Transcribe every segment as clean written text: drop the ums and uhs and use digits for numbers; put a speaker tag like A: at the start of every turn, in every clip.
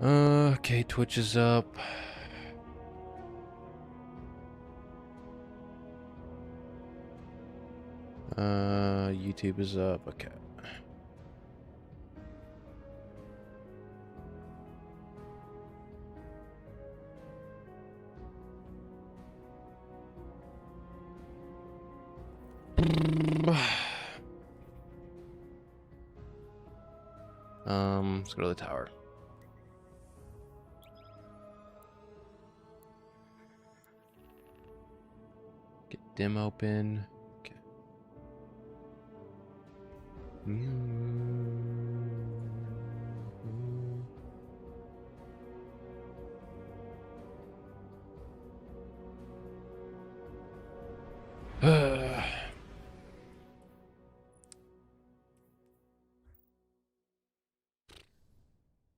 A: Okay, Twitch is up. YouTube is up. Okay. Let's go to the tower. Get dim open. Okay.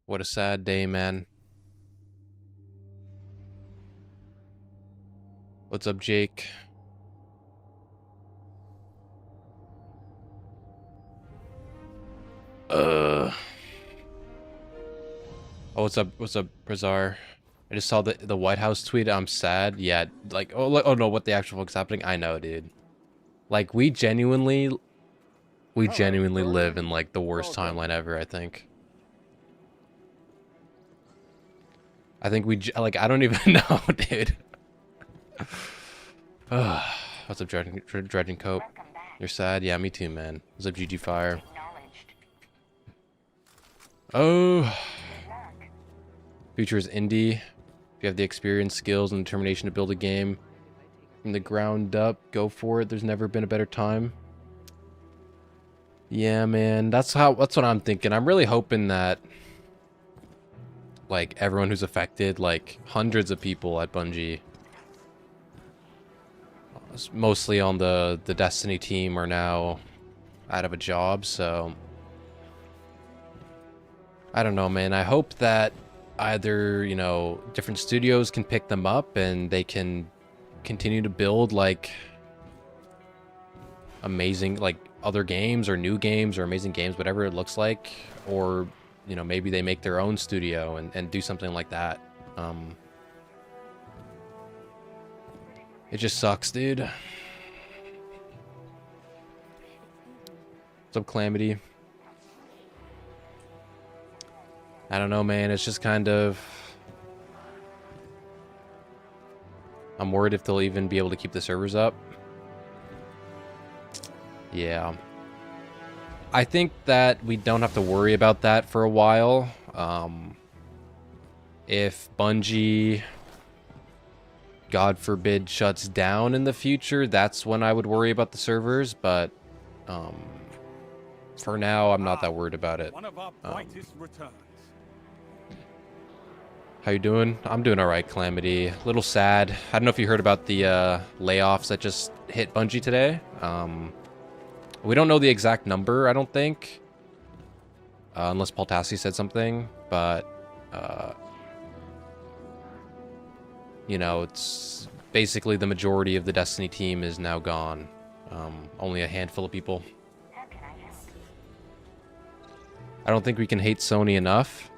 A: What a sad day, man. What's up, Jake? Oh, what's up? What's up, Brazar? I just saw the White House tweet. I'm sad. Yeah, like, oh no, what the actual fuck's happening? I know, dude. Like, we genuinely live in like the worst timeline ever. I think we like, I don't even know, dude. What's up, Dredging Cope? You're sad? Yeah, me too, man. What's up, GG Fire? Oh. Future is indie. If you have the experience, skills, and determination to build a game from the ground up, go for it. There's never been a better time. Yeah, man. That's what I'm thinking. I'm really hoping that like everyone who's affected, like hundreds of people at Bungie, mostly on the Destiny team, are now out of a job, so I don't know, man. I hope that either, you know, different studios can pick them up and they can continue to build like amazing, like other games or new games or amazing games, whatever it looks like, or, you know, maybe they make their own studio and do something like that. It just sucks, dude. What's up, Calamity? I don't know, man. It's just kind of... I'm worried if they'll even be able to keep the servers up. Yeah. I think that we don't have to worry about that for a while. If Bungie, God forbid, shuts down in the future, that's when I would worry about the servers, but for now, I'm not that worried about it. How you doing? I'm doing all right, Calamity. A little sad. I don't know if you heard about the layoffs that just hit Bungie today. We don't know the exact number, I don't think. Unless Paul Tassi said something, but you know, it's basically the majority of the Destiny team is now gone. Only a handful of people. I don't think we can hate Sony enough.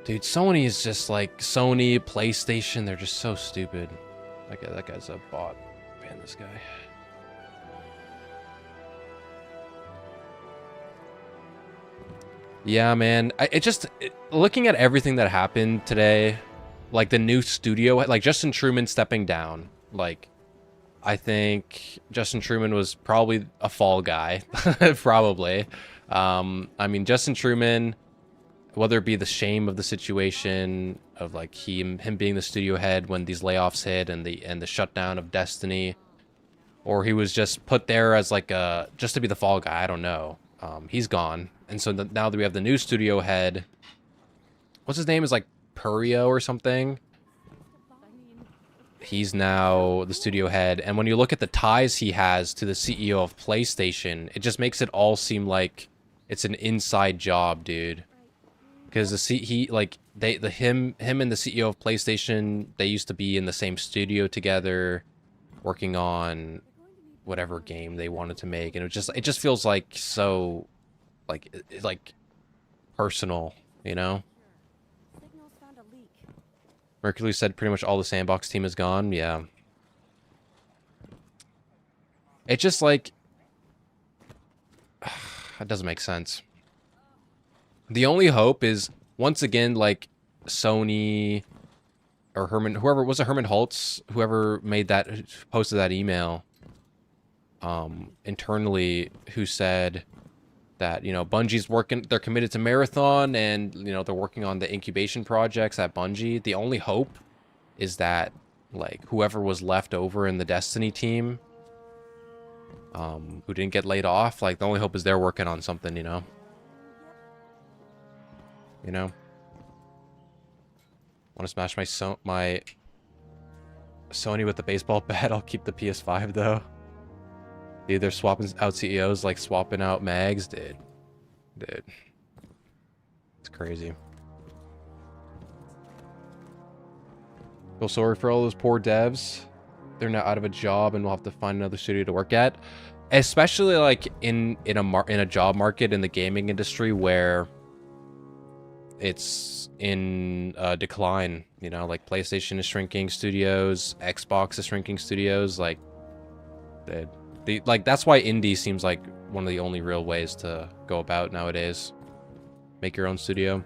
A: Dude, Sony is just like Sony, PlayStation, they're just so stupid. Okay, that guy's a bot. Ban this guy. Yeah, man. Looking at everything that happened today, like the new studio, like Justin Truman stepping down, like I think Justin Truman was probably a fall guy, probably. I mean, Justin Truman, whether it be the shame of the situation of like him being the studio head when these layoffs hit and the shutdown of Destiny, or he was just put there as like just to be the fall guy, I don't know. He's gone, and so now that we have the new studio head, what's his name, is like Purio or something. He's now the studio head, and when you look at the ties he has to the CEO of PlayStation, it just makes it all seem like it's an inside job, dude. Because him and the CEO of PlayStation, they used to be in the same studio together, working on whatever game they wanted to make, and it just feels like so, like personal, you know. Mercury said pretty much all the sandbox team is gone. Yeah. It just like... That doesn't make sense. The only hope is, once again, like, Sony or Herman... Whoever... Was it Herman Holtz? Whoever made that... Posted that email internally, who said that, you know, Bungie's working... They're committed to Marathon, and, you know, they're working on the incubation projects at Bungie. The only hope is that, like, whoever was left over in the Destiny team... who didn't get laid off, like, the only hope is they're working on something, you know? You know? Want to smash my Sony with the baseball bat? I'll keep the PS5, though. Dude, they're swapping out CEOs like swapping out mags, dude. Dude. It's crazy. Feel sorry for all those poor devs. They're now out of a job and will have to find another studio to work at, especially like in a job market in the gaming industry where it's in decline. You know, like PlayStation is shrinking studios, Xbox is shrinking studios. Like, like that's why indie seems like one of the only real ways to go about nowadays. Make your own studio.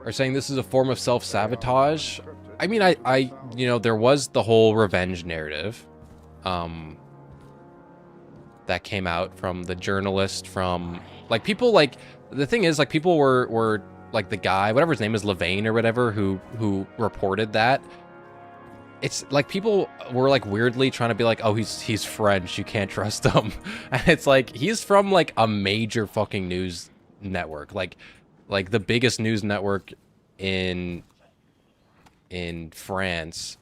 A: Are saying this is a form of self-sabotage. I mean, I, you know, there was the whole revenge narrative, that came out from the journalist, from, like, people, like, the thing is, like, people were, like, the guy, whatever his name is, Levain or whatever, who reported that. It's, like, people were, like, weirdly trying to be like, oh, he's French, you can't trust him. And it's, like, he's from, like, a major fucking news network, like the biggest news network in France,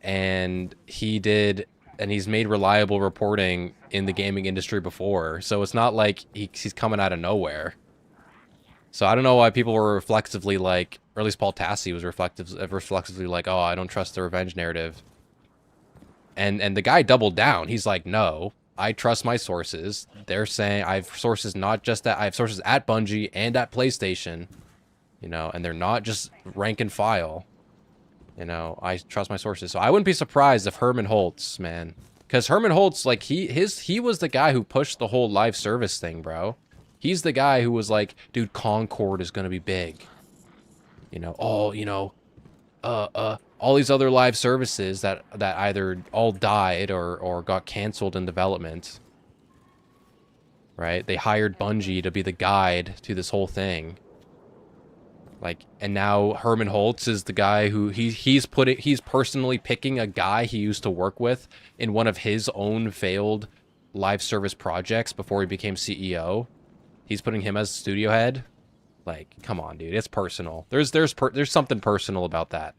A: and he's made reliable reporting in the gaming industry before, so it's not like he's coming out of nowhere. So I don't know why people were reflexively like, or at least Paul Tassi was reflexively like, oh, I don't trust the revenge narrative. And the guy doubled down. He's like, no, I trust my sources. They're saying I have sources I have sources at Bungie and at PlayStation, you know, and they're not just rank and file. You know, I trust my sources. So I wouldn't be surprised if Herman Holtz, man. Because Herman Holtz, like, he was the guy who pushed the whole live service thing, bro. He's the guy who was like, dude, Concord is going to be big. You know, all, you know, all these other live services that either all died or got canceled in development. Right? They hired Bungie to be the guide to this whole thing. Like, and now Herman Holtz is the guy who he's personally picking a guy he used to work with in one of his own failed live service projects before he became CEO. He's putting him as studio head. Like, come on, dude, it's personal. There's something personal about that.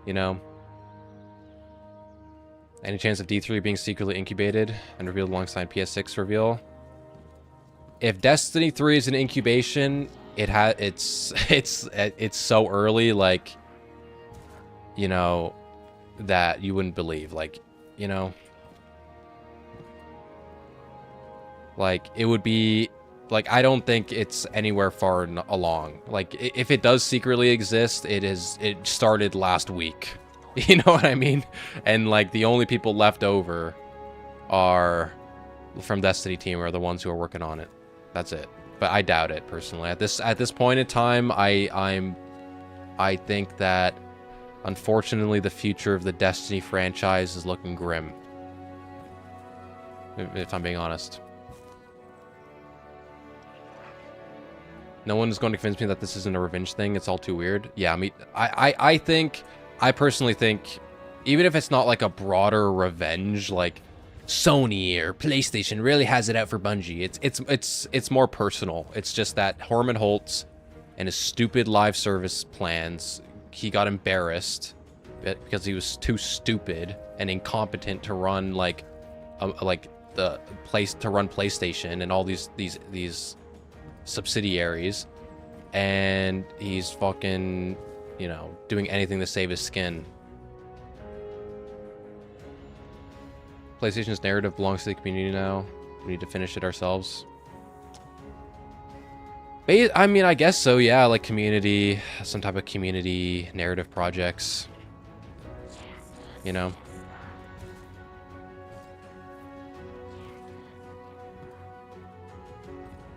A: You know? Any chance of D3 being secretly incubated and revealed alongside PS6 reveal? If Destiny 3 is an incubation, it's so early, like, you know, that you wouldn't believe. Like, you know, like, it would be, like, I don't think it's anywhere far along. Like, if it does secretly exist, it started last week. You know what I mean? And, like, the only people left over are from Destiny team are the ones who are working on it. That's it. But I doubt it, personally. At this point in time, I think that, unfortunately, the future of the Destiny franchise is looking grim. If I'm being honest. No one is going to convince me that this isn't a revenge thing. It's all too weird. Yeah, I mean, I personally think, even if it's not like a broader revenge, like Sony or PlayStation really has it out for Bungie, it's more personal. It's just that Herman Holtz and his stupid live service plans, he got embarrassed because he was too stupid and incompetent to run like the place to run PlayStation and all these subsidiaries, and he's fucking, you know, doing anything to save his skin. PlayStation's narrative belongs to the community now. We need to finish it ourselves. I mean, I guess so, yeah, like community, some type of community narrative projects, you know?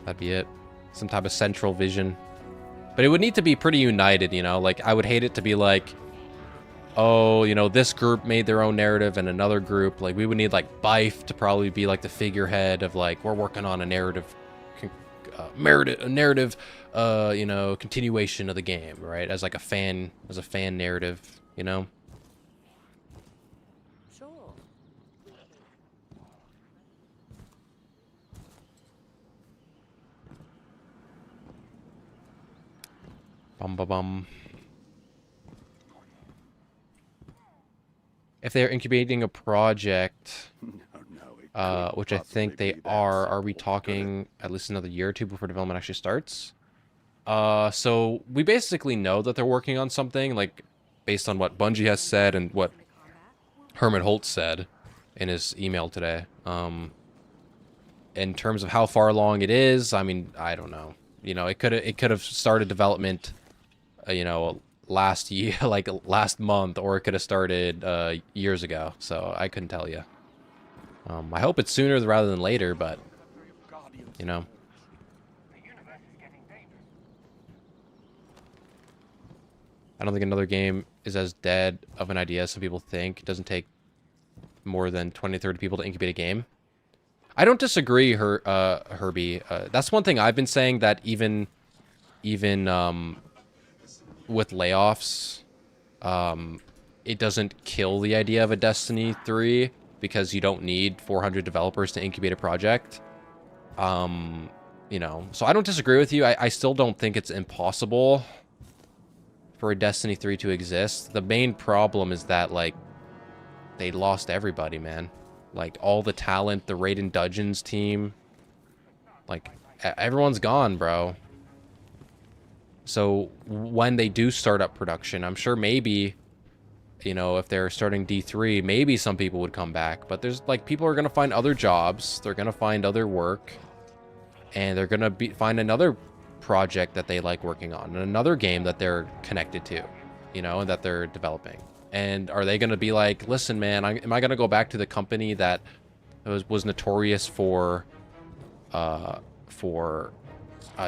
A: That'd be it. Some type of central vision. But it would need to be pretty united, you know? Like, I would hate it to be like, oh, you know, this group made their own narrative and another group. Like, we would need, like, Bife to probably be, like, the figurehead of, like, we're working on a narrative, you know, continuation of the game, right? As, like, a fan narrative, you know?
B: Sure.
A: Bum ba bum. If they're incubating a project, which I think they are we talking at least another year or two before development actually starts? So we basically know that they're working on something, like, based on what Bungie has said and what Herman Holtz said in his email today. In terms of how far along it is, I mean, I don't know. You know, it could have started development, you know, last year, like last month, or it could have started years ago. So I couldn't tell you. I hope it's sooner rather than later, but you know. I don't think another game is as dead of an idea as some people think. It doesn't take more than 20 to 30 people to incubate a game. I don't disagree, Herbie. That's one thing I've been saying, that even with layoffs, it doesn't kill the idea of a Destiny 3 because you don't need 400 developers to incubate a project. You know, so I don't disagree with you. I still don't think it's impossible for a Destiny 3 to exist. The main problem is that, like, they lost everybody, man. Like, all the talent, the Raiden Dungeons team. Like, everyone's gone, bro. So, when they do start up production, I'm sure maybe, you know, if they're starting D3, maybe some people would come back. But there's, like, people are going to find other jobs. They're going to find other work. And they're going to find another project that they like working on, and another game that they're connected to, you know, and that they're developing. And are they going to be like, listen, man, am I going to go back to the company that was notorious for a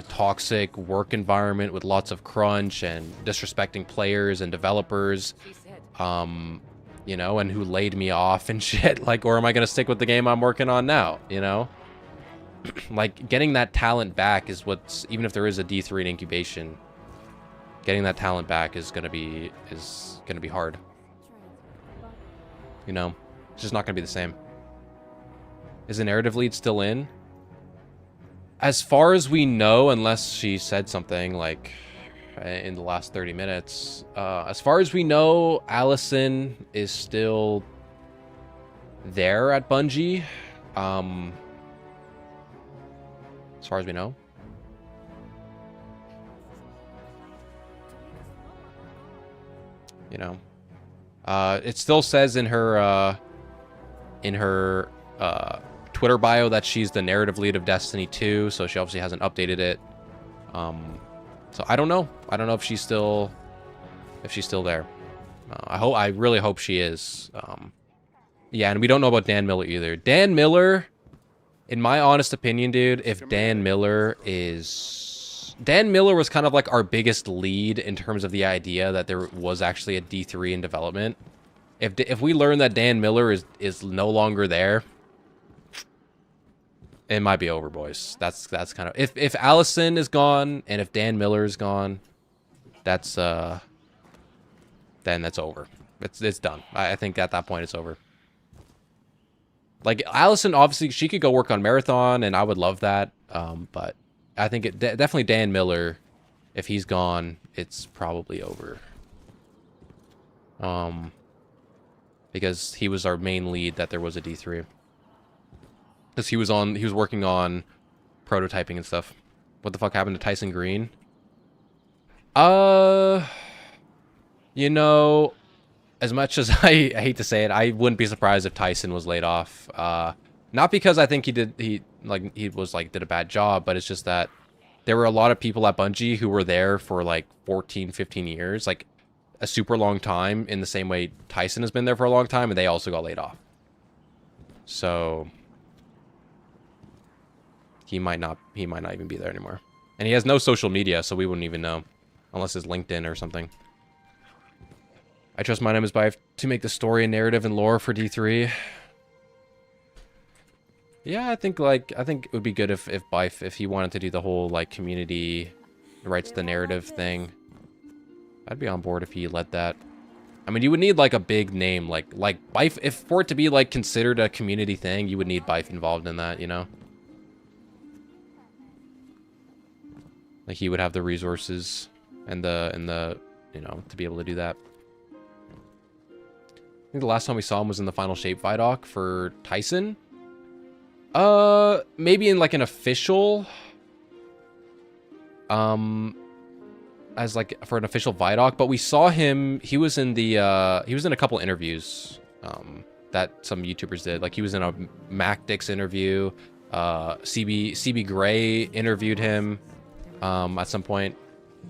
A: toxic work environment with lots of crunch and disrespecting players and developers, you know, and who laid me off and shit? Like, or am I going to stick with the game I'm working on now, you know? Like, getting that talent back is what's, even if there is a D3 in incubation, getting that talent back is gonna be hard. You know, it's just not gonna be the same. Is the narrative lead still in? As far as we know, unless she said something like in the last 30 minutes, as far as we know, Allison is still there at Bungie. As far as we know. You know. It still says in her Twitter bio that she's the narrative lead of Destiny 2, so she obviously hasn't updated it. So I don't know. I don't know if she's still there. I really hope she is. Yeah, and we don't know about Dan Miller either. Dan Miller, in my honest opinion, dude, if Dan Miller was kind of like our biggest lead in terms of the idea that there was actually a D3 in development. If we learn that Dan Miller is no longer there, it might be over, boys. That's kind of, if Allison is gone and if Dan Miller is gone, that's then that's over. It's done. I think at that point it's over. Like, Allison, obviously, she could go work on Marathon, and I would love that. But I think definitely Dan Miller, if he's gone, it's probably over. Because he was our main lead that there was a D3. Because he was working on prototyping and stuff. What the fuck happened to Tyson Green? You know, as much as I hate to say it, I wouldn't be surprised if Tyson was laid off. Not because I think he did a bad job, but it's just that there were a lot of people at Bungie who were there for like 14, 15 years, like a super long time, in the same way Tyson has been there for a long time, and they also got laid off. So he might not even be there anymore. And he has no social media, so we wouldn't even know. Unless it's LinkedIn or something. I trust my name is Bife to make the story and narrative and lore for D3. Yeah, I think it would be good if Bife, if he wanted to do the whole like community rights the narrative thing. I'd be on board if he led that. I mean, you would need like a big name, like Bife, if for it to be like considered a community thing, you would need Bife involved in that, you know? Like he would have the resources and the you know, to be able to do that. I think the last time we saw him was in the Final Shape Vidoc for Tyson. Maybe in like an official, as like for an official Vidoc, but we saw him, he was in a couple interviews, that some YouTubers did. Like he was in a MacDix interview, CB Gray interviewed him, at some point.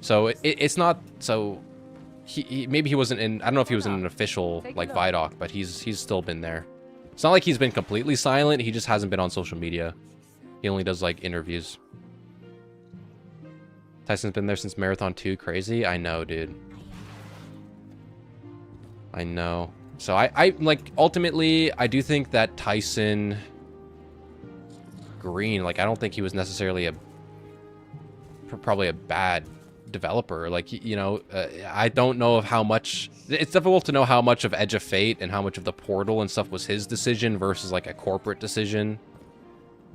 A: So it's not, so he maybe he wasn't in, I don't know if he was in an official like Vidoc, but he's still been there. It's not like he's been completely silent, he just hasn't been on social media. He only does like interviews. Tyson's been there since Marathon 2, crazy? I know, dude. I know. So I like, ultimately, I do think that Tyson Green, like I don't think he was necessarily probably a bad developer. Like, you know, I don't know of how much, it's difficult to know how much of Edge of Fate and how much of the portal and stuff was his decision versus like a corporate decision.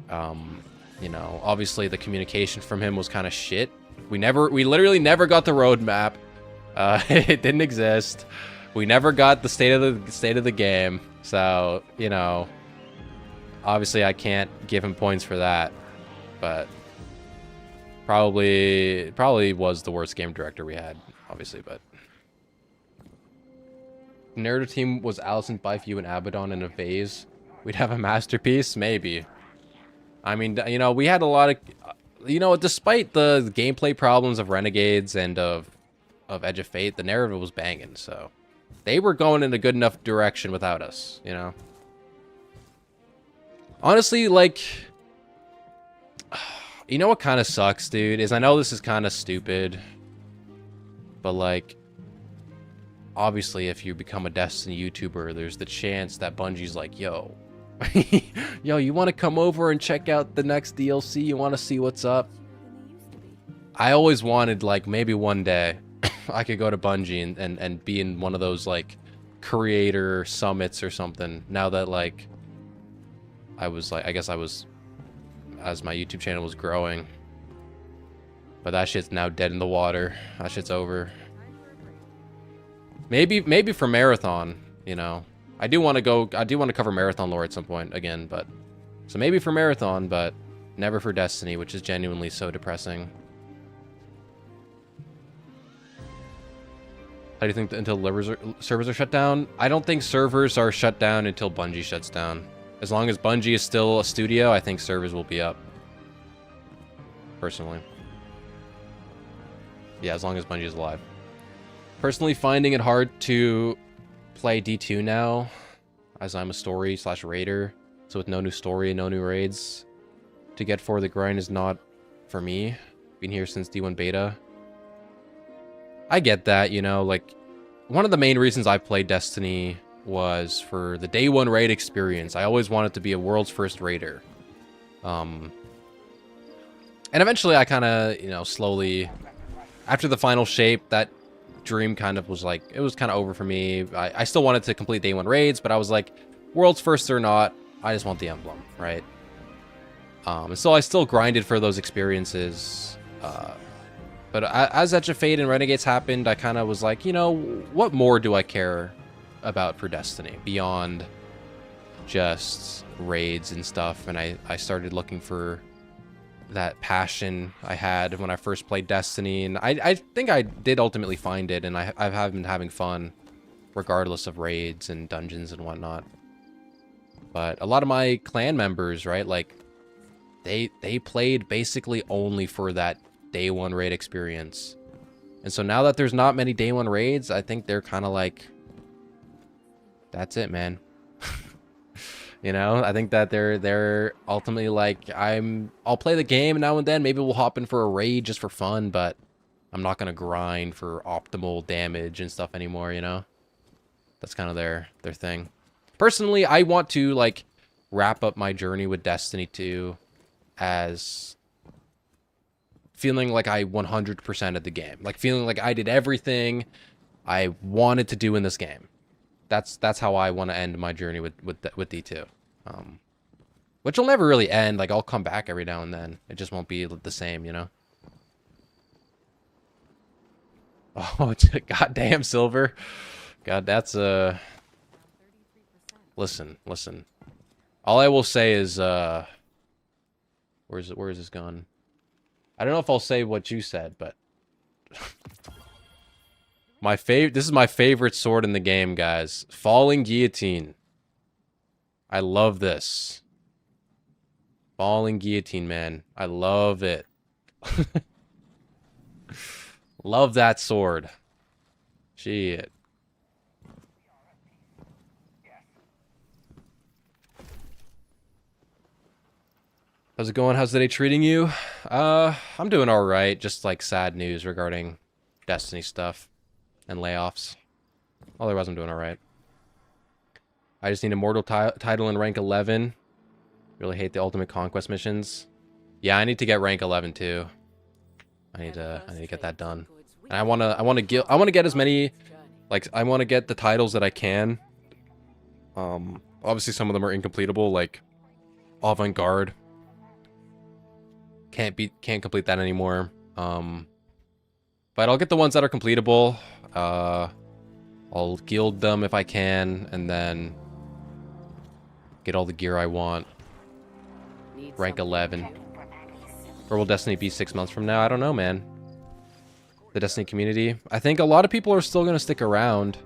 A: You know, obviously the communication from him was kind of shit. We literally never got the roadmap. It didn't exist. We never got the state of the game. So, you know, obviously I can't give him points for that, but probably was the worst game director we had, obviously. But narrative team was Allison, Bife, you, and Abaddon in a vase. We'd have a masterpiece, maybe. I mean, you know, we had a lot of, you know, despite the gameplay problems of Renegades and of Edge of Fate, the narrative was banging. So they were going in a good enough direction without us, you know. Honestly, like, you know what kind of sucks, dude, is I know this is kind of stupid, but like, obviously if you become a Destiny YouTuber, there's the chance that Bungie's like, yo, yo, you want to come over and check out the next DLC? You want to see what's up? I always wanted, like, maybe one day I could go to Bungie and be in one of those, like, creator summits or something. Now that, like, I was, like, I guess I was, as my YouTube channel was growing. But that shit's now dead in the water. That shit's over. Maybe for Marathon, you know. I do want to cover Marathon lore at some point again, but so maybe for Marathon, but never for Destiny, which is genuinely so depressing. How do you think until servers are shut down? I don't think servers are shut down until Bungie shuts down. As long as Bungie is still a studio, I think servers will be up. Personally. Yeah, as long as Bungie is alive. Personally finding it hard to play D2 now, as I'm a story/raider, so with no new story and no new raids. To get for the grind is not for me. Been here since D1 beta. I get that, you know, like, one of the main reasons I played Destiny was for the day one raid experience. I always wanted to be a world's first raider. And eventually I kind of, you know, slowly, after the final shape, that dream kind of was like, it was kind of over for me. I still wanted to complete day one raids, but I was like, world's first or not, I just want the emblem, right? And so I still grinded for those experiences. But as Edge of Fate and Renegades happened, I kind of was like, you know, what more do I care about for Destiny beyond just raids and stuff? And I started looking for that passion I had when I first played Destiny, and I think I did ultimately find it, and I've been having fun regardless of raids and dungeons and whatnot. But a lot of my clan members, right, like, they played basically only for that day one raid experience. And so now that there's not many day one raids, I think they're kind of like, that's it, man. You know, I think that they're ultimately like, I'll play the game now and then. Maybe we'll hop in for a raid just for fun, but I'm not gonna grind for optimal damage and stuff anymore, you know? That's kind of their thing. Personally, I want to like wrap up my journey with Destiny 2 as feeling like I 100%ed the game. Like feeling like I did everything I wanted to do in this game. That's how I want to end my journey with D2. Which will never really end. Like, I'll come back every now and then. It just won't be the same, you know? Oh, goddamn, Silver. God, that's Listen. All I will say is, where is this gone? I don't know if I'll say what you said, but this is my favorite sword in the game, guys. Falling Guillotine. I love this. Falling Guillotine, man. I love it. Love that sword. Shit. How's it going? How's the day treating you? I'm doing all right. Just like sad news regarding Destiny stuff and layoffs. Otherwise, I'm doing all right. I just need a mortal title in rank 11. Really hate the ultimate conquest missions. Yeah, I need to get rank 11 too. I need to get that done. And I want to get as many, like, I want to get the titles that I can. Obviously some of them are incompletable, like Avant-Garde. Can't complete that anymore. But I'll get the ones that are completable. I'll guild them if I can, and then get all the gear I want. Rank 11. Or will Destiny be 6 months from now? I don't know, man. The Destiny community. I think a lot of people are still going to stick around.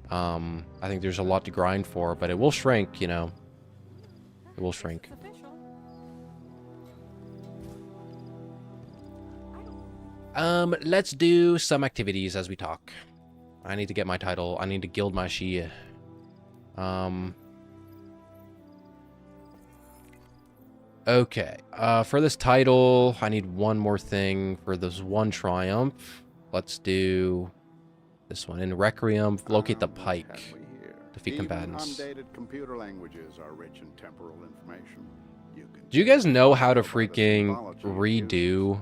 A: I think there's a lot to grind for, but it will shrink, you know. It will shrink. Let's do some activities as we talk. I need to get my title. I need to guild my Shia. Okay. For this title, I need one more thing for this one triumph. Let's do this one. In Requiem, locate the pike. Defeat combatants.
B: Undated computer languages are rich in temporal information.
A: Do you guys know how to freaking redo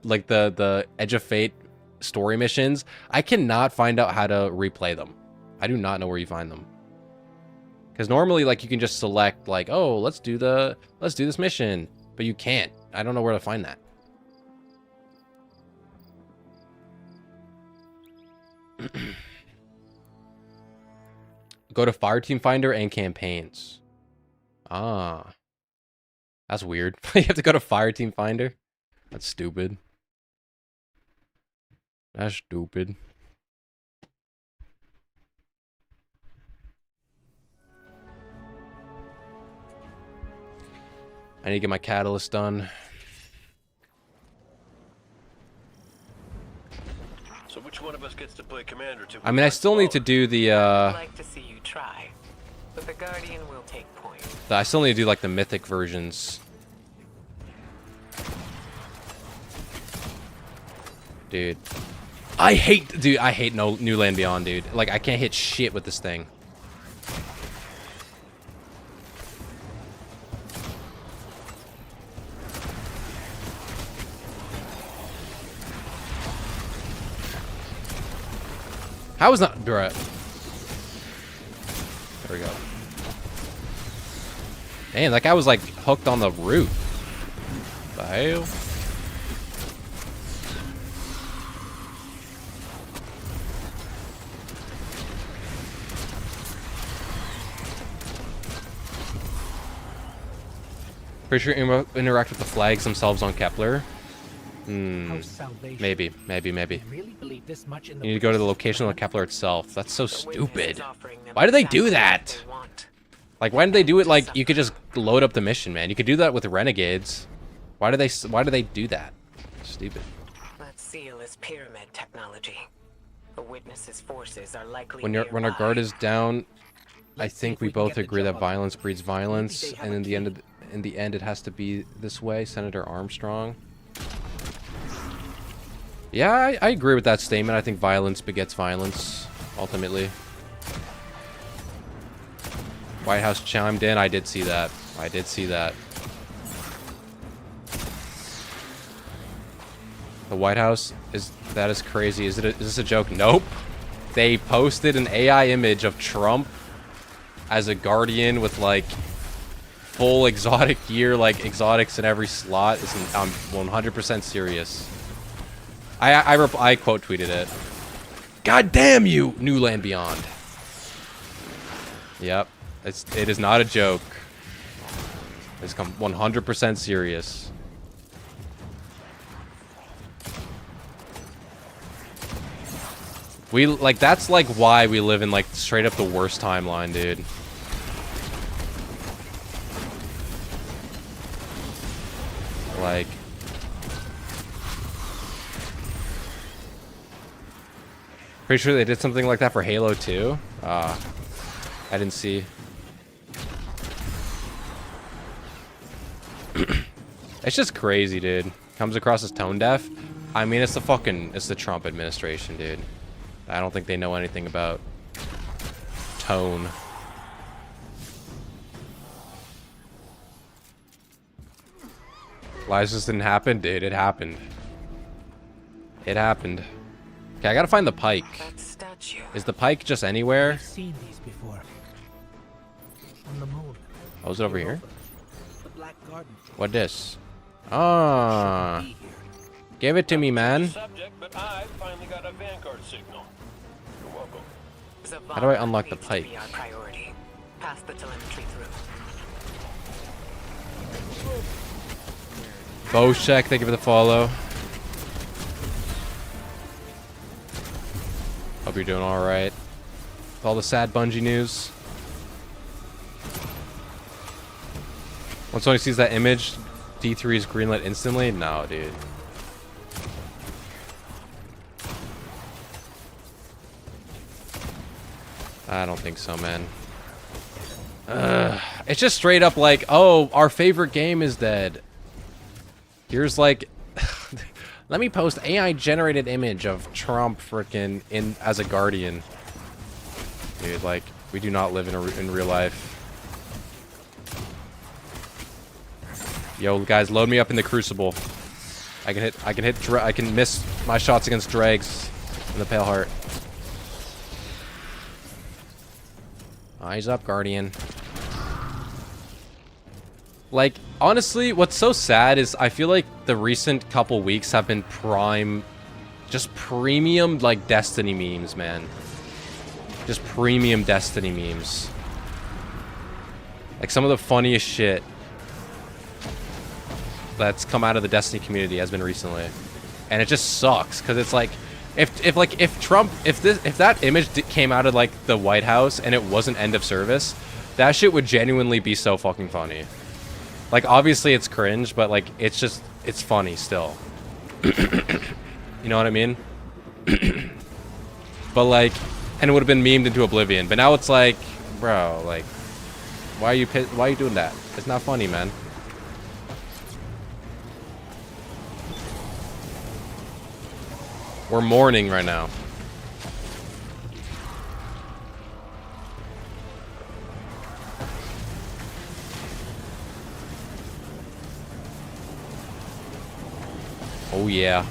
A: like the Edge of Fate story missions? I cannot find out how to replay them. I do not know where you find them. Because normally, like, you can just select, like, oh, let's do this mission, but you can't. I don't know where to find that. Go to Fireteam Finder and campaigns. Ah, that's weird. You have to go to Fireteam Finder. That's stupid. That's stupid. I need to get my catalyst done.
C: So which one of us gets to play commander to?
A: I mean, I still need to do the
D: I'd like to see you try, but the Guardian will take point.
A: I still need to do like the mythic versions. Dude. I hate no New Land Beyond, dude. Like, I can't hit shit with this thing. How is not, bruh? There we go. Damn, that guy was like hooked on the roof. The hell? Pretty sure interact with the flags themselves on Kepler. Maybe. You need to go to the location of the Kepler itself. That's so stupid. Why do they do that? Like, why did they do it? Like, you could just load up the mission, man. You could do that with renegades. Why do they do that? Stupid.
D: That seal is pyramid technology. A witness's forces are likely
A: When our guard is down, I think we both agree that violence breeds violence, and in the end, it has to be this way. Senator Armstrong. Yeah, I agree with that statement. I think violence begets violence, ultimately. White House chimed in. I did see that. I did see that. The White House that is crazy. Is this a joke? Nope. They posted an AI image of Trump as a guardian with like full exotic gear, like exotics in every slot. I'm 100% serious. I quote tweeted it. God damn you, New Land Beyond. Yep. It is not a joke. It's 100% serious. That's like why we live in like straight up the worst timeline, dude. Like, pretty sure they did something like that for Halo 2. I didn't see. It's just crazy, dude. Comes across as tone deaf. I mean, it's the Trump administration, dude. I don't think they know anything about tone. Lies just didn't happen, dude. It happened. It happened. Okay, I gotta find the pike.
D: That statue.
A: Is the pike just anywhere?
E: I've seen these before. On the moon.
A: Oh, is it over here?
E: The Black Garden.
A: What this? Ah,
E: Be here.
A: give it to me, man.
C: Subject, but I finally got a Vanguard signal. You're welcome.
A: How do I unlock the
D: needs to
A: pike?
D: be our priority. Pass the telemetry through.
A: Boshek, thank you for the follow. Hope you're doing alright. With all the sad Bungie news. Once somebody sees that image, D3 is greenlit instantly? No, dude. I don't think so, man. It's just straight up like, oh, our favorite game is dead. Here's like, let me post AI generated image of Trump freaking as a guardian. Dude, like, we do not live in real life. Yo, guys, load me up in the Crucible. I can miss my shots against Dregs in the Pale Heart. Eyes up, Guardian. Like, honestly, what's so sad is I feel like the recent couple weeks have been just premium, like, Destiny memes, man. Just premium Destiny memes. Like, some of the funniest shit that's come out of the Destiny community has been recently. And it just sucks, because it's like, if that image came out of, like, the White House and it wasn't end of service, that shit would genuinely be so fucking funny. Like, obviously it's cringe, but, like, it's funny still. You know what I mean? But, like, and it would have been memed into oblivion. But now it's like, bro, like, why are you doing that? It's not funny, man. We're mourning right now. Oh yeah.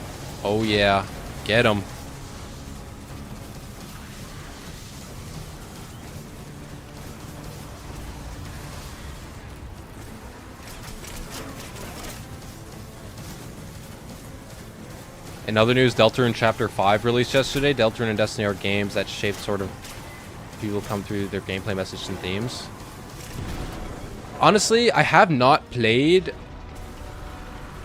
A: Oh yeah. Get him. In other news, Deltarune Chapter 5 released yesterday. Deltarune and Destiny are games that shape sort of people come through their gameplay message and themes. Honestly, I have not played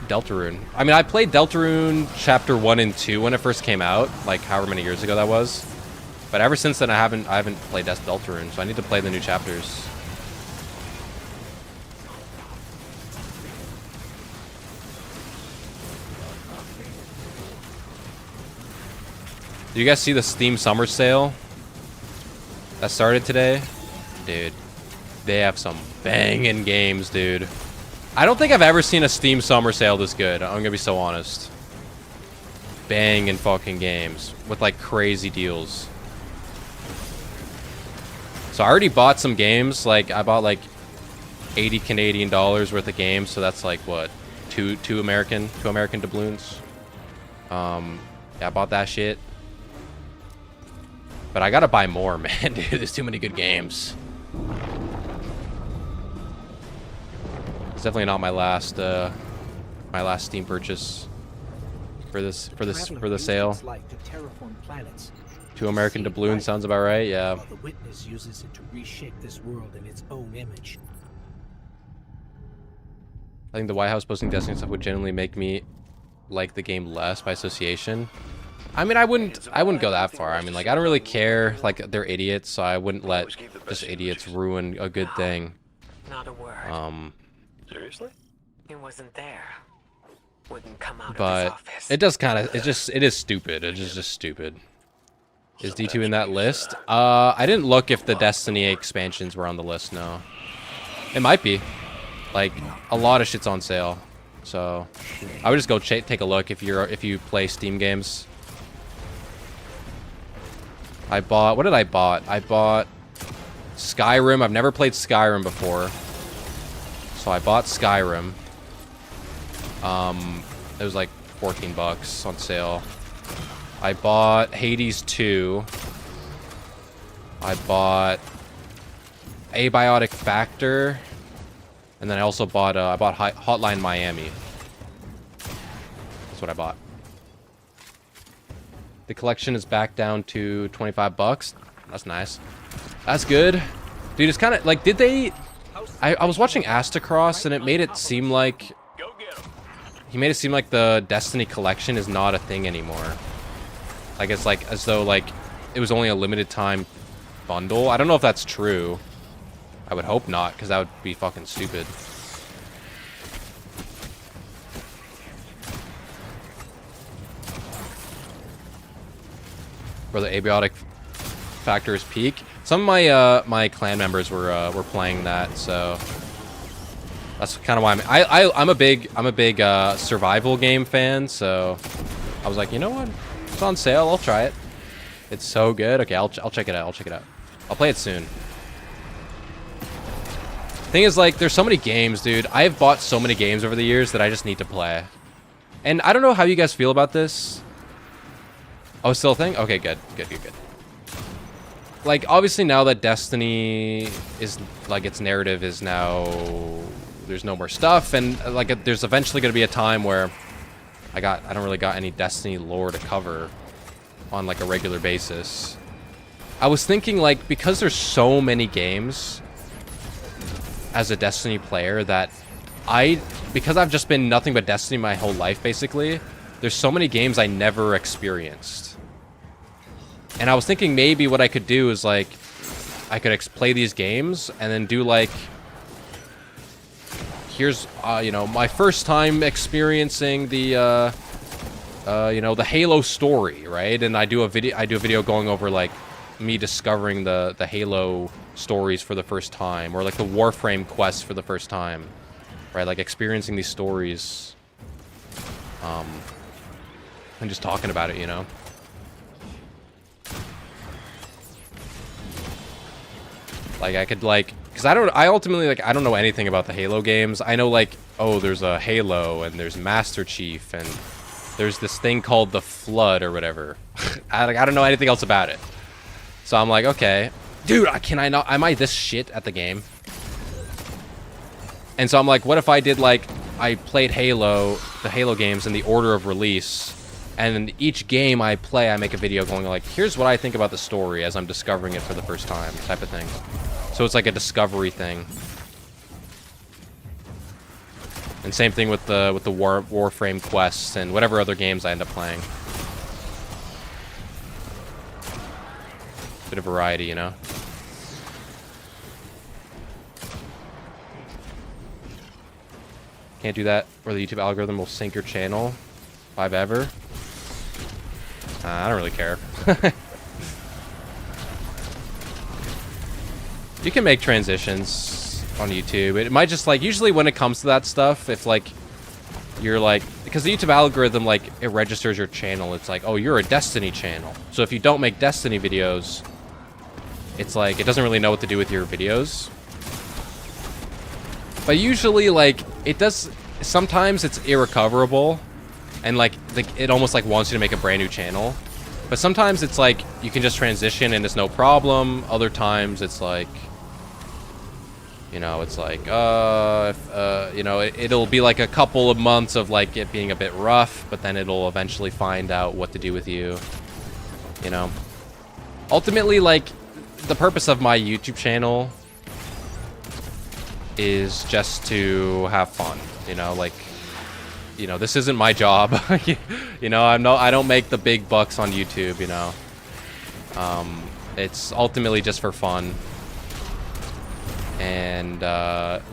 A: Deltarune. I mean, I played Deltarune Chapter 1 and 2 when it first came out, like however many years ago that was. But ever since then, I haven't played Deltarune, so I need to play the new chapters. Do you guys see the Steam Summer Sale that started today? Dude, they have some banging games, dude. I don't think I've ever seen a Steam Summer Sale this good. I'm gonna be so honest. Banging fucking games with like crazy deals. So I already bought some games. Like I bought like 80 Canadian dollars worth of games. So that's like what, two American doubloons. Yeah, I bought that shit. But I gotta buy more, man. Dude, there's too many good games. It's definitely not my last Steam purchase for the sale.
E: Like to terraform planets.
A: 2 American doubloons sounds about right. Yeah.
E: While the witness uses it to reshape this world in its own image.
A: I think the White House posting Destiny stuff would generally make me like the game less by association. I mean, I wouldn't go that far. I mean, like, I don't really care. Like, they're idiots, so I wouldn't let just idiots ruin a good thing.
D: Not a word.
C: Seriously?
D: He wasn't there. Wouldn't come out of his
A: But
D: office.
A: it does kind of, it is stupid. It is just stupid. Is D2 in that list? I didn't look if the Destiny expansions were on the list, no. It might be. Like, a lot of shit's on sale. So, I would just go take a look if you play Steam games. I bought, what did I bought? I bought Skyrim. I've never played Skyrim before. So I bought Skyrim. It was like 14 bucks on sale. I bought Hades 2. I bought Abiotic Factor. And then I also bought Hotline Miami. That's what I bought. The collection is back down to 25 bucks. That's nice. That's good. Dude, it's kind of like, did they... I was watching Astacross and it made it seem like...
C: Go get him.
A: He made it seem like the Destiny collection is not a thing anymore. Like, it's like, as though, like, it was only a limited time bundle. I don't know if that's true. I would hope not, because that would be fucking stupid. Where the abiotic factor is peak. Some of my my clan members were playing that, so that's kind of why I'm a big survival game fan. So I was like, you know what? It's on sale. I'll try it. It's so good. Okay, I'll check it out. I'll check it out. I'll play it soon. Thing is, like, there's so many games, dude. I've bought so many games over the years that I just need to play. And I don't know how you guys feel about this. Oh, still a thing? Okay, good. Like, obviously now that Destiny is, like, its narrative is now... There's no more stuff, and, like, there's eventually going to be a time where I don't really got any Destiny lore to cover on, like, a regular basis. I was thinking, like, because there's so many games as a Destiny player that because I've just been nothing but Destiny my whole life, basically, there's so many games I never experienced. And I was thinking maybe what I could do is, like, I could play these games and then do, like, here's, you know, my first time experiencing the, you know, the Halo story, right? And I do a video going over, like, me discovering the Halo stories for the first time, or like the Warframe quests for the first time, right? Like experiencing these stories, and just talking about it, you know. Like I could, like, because I ultimately, like, I don't know anything about the Halo games. I know, like, oh, there's a Halo and there's Master Chief and there's this thing called the Flood or whatever. I don't know anything else about it. So I'm like, okay, dude, am I this shit at the game? And so I'm like, what if I did, like, I played Halo, the Halo games in the order of release, and in each game I play, I make a video going like, here's what I think about the story as I'm discovering it for the first time, type of thing. So it's like a discovery thing. And same thing with the Warframe quests and whatever other games I end up playing. Bit of variety, you know. Can't do that, or the YouTube algorithm will sink your channel, if I've ever. I don't really care. You can make transitions on YouTube. It might just like, usually when it comes to that stuff, if like you're like, because the YouTube algorithm, like it registers your channel. It's like, oh, you're a Destiny channel. So if you don't make Destiny videos, it's like, it doesn't really know what to do with your videos. But usually like it does, sometimes it's irrecoverable and like it almost like wants you to make a brand new channel. But sometimes it's like you can just transition and it's no problem. Other times it's like, you know, it's like, you know, it'll be like a couple of months of like it being a bit rough, but then it'll eventually find out what to do with you, you know. Ultimately, like, the purpose of my YouTube channel is just to have fun, you know, like, you know, this isn't my job. You know, I don't make the big bucks on YouTube, you know. It's ultimately just for fun. And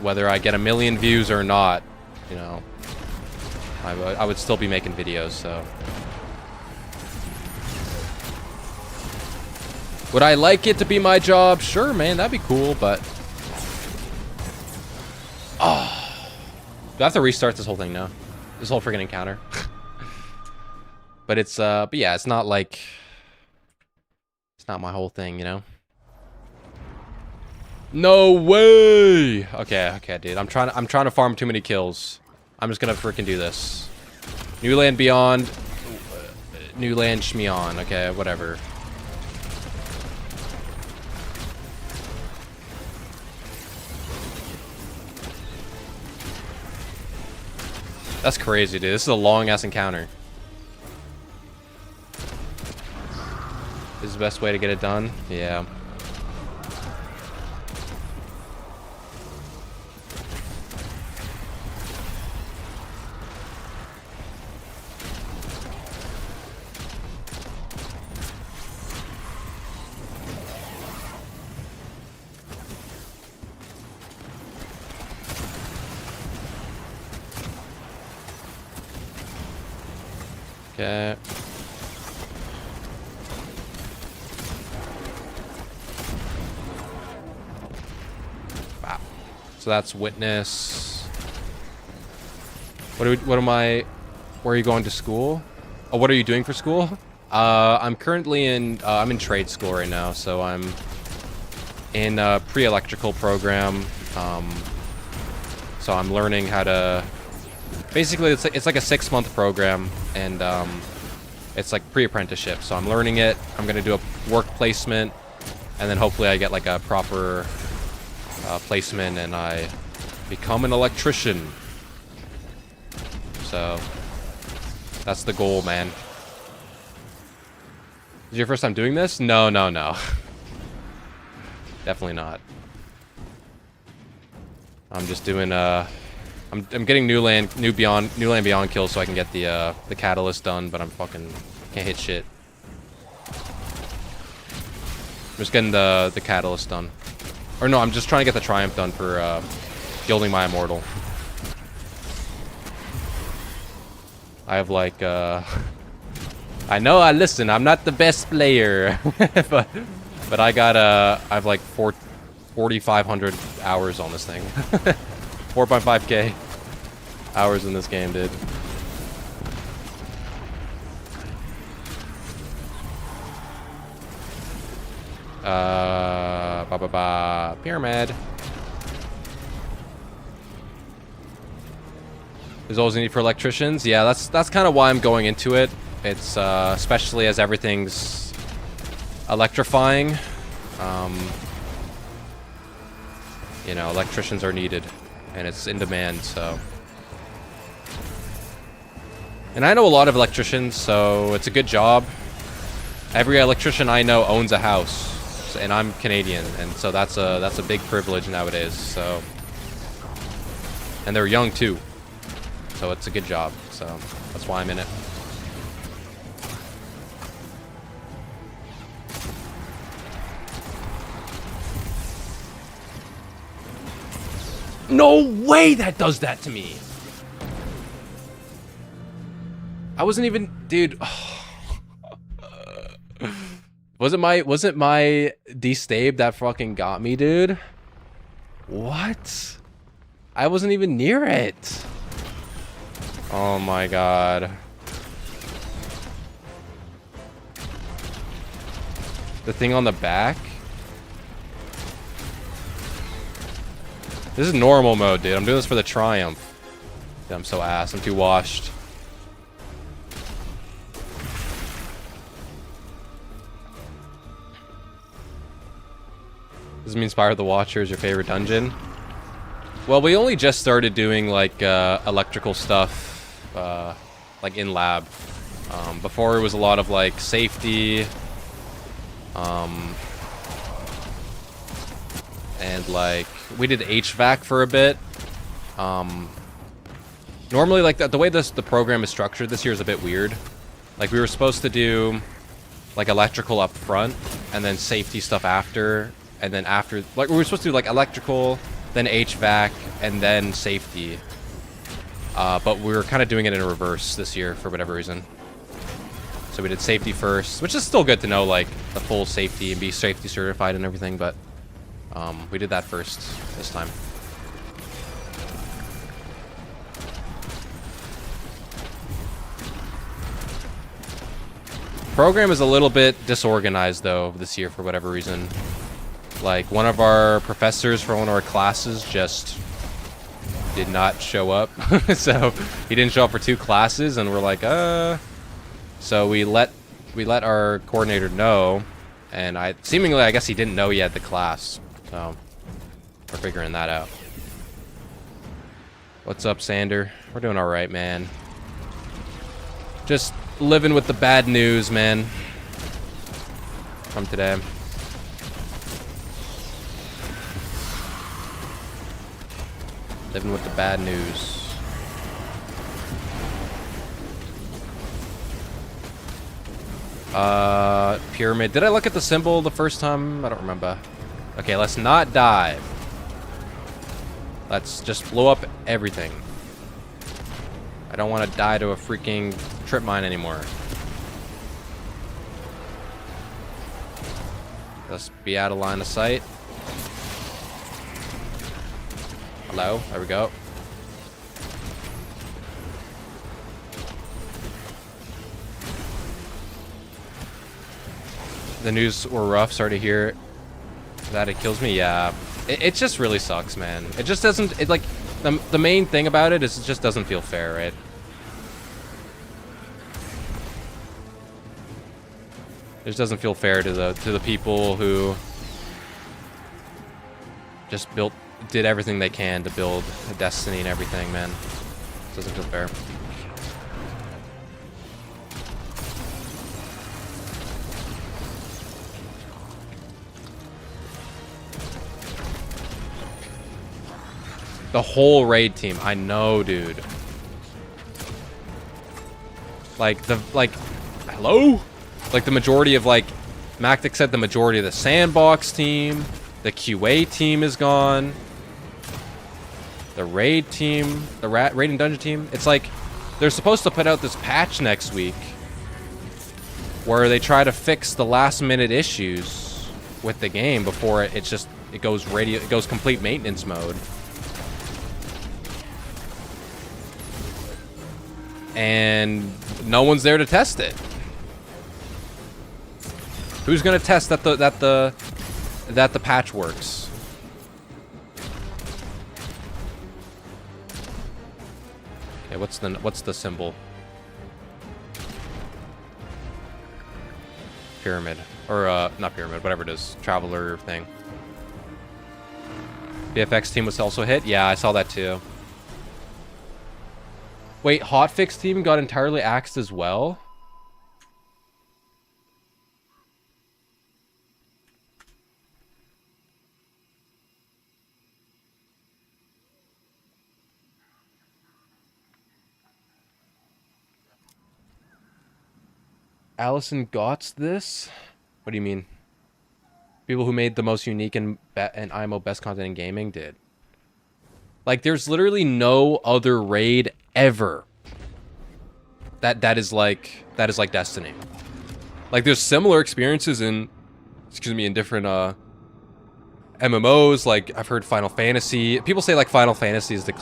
A: whether I get 1 million views or not, you know, I would still be making videos, so. Would I like it to be my job? Sure, man, that'd be cool, but... Oh. Do I have to restart this whole thing now? This whole freaking encounter? But it's, but yeah, it's not like... It's not my whole thing, you know? No way! Okay, dude. I'm trying to farm too many kills. I'm just gonna freaking do this. New Land Beyond. New Land Shmeon. Okay, whatever. That's crazy, dude. This is a long-ass encounter. This is the best way to get it done? Yeah. Okay. Wow. So that's Witness. Where are you going to school? Oh, what are you doing for school? I'm currently in, I'm in trade school right now, so I'm in a pre-electrical program. So I'm learning how to, basically it's like a 6-month program, and it's like pre-apprenticeship. So I'm learning it. I'm gonna do a work placement, and then hopefully I get like a proper placement and I become an electrician. So that's the goal, man. Is it your first time doing this? No. Definitely not. I'm just doing I'm getting New Land Beyond kills so I can get the catalyst done, but I'm fucking can't hit shit. I'm just getting the catalyst done. Or no, I'm just trying to get the triumph done for gilding my immortal. I have like I know, listen, I'm not the best player, but I got I have like 4,500 hours on this thing. 4.5k hours in this game, dude. Pyramid. There's always a need for electricians. Yeah, that's kind of why I'm going into it. It's especially as everything's electrifying. You know, electricians are needed, and it's in demand, so. And I know a lot of electricians, so it's a good job. Every electrician I know owns a house, and I'm Canadian, and so that's a big privilege nowadays. So, and they're young too, so it's a good job. So that's why I'm in it. No way that does that to me. I wasn't even, dude. wasn't my destab that fucking got me, dude? What? I wasn't even near it. Oh my god. The thing on the back? This is normal mode, dude. I'm doing this for the triumph. Dude, I'm so ass. I'm too washed. Does it mean Spire of the Watcher is your favorite dungeon? Well, we only just started doing, like, electrical stuff, like, in lab. Before it was a lot of, like, safety, and, like, we did HVAC for a bit. Normally, like, the way the program is structured this year is a bit weird. Like, we were supposed to do, like, electrical up front, and then safety stuff after, and then after, like, we were supposed to do, like, electrical, then HVAC, and then safety. But we were kind of doing it in reverse this year for whatever reason. So we did safety first, which is still good to know, like, the full safety and be safety certified and everything, but we did that first this time. Program is a little bit disorganized, though, this year for whatever reason. Like, one of our professors for one of our classes just did not show up. So, he didn't show up for 2 classes, and we're like, So, we let our coordinator know, and seemingly, I guess he didn't know he had the class. So, we're figuring that out. What's up, Sander? We're doing alright, man. Just living with the bad news, man. From today. Living with the bad news. Pyramid. Did I look at the symbol the first time? I don't remember. Okay, let's not dive. Let's just blow up everything. I don't want to die to a freaking trip mine anymore. Let's be out of line of sight. Hello, there we go. The news were rough, sorry to hear that it kills me. Yeah, it just really sucks, man. It just doesn't, it like, the main thing about it is it just doesn't feel fair, right? It just doesn't feel fair to the people who just did everything they can to build a Destiny and everything, man. It doesn't feel fair. The whole raid team, I know, dude. Like hello? Like the majority of, like, Mactic said the majority of the sandbox team, the QA team is gone. The raid team, the raid and dungeon team. It's like they're supposed to put out this patch next week where they try to fix the last minute issues with the game before it goes complete maintenance mode. And no one's there to test it. Who's gonna test that the patch works? Okay, what's the symbol? Pyramid. Or not pyramid, whatever it is. Traveler thing. VFX team was also hit? Yeah, I saw that too. Wait, Hotfix team got entirely axed as well? Allison Gotts this? What do you mean? People who made the most unique and IMO best content in gaming did. Like, there's literally no other raid ever that is like Destiny. Like there's similar experiences in, excuse me, in different MMOs. Like I've heard Final Fantasy. People say like Final Fantasy is the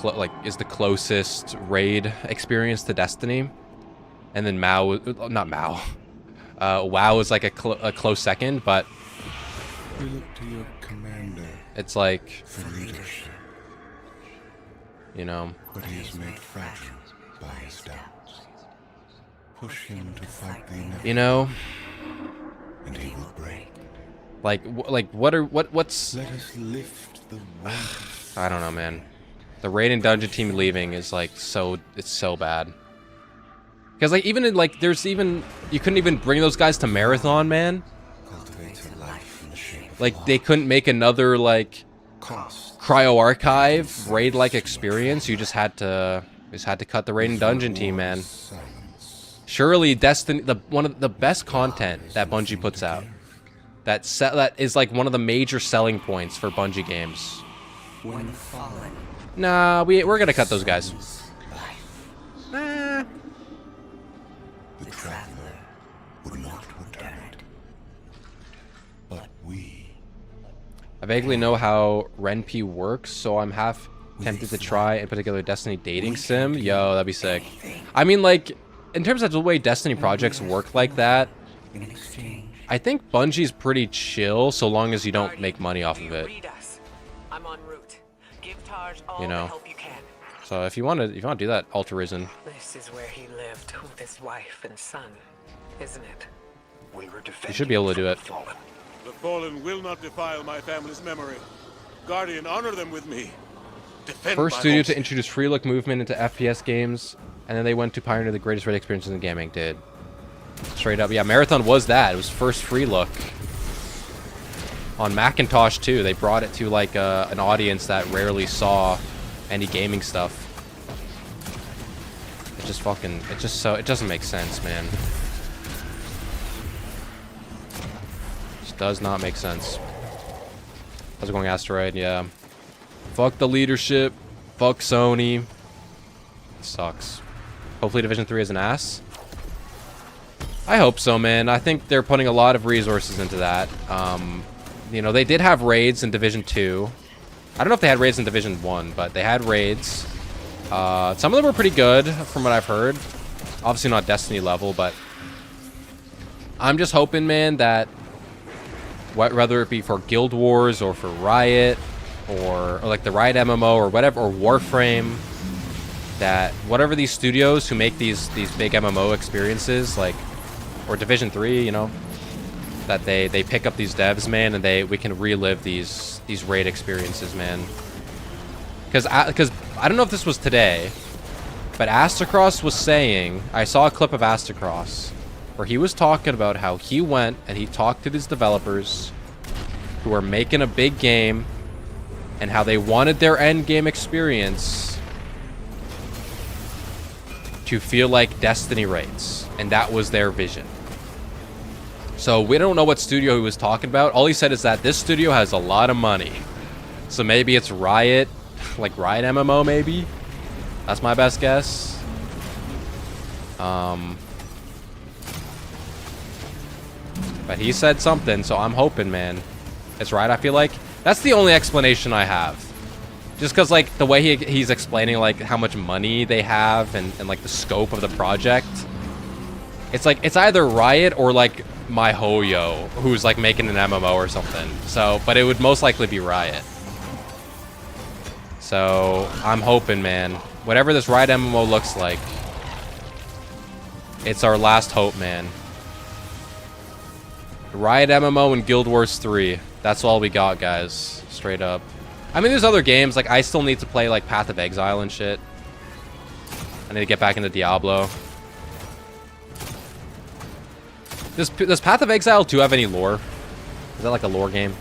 A: closest raid experience to Destiny, and then WoW is like a close second. But
F: We look to your commander
A: it's like,
F: for leadership,
A: you know,
F: but he is made fragile by his doubts. Push him to fight the inevitable,
A: you know,
F: and he will break.
A: what's
F: Let us lift the weight.
A: I don't know, man. The raid and dungeon team leaving is like it's so bad. Because like even in like you couldn't even bring those guys to Marathon, man.
F: Cultivates a life in the shape of
A: Like they couldn't make another like
F: cost.
A: Cryo Archive raid like experience. You just had to cut the raid and dungeon team, man.
F: Silence.
A: Surely Destiny, one of the best content that Bungie puts out. That is like one of the major selling points for Bungie games.
G: When fallen,
A: Nah, we're gonna cut those guys. Nah.
F: The traveler would not return it. But we
A: I vaguely know how RenP works, so I'm half tempted to try, in particular, Destiny dating sim. Yo, that'd be sick. I mean, like, in terms of the way Destiny projects work like that,
G: in exchange,
A: I think Bungie's pretty chill, so long as you don't make money off of it.
D: Read us. I'm en route. Give Taj all
A: You know.
D: the help you can.
A: So if you want to do that, Ultra Risen.
D: This is where he lived with his wife and son, isn't it?
C: We were defending
A: You should be able to do it.
C: the fallen.
H: The fallen will not defile my family's memory. Guardian, honor them with me. Defend
A: First
H: my
A: studio
H: homes.
A: to introduce free look movement into FPS games, and then they went to pioneer the greatest raid experiences in gaming. Did straight up, yeah. Marathon was that. It was first free look on Macintosh too. They brought it to like an audience that rarely saw any gaming stuff. It doesn't make sense, man. Just does not make sense. How's it going, Asteroid? Yeah. Fuck the leadership. Fuck Sony. Sucks. Hopefully Division 3 is an ass. I hope so, man. I think they're putting a lot of resources into that. You know, they did have raids in Division 2. I don't know if they had raids in Division 1, but they had raids. Some of them were pretty good, from what I've heard. Obviously not Destiny level, but I'm just hoping, man, that whether it be for Guild Wars or for Riot or like the Riot MMO or whatever, or Warframe, that whatever these studios who make these big MMO experiences, like, or Division 3, you know, that they pick up these devs, man, and we can relive these raid experiences, man. Because I don't know if this was today, but Astacross was saying, I saw a clip of Astacross where he was talking about how he went and he talked to these developers who are making a big game and how they wanted their end game experience to feel like Destiny raids, and that was their vision. So we don't know what studio he was talking about. All he said is that this studio has a lot of money. So maybe it's Riot, like Riot MMO maybe? That's my best guess. But he said something, so I'm hoping, man. It's right, I feel like. That's the only explanation I have. Just because, like, the way he's explaining, like, how much money they have and like, the scope of the project. It's like, it's either Riot or, like, MyHoYo, who's, like, making an MMO or something. So, but it would most likely be Riot. So, I'm hoping, man. Whatever this Riot MMO looks like, it's our last hope, man. Riot MMO and Guild Wars 3. That's all we got, guys. Straight up. I mean, there's other games. Like, I still need to play, like, Path of Exile and shit. I need to get back into Diablo. Does Path of Exile 2 have any lore? Is that, like, a lore game?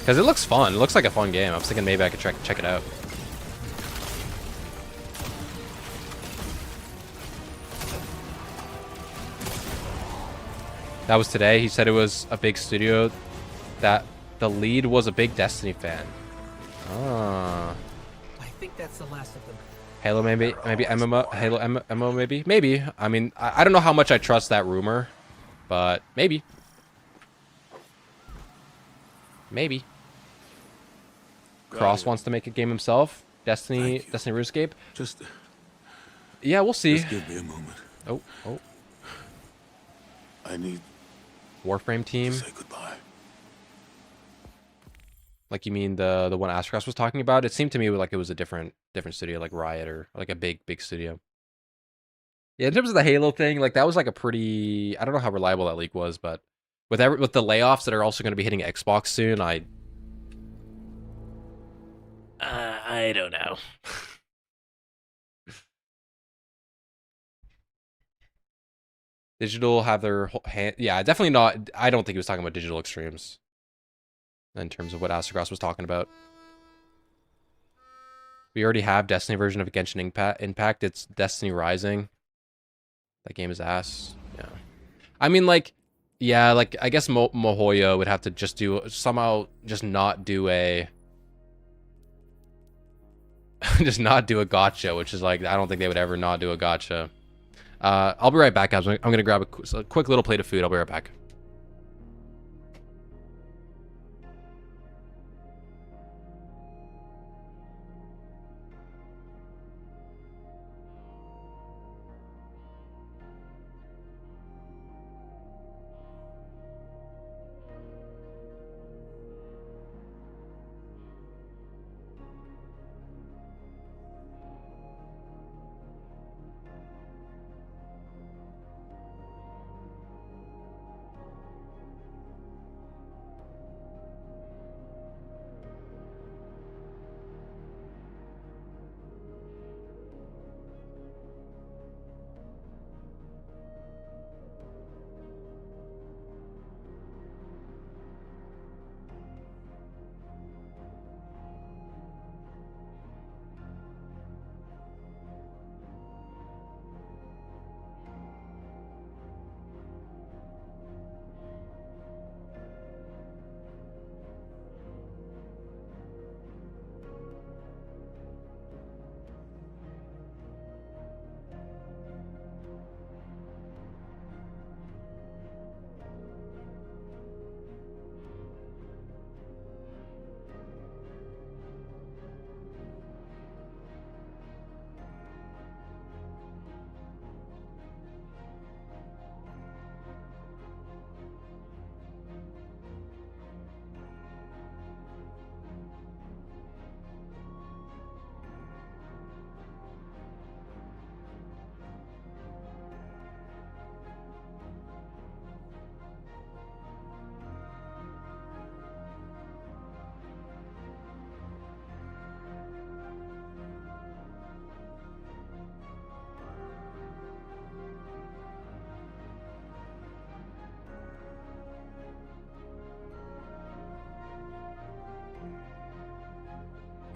A: Because it looks fun. It looks like a fun game. I was thinking maybe I could check it out. That was today. He said it was a big studio, that the lead was a big Destiny fan. Ah.
E: think that's the last of them.
A: Halo maybe MMO, Halo MMO maybe. I mean, I don't know how much I trust that rumor, but maybe. Cross wants to make a game himself. Destiny RuneScape.
F: Just
A: Yeah, we'll see.
F: give me a moment.
A: Oh,
F: I need
A: Warframe team.
F: to say goodbye.
A: Like you mean the one Astros was talking about? It seemed to me like it was a different studio, like Riot or like a big studio. Yeah, in terms of the Halo thing, like that was like a pretty, I don't know how reliable that leak was, but with the layoffs that are also going to be hitting Xbox soon, I don't know. Digital have their hand, yeah, definitely not. I don't think he was talking about Digital Extremes in terms of what Astros was talking about. We already have Destiny version of Genshin Impact. It's Destiny Rising. That game is ass. Yeah. I mean, like, yeah, like, I guess Mohoyo would have to just just not do a gotcha, which is like, I don't think they would ever not do a gotcha. I'll be right back, guys. I'm going to grab a quick little plate of food. I'll be right back.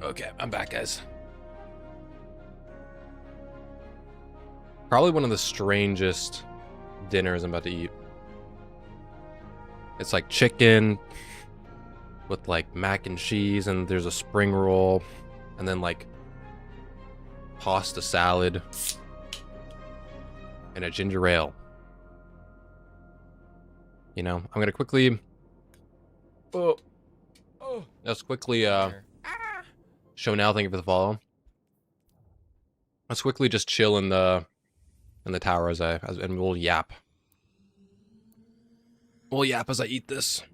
A: Okay, I'm back, guys. Probably one of the strangest dinners I'm about to eat. It's like chicken with like mac and cheese, and there's a spring roll, and then like pasta salad and a ginger ale. You know, I'm gonna quickly let's quickly show now, thank you for the follow. Let's quickly just chill in the tower and we'll yap. We'll yap as I eat this.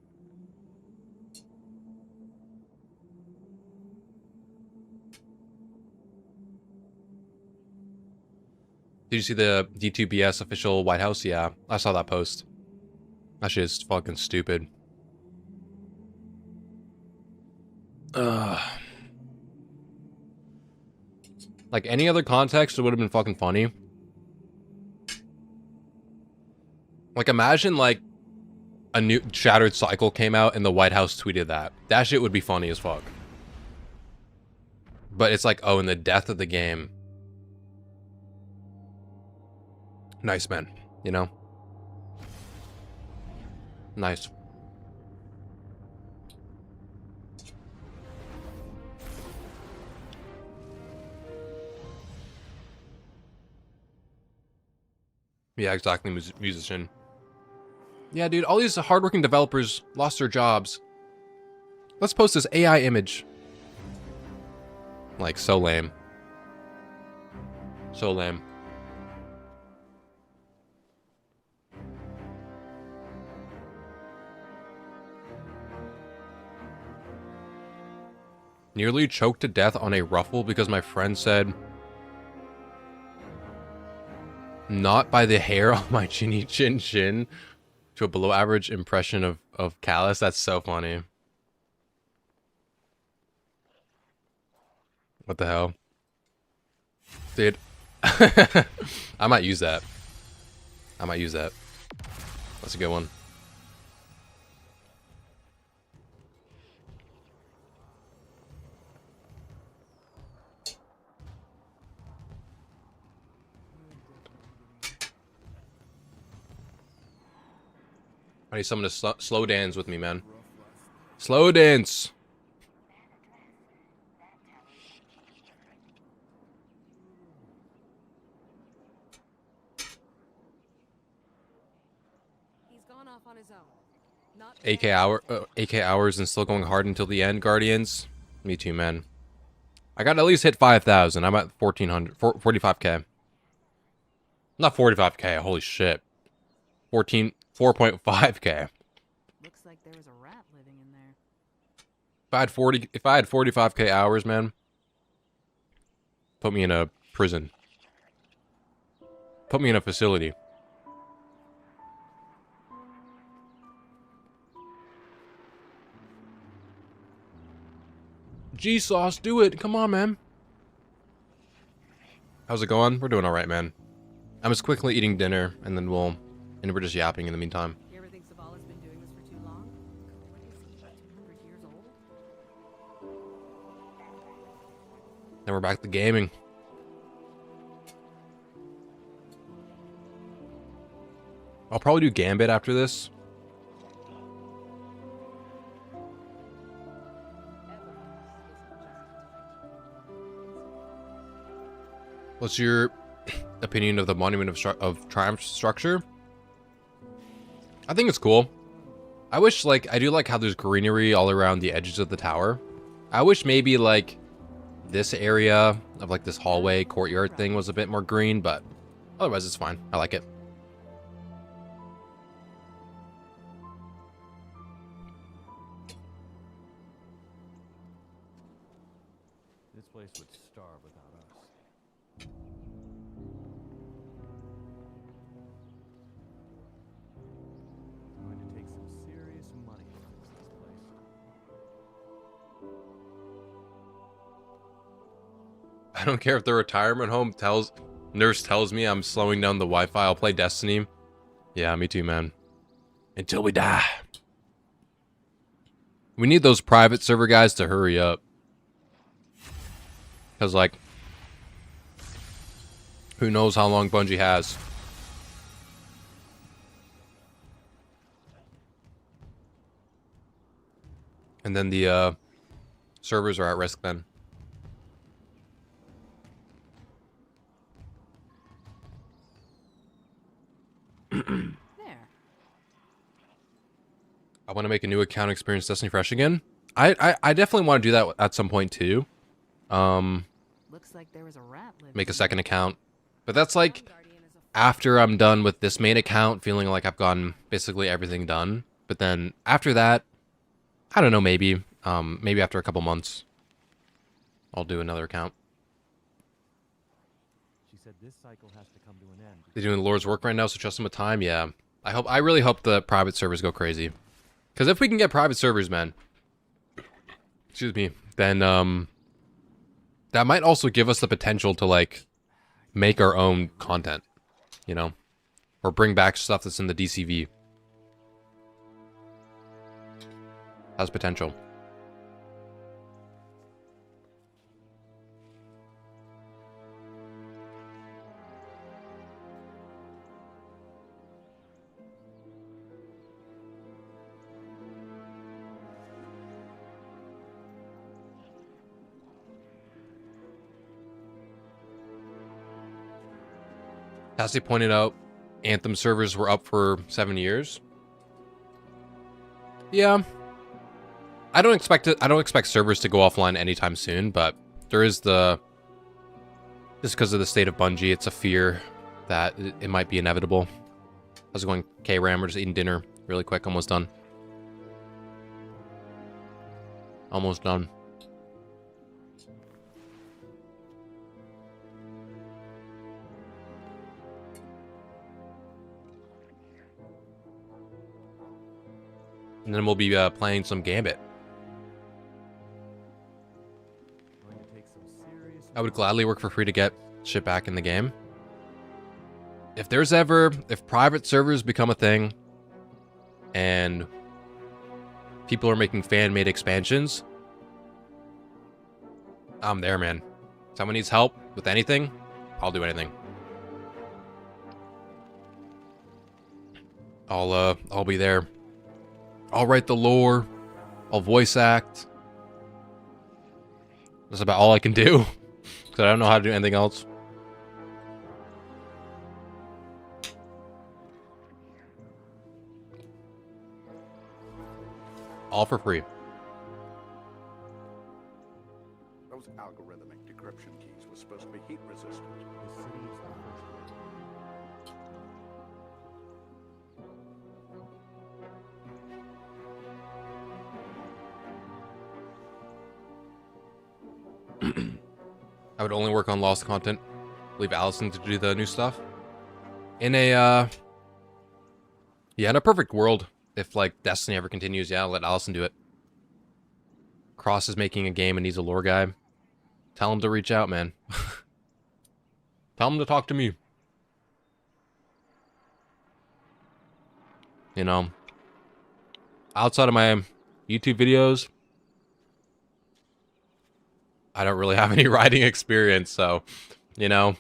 A: Did you see the D2BS official White House? Yeah, I saw that post. That shit is fucking stupid. Like, any other context, it would have been fucking funny. Like, imagine, like, a new Shattered Cycle came out and the White House tweeted that. That shit would be funny as fuck. But it's like, oh, in the death of the game. Nice, man. You know? Nice. Yeah, exactly, musician. Yeah, dude, all these hardworking developers lost their jobs. Let's post this AI image. Like, so lame. So lame. Nearly choked to death on a ruffle because my friend said, not by the hair on my chinny chin chin, to a below average impression of Callus. That's so funny. What the hell? Dude. I might use that. I might use that. That's a good one. I need someone to slow dance with me, man. Slow dance.
I: He's gone off on his own. Not
A: AK hours and still going hard until the end, Guardians. Me too, man. I got to at least hit 5,000. I'm at 1,400, 45k. Not 45k. Holy shit. 4.5k.
I: looks like there was a rat living in there.
A: If I had 45k hours, man, put me in a prison. Put me in a facility. G-Sauce, do it. Come on, man. How's it going? We're doing all right, man. I'm just quickly eating dinner, and then we're just yapping in the meantime.
I: You ever think Zavala's been doing this for too long? What is he, 200 years old?
A: Then we're back to gaming. I'll probably do Gambit after this. What's your opinion of the Monument of Triumph structure? I think it's cool. I wish, like, I do like how there's greenery all around the edges of the tower. I wish maybe, like, this area of, like, this hallway courtyard thing was a bit more green, but otherwise it's fine. I like it.
J: This place would starve without us. It's going to take some serious money to fix this place.
A: I don't care if the retirement home nurse tells me I'm slowing down the Wi-Fi. I'll play Destiny. Yeah, me too, man. Until we die. We need those private server guys to hurry up. Because, like, who knows how long Bungie has. And then the servers are at risk then.
I: There.
A: I want to make a new account, experience Destiny Fresh again. I definitely want to do that at some point too.
I: Looks like there was a rat living.
A: Make a second account. But that's like after I'm done with this main account, feeling like I've gotten basically everything done. But then after that, I don't know, maybe after a couple months, I'll do another account.
J: She said this cycle has to come to an end.
A: They're doing the Lord's work right now, so trust them with time. Yeah, I really hope the private servers go crazy. Because if we can get private servers, man, excuse me, then that might also give us the potential to, like, make our own content, you know, or bring back stuff that's in the DCV. Has potential. Cassie pointed out Anthem servers were up for 7 years. Yeah. I don't expect servers to go offline anytime soon, but there is just because of the state of Bungie, it's a fear that it might be inevitable. How's it going, K-Ram? We're just eating dinner really quick. Almost done. Almost done. And then we'll be playing some Gambit.
J: Going to take some serious
A: I would gladly work for free to get shit back in the game. If private servers become a thing and people are making fan-made expansions, I'm there, man. Someone needs help with anything, I'll do anything. I'll be there. I'll write the lore. I'll voice act. That's about all I can do. Because I don't know how to do anything else. All for free.
B: Those algorithmic decryption keys were supposed to be heat resistant.
J: the city is the first one.
A: I would only work on lost content. Leave Allison to do the new stuff. In a in a perfect world, if like Destiny ever continues, yeah, I'll let Allison do it. Cross is making a game and needs a lore guy. Tell him to reach out, man. Tell him to talk to me. You know, outside of my YouTube videos, I don't really have any writing experience, so, you know,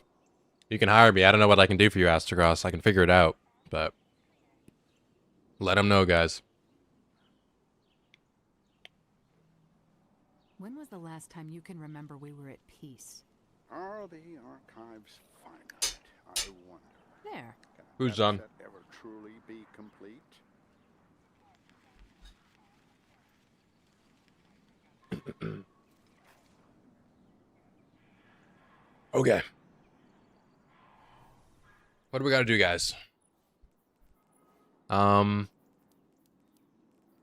A: you can hire me. I don't know what I can do for you, Astrocross. I can figure it out, but let them know, guys.
I: When was the last time you can remember we were at peace?
B: Are the archives finite? I wonder.
I: There.
B: Can a
A: Who's on?
B: set ever truly be complete?
A: Okay. What do we got to do, guys? I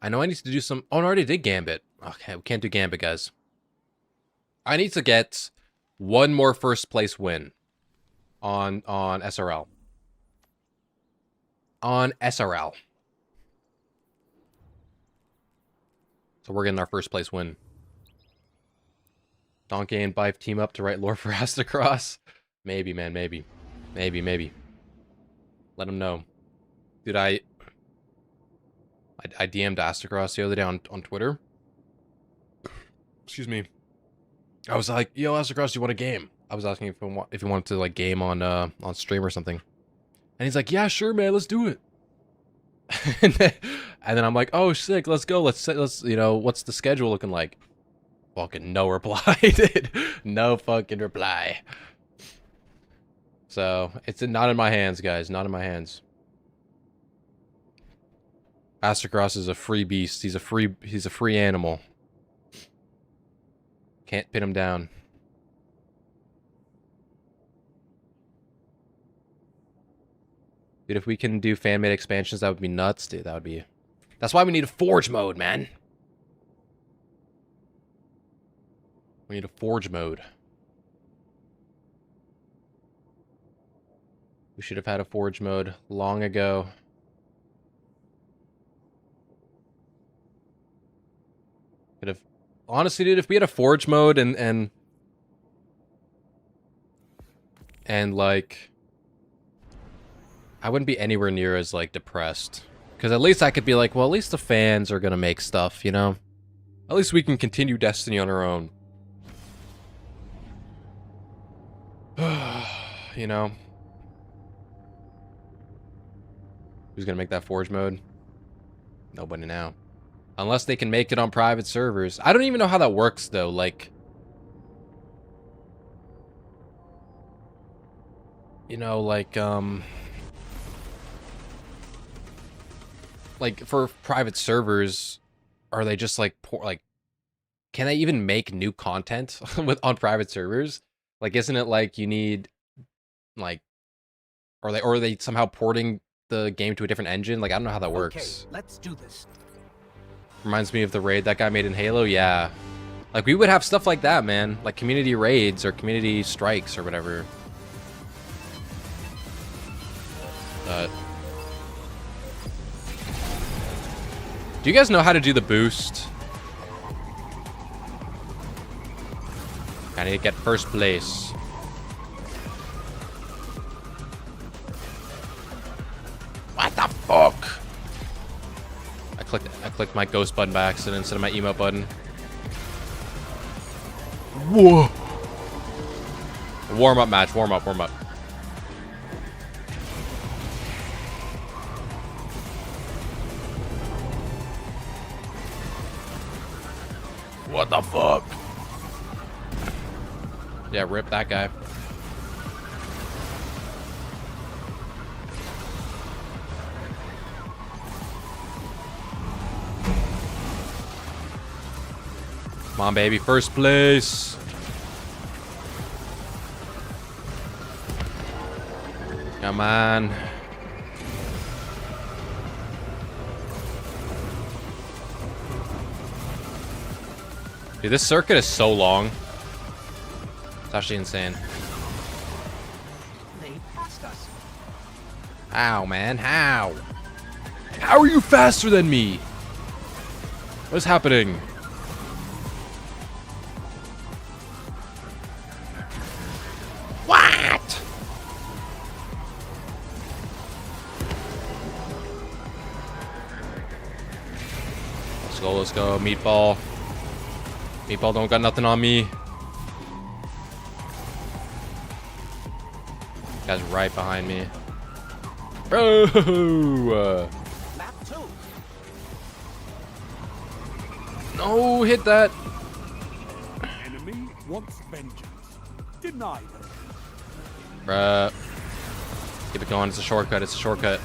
A: know I need to do some... Oh, I already did Gambit. Okay, we can't do Gambit, guys. I need to get one more first place win on SRL. On SRL. So we're getting our first place win. Donkey and Bife team up to write lore for Astrocross. Maybe, man, maybe. Maybe. Let him know. Dude, I DM'd Astrocross the other day on Twitter. Excuse me. I was like, yo, Astrocross, do you want a game? I was asking if he wanted to like game on stream or something. And he's like, yeah, sure, man, let's do it. and then I'm like, oh, sick, let's go. Let's you know, what's the schedule looking like? Fucking no reply, dude. No fucking reply. So, it's not in my hands, guys. Not in my hands. Astrocross is a free beast. He's a free animal. Can't pin him down. Dude, if we can do fan-made expansions, that would be nuts, dude. That would be... That's why we need a Forge mode, man. We need a Forge mode. We should have had a Forge mode long ago. Could have... Honestly, dude, if we had a Forge mode and like... I wouldn't be anywhere near as, like, depressed. Because at least I could be like, well, at least the fans are gonna make stuff, you know? At least we can continue Destiny on our own. You know? Who's gonna make that Forge mode? Nobody now. Unless they can make it on private servers. I don't even know how that works, though. Like... You know, like, like for private servers, are they just like poor? Like, can they even make new content with on private servers? Like, isn't it like you need like, or are they somehow porting the game to a different engine? Like, I don't know how that works.
E: Let's do this.
A: Reminds me of the raid that guy made in Halo. Yeah, like we would have stuff like that, man. Like community raids or community strikes or whatever. Do you guys know how to do the boost? I need to get first place. What the fuck? I clicked my ghost button by accident instead of my emote button. Whoa! Warm up match. Warm up. Warm up. What the fuck? Yeah, rip that guy. Come on, baby. First place. Come on. Dude, this circuit is so long. It's actually insane.
E: They passed us.
A: How, man? How? How are you faster than me? What's happening? What? Let's go, Meatball. Meatball don't got nothing on me. Guy's right behind me. Bro!
E: Map 2.
A: No, hit that.
B: Enemy wants vengeance. Deny them.
A: Bruh. Keep it going. It's a shortcut. It's a shortcut.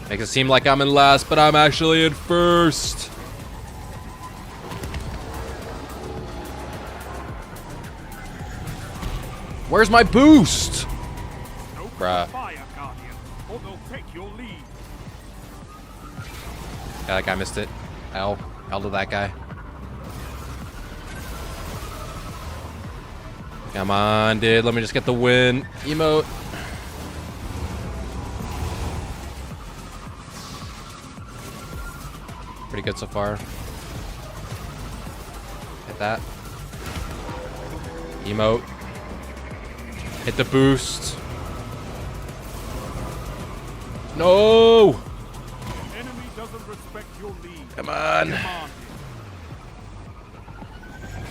A: Makes it seem like I'm in last, but I'm actually in first. Where's my boost? Bruh.
B: Fire, Guardian, or they'll take your lead.
A: Yeah, that guy missed it. L to that guy. Come on, dude. Let me just get the win. Emote. Pretty good so far. Hit that. Emote. Hit the boost. No!
B: Enemy doesn't respect your lead.
A: Come on.
B: Command.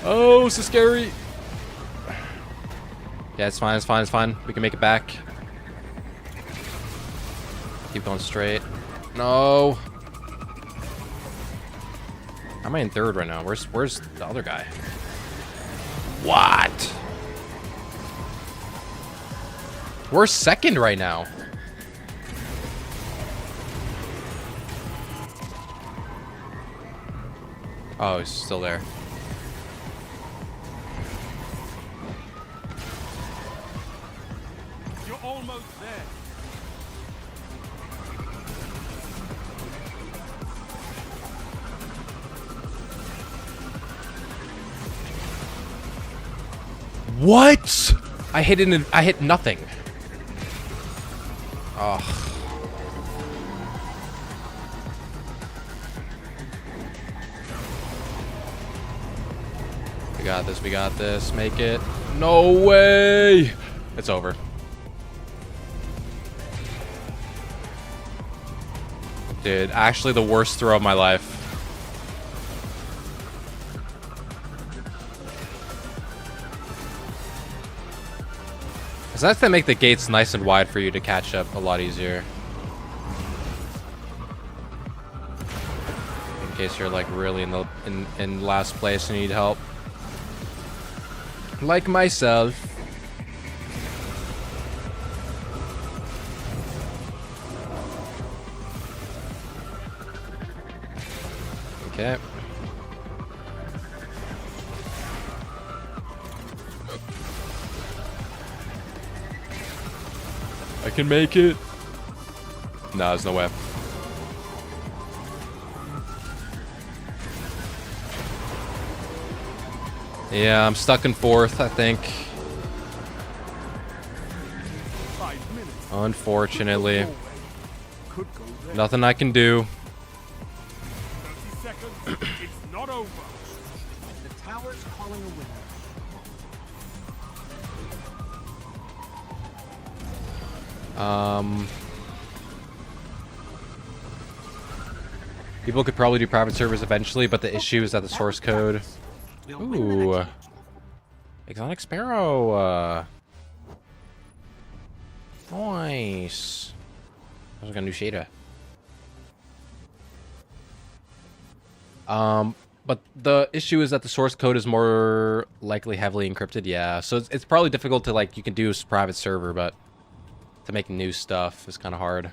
A: Oh, so scary. Yeah, it's fine, it's fine, it's fine. We can make it back. Keep going straight. No. How am I in third right now? Where's the other guy? What? We're second right now. Oh, he's still there.
B: You're almost there.
A: What? I hit nothing. Oh. We got this, we got this. Make it. No way! It's over. Dude, actually the worst throw of my life. Cause that's to make the gates nice and wide for you to catch up a lot easier. In case you're like really in last place and need help. Like myself. Okay. I can make it. Nah, there's no way. Yeah, I'm stuck in fourth, I think.
B: 5 minutes.
A: Unfortunately.
B: Could go there.
A: Nothing I can do.
B: 30 seconds. It's not over.
J: The tower's calling a winner.
A: People could probably do private servers eventually, but the issue is that the source code. Ooh. Exotic Sparrow. Nice. I was gonna do shader. But the issue is that the source code is more likely heavily encrypted. Yeah, so it's probably difficult to, like, you can do a private server, but to make new stuff is kind of hard.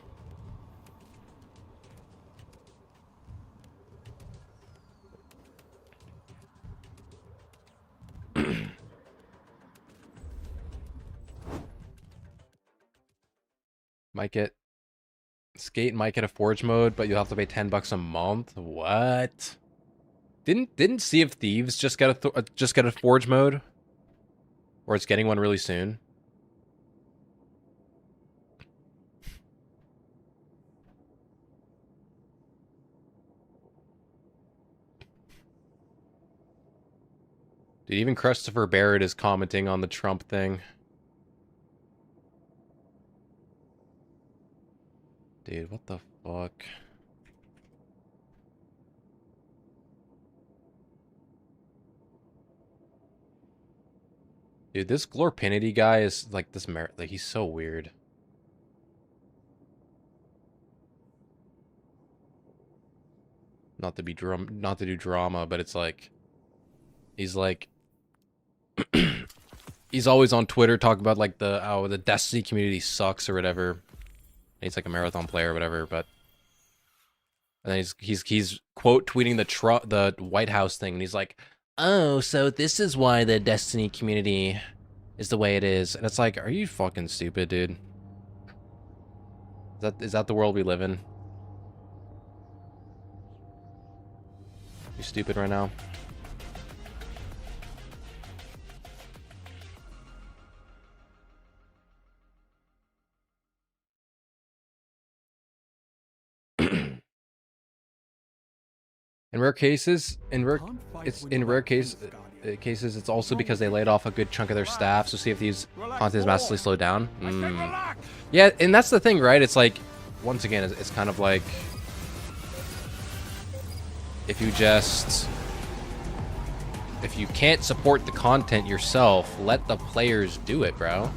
A: Might get Skate might get a forge mode, but you'll have to pay $10 a month. What? Didn't Sea of Thieves just get a forge mode, or it's getting one really soon? Dude, even Christopher Barrett is commenting on the Trump thing. Dude, what the fuck? Dude, this Glorpinity guy is like this like he's so weird. Not to do drama, but it's like he's like he's always on Twitter talking about like the Destiny community sucks or whatever. He's like a marathon player or whatever, but and then he's quote tweeting the White House thing, and he's like, "Oh, so this is why the Destiny community is the way it is." And it's like, are you fucking stupid, dude? Is that the world we live in? You stupid right now? In rare cases, cases, it's also because they laid off a good chunk of their staff. So see if these content is massively slowed down. Yeah, and that's the thing, right? It's like, once again, it's kind of like if you can't support the content yourself, let the players do it, bro.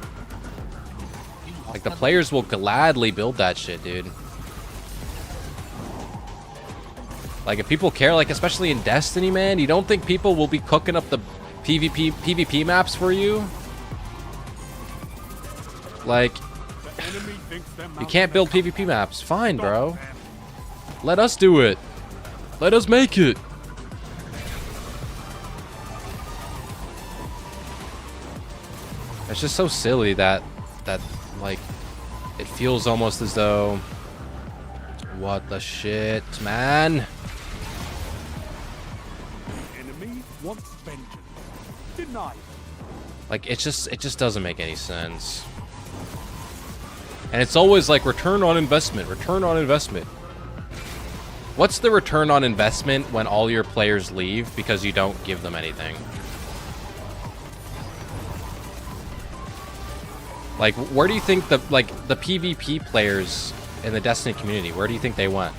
A: Like, the players will gladly build that shit, dude. Like, if people care, like, especially in Destiny, man, you don't think people will be cooking up the PvP maps for you? Like, you can't build PvP maps. Fine, bro. Let us do it. Let us make it. It's just so silly that like, it feels almost as though, what the shit, man?
B: Enemy wants vengeance. Denied.
A: Like, it just doesn't make any sense. And it's always like return on investment, return on investment. What's the return on investment when all your players leave because you don't give them anything? Like, where do you think the PvP players in the Destiny community, where do you think they went?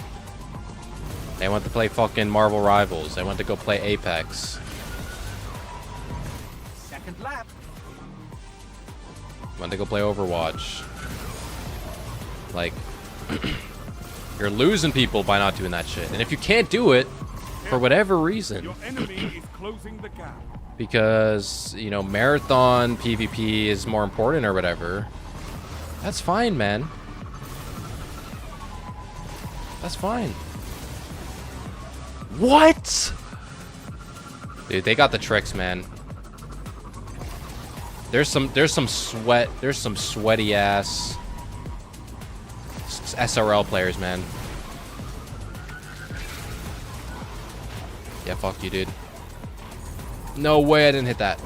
A: They went to play fucking Marvel Rivals. They went to go play Apex.
J: Second lap.
A: Went to go play Overwatch. Like, you're losing people by not doing that shit. And if you can't do it, for whatever reason,
B: Your enemy is closing the gap.
A: because, you know, marathon PvP is more important or whatever, that's fine, man. That's fine. What? Dude, they got the tricks, man. There's some sweaty ass SRL players, man. Yeah, fuck you, dude. No way I didn't hit that.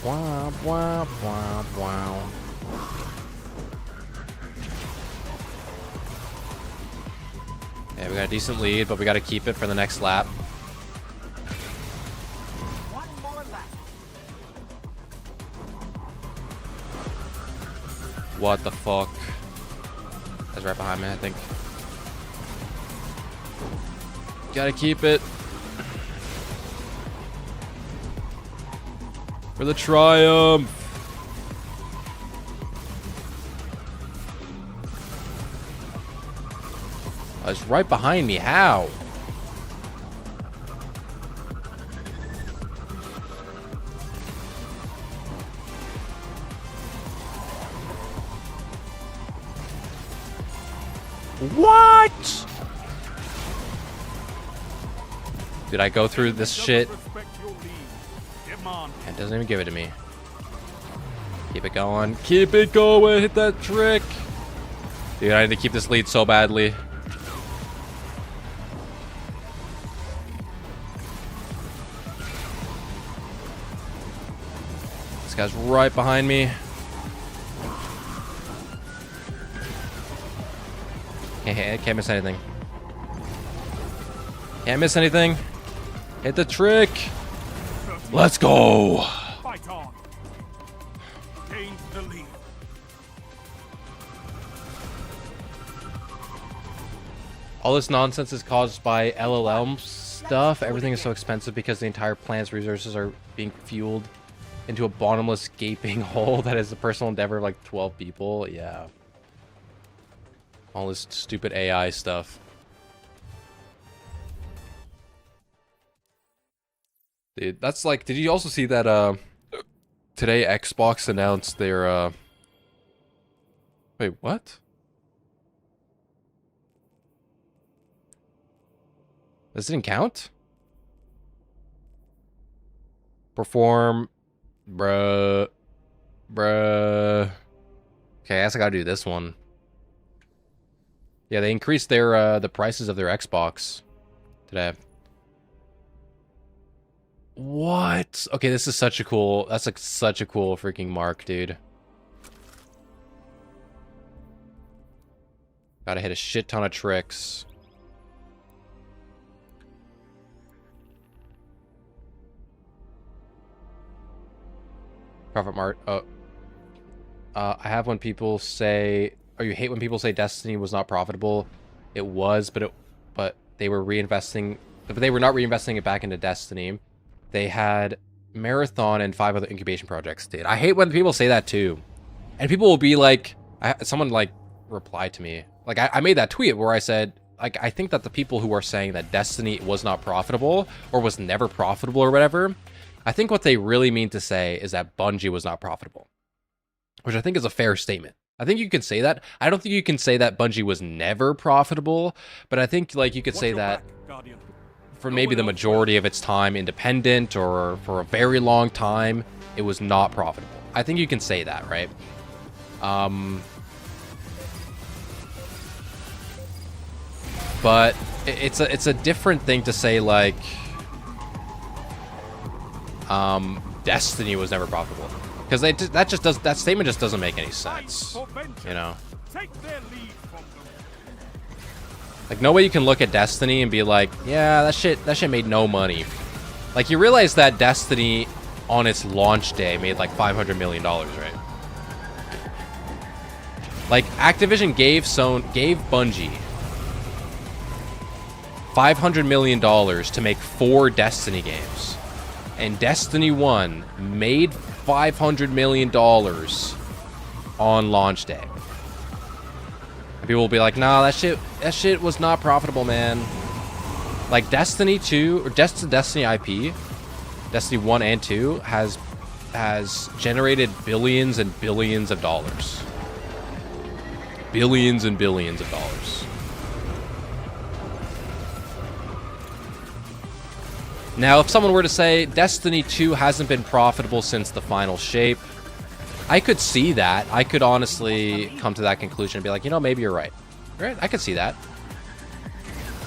A: Wow, wow, wow, wow. Yeah, we got a decent lead, but we got to keep it for the next lap. What the fuck? That's right behind me, I think. Gotta keep it. For the triumph. Oh, it's right behind me. How? What? Did I go through this shit? It doesn't even give it to me. Keep it going. Keep it going. Hit that trick. Dude, I need to keep this lead so badly. This guy's right behind me. Can't miss anything. Can't miss anything. Hit the trick. Let's go.
H: Fight on. Gain the lead.
A: All this nonsense is caused by LLM stuff. Everything is so expensive because the entire planet's resources are being fueled into a bottomless gaping hole that is a personal endeavor of like 12 people. Yeah. All this stupid AI stuff. Dude, that's like, did you also see that today Xbox announced their wait, what? This didn't count? Perform, bruh. Okay, I guess I gotta do this one. Yeah, they increased their the prices of their Xbox today. What? Okay, this is such a cool, that's like such a cool freaking mark, dude. Gotta hit a shit ton of tricks. Profit Mart. Oh. I have when people say, or you hate when people say Destiny was not profitable. It was, but they were reinvesting, but they were not reinvesting it back into Destiny. They had Marathon and 5 other incubation projects did. I hate when people say that too. And people will be like, someone like replied to me. Like I made that tweet where I said, like, I think that the people who are saying that Destiny was not profitable or was never profitable or whatever, I think what they really mean to say is that Bungie was not profitable, which I think is a fair statement. I think you can say that. I don't think you can say that Bungie was never profitable, but I think like you could say that for maybe the majority of its time independent or for a very long time, it was not profitable. I think you can say that, right? But it's a different thing to say like Destiny was never profitable, because that statement just doesn't make any sense, you know. Like, no way you can look at Destiny and be like, yeah, that shit made no money. Like, you realize that Destiny on its launch day made like $500 million, right? Like, Activision gave Bungie $500 million to make 4 Destiny games. And Destiny 1 made $500 million on launch day. People will be like, nah, that shit was not profitable, man. Like Destiny 2 or Destiny IP, Destiny 1 and 2 has generated billions and billions of dollars. Billions and billions of dollars. Now, if someone were to say Destiny 2 hasn't been profitable since the final shape, I could see that. I could honestly come to that conclusion and be like, you know, maybe you're right. Right? I could see that.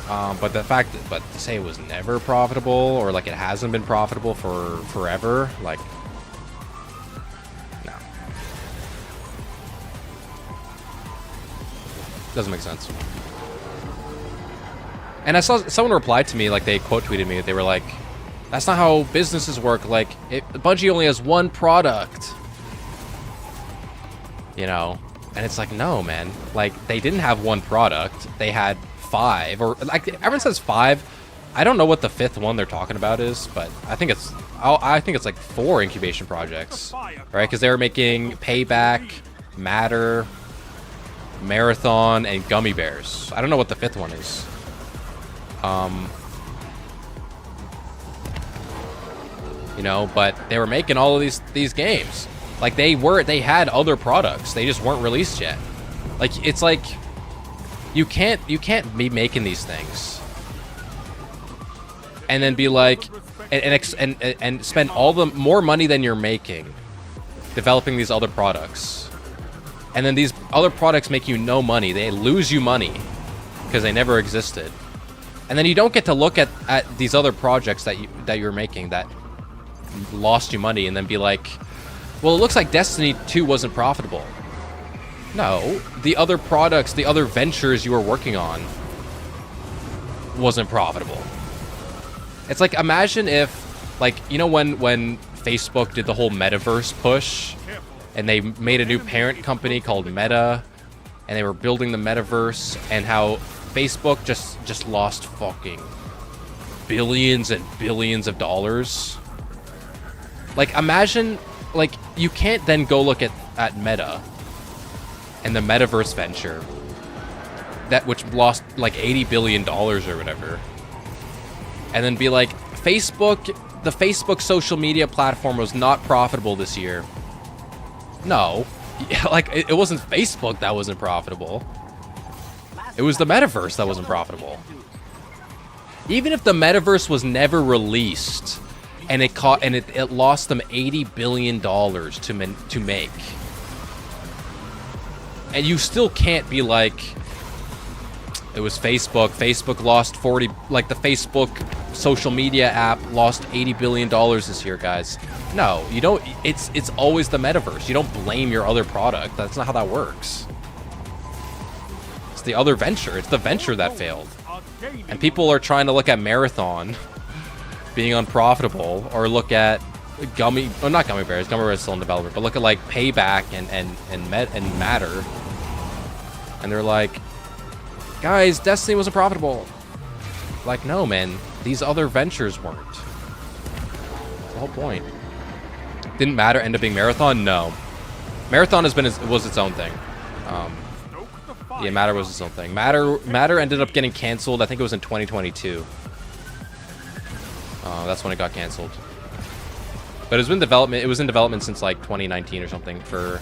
A: But to say it was never profitable, or like it hasn't been profitable for forever, like, no. Doesn't make sense. And I saw someone replied to me, like they quote tweeted me, they were like, that's not how businesses work, like, Bungie only has one product. You know? And it's like, no, man. Like, they didn't have one product. They had 5. Or, like, everyone says 5. I don't know what the 5th one they're talking about is, but I think it's like 4 incubation projects. Right? Because they were making Payback, Matter, Marathon, and Gummy Bears. I don't know what the 5th one is. You know, but they were making all of these games. Like they had other products. They just weren't released yet. Like it's like you can't be making these things and then be like and spend all the more money than you're making developing these other products. And then these other products make you no money. They lose you money because they never existed. And then you don't get to look at these other projects that you're making that lost you money and then be like, well, it looks like Destiny 2 wasn't profitable. No, the other products, the other ventures you were working on wasn't profitable. It's like, imagine if, like, you know when Facebook did the whole metaverse push and they made a new parent company called Meta and they were building the metaverse, and how Facebook just lost fucking billions and billions of dollars. Like, imagine, like, you can't then go look at Meta and the metaverse venture, which lost like $80 billion or whatever, and then be like, the Facebook social media platform was not profitable this year. No, like, it wasn't Facebook that wasn't profitable. It was the metaverse that wasn't profitable. Even if the metaverse was never released, and it lost them $80 billion to make, and you still can't be like, it was Facebook. Facebook lost 40, like the Facebook social media app lost $80 billion this year, guys. No, you don't. It's always the metaverse. You don't blame your other product. That's not how that works. It's the other venture. It's the venture that failed. And people are trying to look at Marathon being unprofitable, or look at not Gummy Bears. Gummy Bears is still in development, but look at like Payback and Matter, and they're like, guys, Destiny wasn't profitable. Like, no, man, these other ventures weren't. That's the whole point. Didn't Matter end up being Marathon? No, Marathon was its own thing. Yeah, Matter was its own thing. Matter ended up getting canceled. I think it was in 2022. That's when it got canceled. But it was in development. It was in development since like 2019 or something for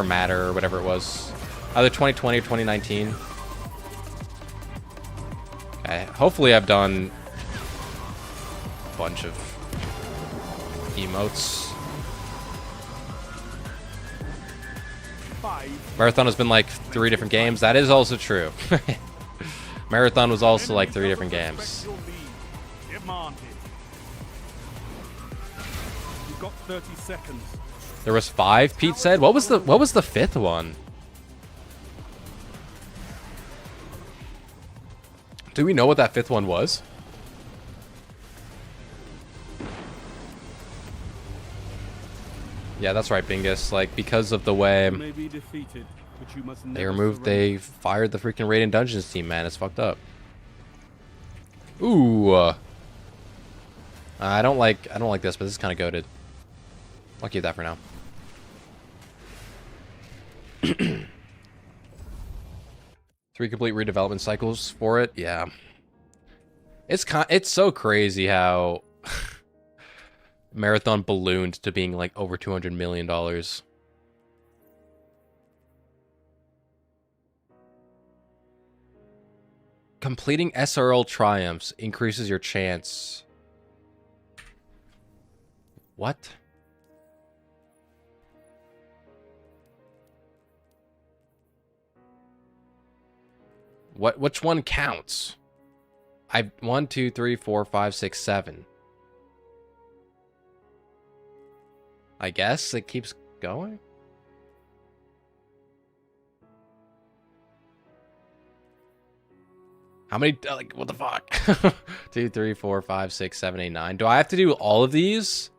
A: Matter or whatever it was. Either 2020 or 2019. Okay, hopefully I've done a bunch of emotes. Marathon has been like 3 different games. That is also true. Marathon was also like 3 different games.
J: You've got 30 seconds.
A: There was 5, Pete said. What was the 5th one? Do we know what that 5th one was? Yeah, that's right, Bingus. Like, because of the way they fired the freaking Raid and Dungeons team, man. It's fucked up. Ooh. I don't like this, but this is kind of goated. I'll keep that for now. 3 complete redevelopment cycles for it. Yeah. It's so crazy how Marathon ballooned to being like over $200 million. Completing SRL triumphs increases your chance. What? Which one counts? 1, 2, 3, 4, 5, 6, 7. I guess it keeps going. How many, like, what the fuck? 2, 3, 4, 5, 6, 7, 8, 9. Do I have to do all of these?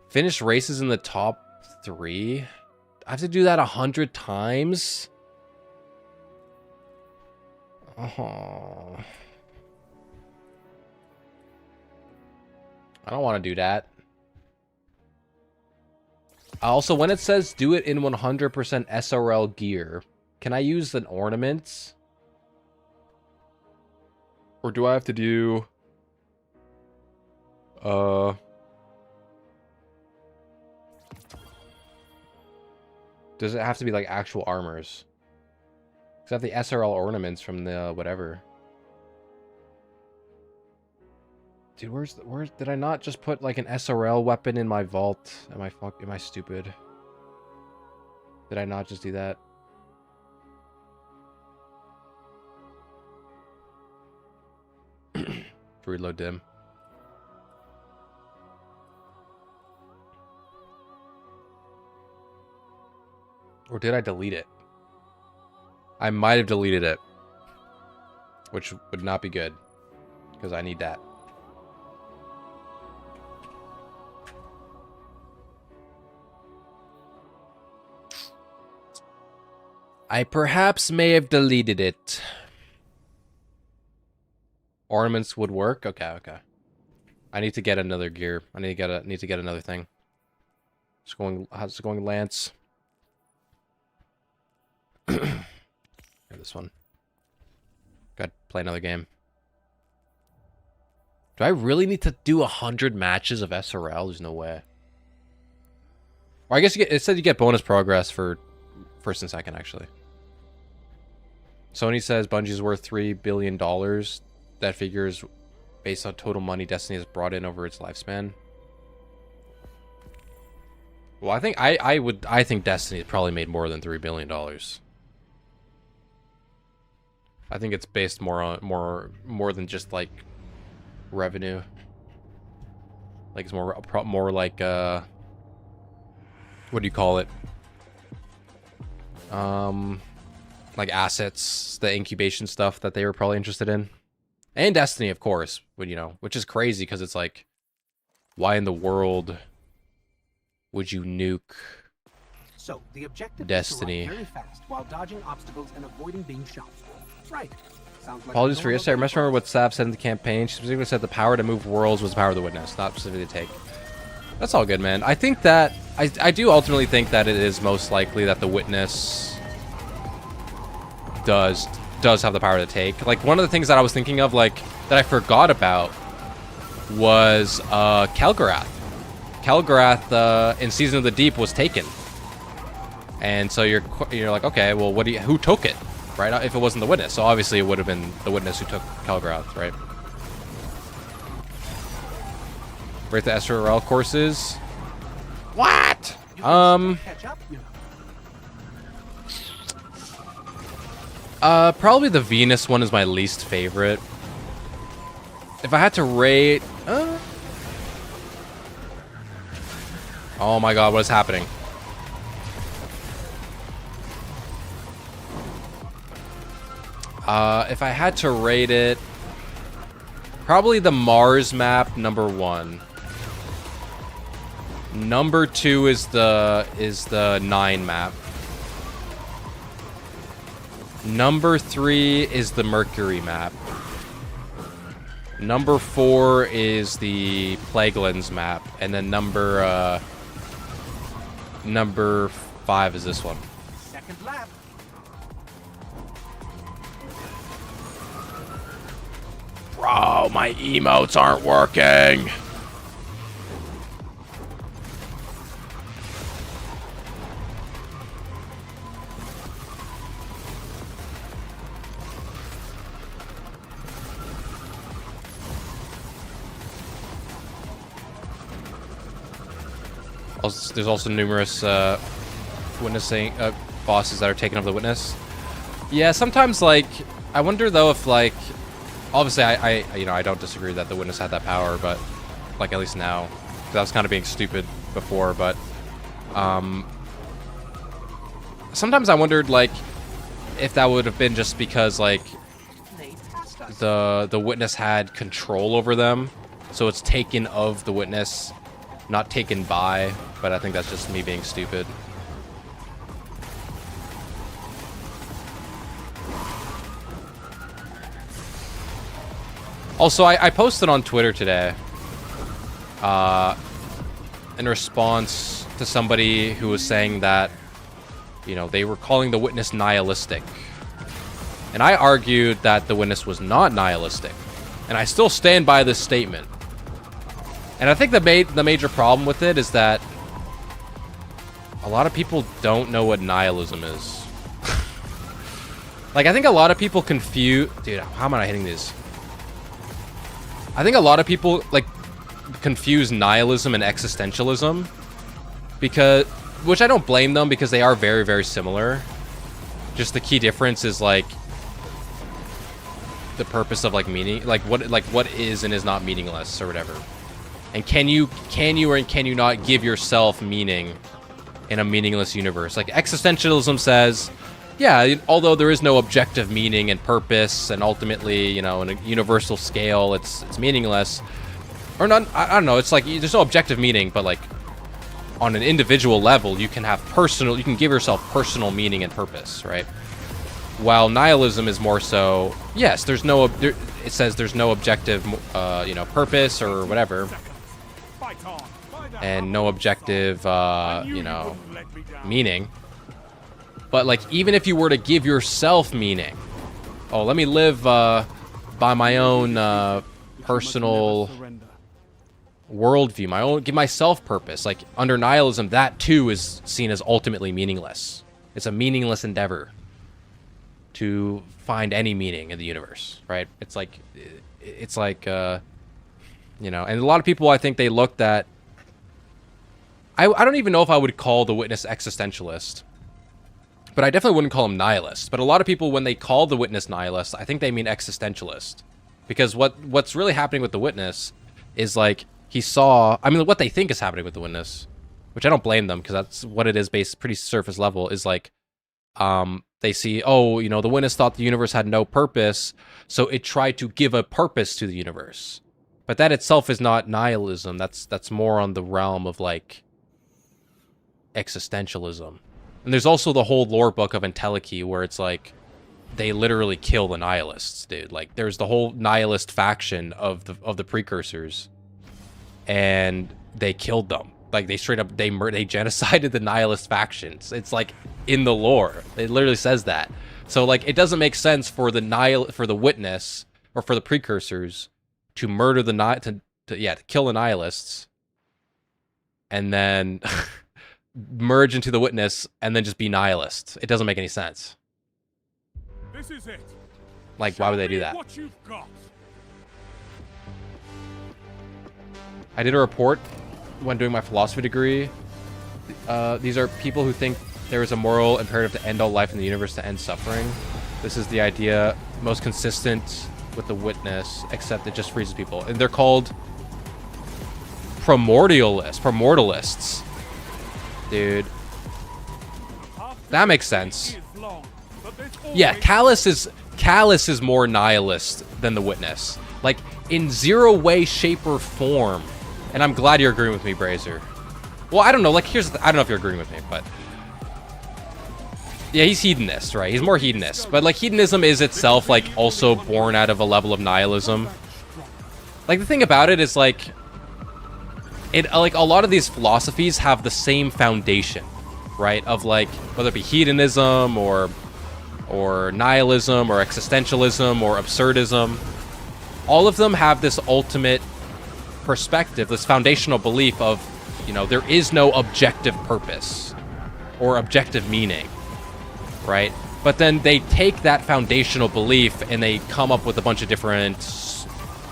A: Finish races in the top 3? I have to do that 100 times? Oh. I don't want to do that. Also, when it says do it in 100% SRL gear, can I use an ornament? Or do I have to do... Does it have to be like actual armors? Because I have the SRL ornaments from the whatever. Dude, where's did I not just put like an SRL weapon in my vault? Am I stupid? Did I not just do that? Reload dim. Or did I delete it? I might have deleted it. Which would not be good. Because I need that. I perhaps may have deleted it. Ornaments would work? Okay. I need to get another gear. I need to get another thing. How's it going, Lance? This one. Gotta play another game. Do I really need to do 100 matches of SRL? There's no way. Or I guess it said you get bonus progress for first and second, actually. Sony says Bungie's worth $3 billion. That figure is based on total money Destiny has brought in over its lifespan. Well, I think I think Destiny probably made more than $3 billion. I think it's based more on more than just like revenue. Like it's more like what do you call it? Like assets, the incubation stuff that they were probably interested in. And Destiny, of course, but, you know, which is crazy because it's like, why in the world would you nuke
K: So the objective
A: Destiny?
K: is to run very fast while dodging obstacles and avoiding being shot. Right. Sounds like
A: Apologies for yesterday. I must remember what Sav said in the campaign. She specifically said the power to move worlds was the power of the witness, not specifically the take. That's all good, man. I think that I do ultimately think that it is most likely that the witness does have the power to take. Like, one of the things that I was thinking of, like, that I forgot about was Kel'Garath. Kel'Garath in Season of the Deep was taken. And so you're like, okay, well, who took it? Right? If it wasn't the witness. So obviously it would have been the witness who took Kel'Garath, right? Rate the SRL courses. What? Probably the Venus one is my least favorite. If I had to rate... Oh my god, what is happening? If I had to rate it... Probably the Mars map, number 1. Number 2 is the 9 map. Number 3 is the Mercury map. Number 4 is the Plaguelands map, and then number 5 is this one.
K: Second lap.
A: Oh, my emotes aren't working. Also, there's also numerous witnessing bosses that are taking over the witness. Yeah, sometimes, like, I wonder though if, like, obviously I don't disagree that the witness had that power, but like at least now, 'cause I was kind of being stupid before, but sometimes I wondered, like, if that would have been just because, like, the witness had control over them, so it's taken of the witness, not taken by. But I think that's just me being stupid. Also, I posted on Twitter today in response to somebody who was saying that, you know, they were calling the witness nihilistic. And I argued that the witness was not nihilistic. And I still stand by this statement. And I think the major problem with it is that a lot of people don't know what nihilism is. Like, I think a lot of people confuse... Dude, how am I not hitting these? I think a lot of people, like, confuse nihilism and existentialism. Because... Which I don't blame them, because they are very, very similar. Just the key difference is, like, the purpose of, like, meaning. Like, what is and is not meaningless, or whatever. And can you or can you not give yourself meaning in a meaningless universe? Like, existentialism says, yeah, although there is no objective meaning and purpose, and ultimately, you know, in a universal scale, it's meaningless. Or not, I don't know, it's like, there's no objective meaning, but, like, on an individual level, you can give yourself personal meaning and purpose, right? While nihilism is more so, yes, it says there's no objective, you know, purpose or whatever. And no objective, you know, meaning. But, like, even if you were to give yourself meaning, oh, let me live by my own personal worldview, give myself purpose. Like, under nihilism, that too is seen as ultimately meaningless. It's a meaningless endeavor to find any meaning in the universe, right? It's like, you know, and a lot of people, I think they looked at... I don't even know if I would call the witness existentialist, but I definitely wouldn't call him nihilist. But a lot of people, when they call the witness nihilist, I think they mean existentialist. Because what's really happening with the witness is, like, he saw... I mean, what they think is happening with the witness, which I don't blame them, because that's what it is, based pretty surface level, is like, they see, oh, you know, the witness thought the universe had no purpose, so it tried to give a purpose to the universe. But that itself is not nihilism. That's more on the realm of, like, existentialism. And there's also the whole lore book of Entelechy, where it's like, they literally kill the nihilists, dude. Like, there's the whole nihilist faction of the precursors, and they killed them. Like, they straight up, they genocided the nihilist factions. It's like in the lore. It literally says that. So, like, it doesn't make sense for the witness or for the precursors to murder to kill the nihilists, and then merge into the witness and then just be nihilist. It doesn't make any sense.
H: This is it.
A: Like, why would they do that?
H: What you've got.
A: I did a report when doing my philosophy degree. These are people who think there is a moral imperative to end all life in the universe to end suffering. This is the idea most consistent with the witness, except it just freezes people. And they're called primordialists. Dude. That makes sense. Yeah, Callus is more nihilist than the witness. Like, in zero way, shape, or form. And I'm glad you're agreeing with me, Brazer. Well, I don't know. Like, I don't know if you're agreeing with me, but... Yeah, he's hedonist, right? He's more hedonist. But, like, hedonism is itself, like, also born out of a level of nihilism. Like, the thing about it is, like... Like, a lot of these philosophies have the same foundation, right? Of, like, whether it be hedonism, or nihilism, or existentialism, or absurdism. all of them have this ultimate perspective, this foundational belief of, you know, there is no objective purpose or objective meaning, right? But then they take that foundational belief and they come up with a bunch of different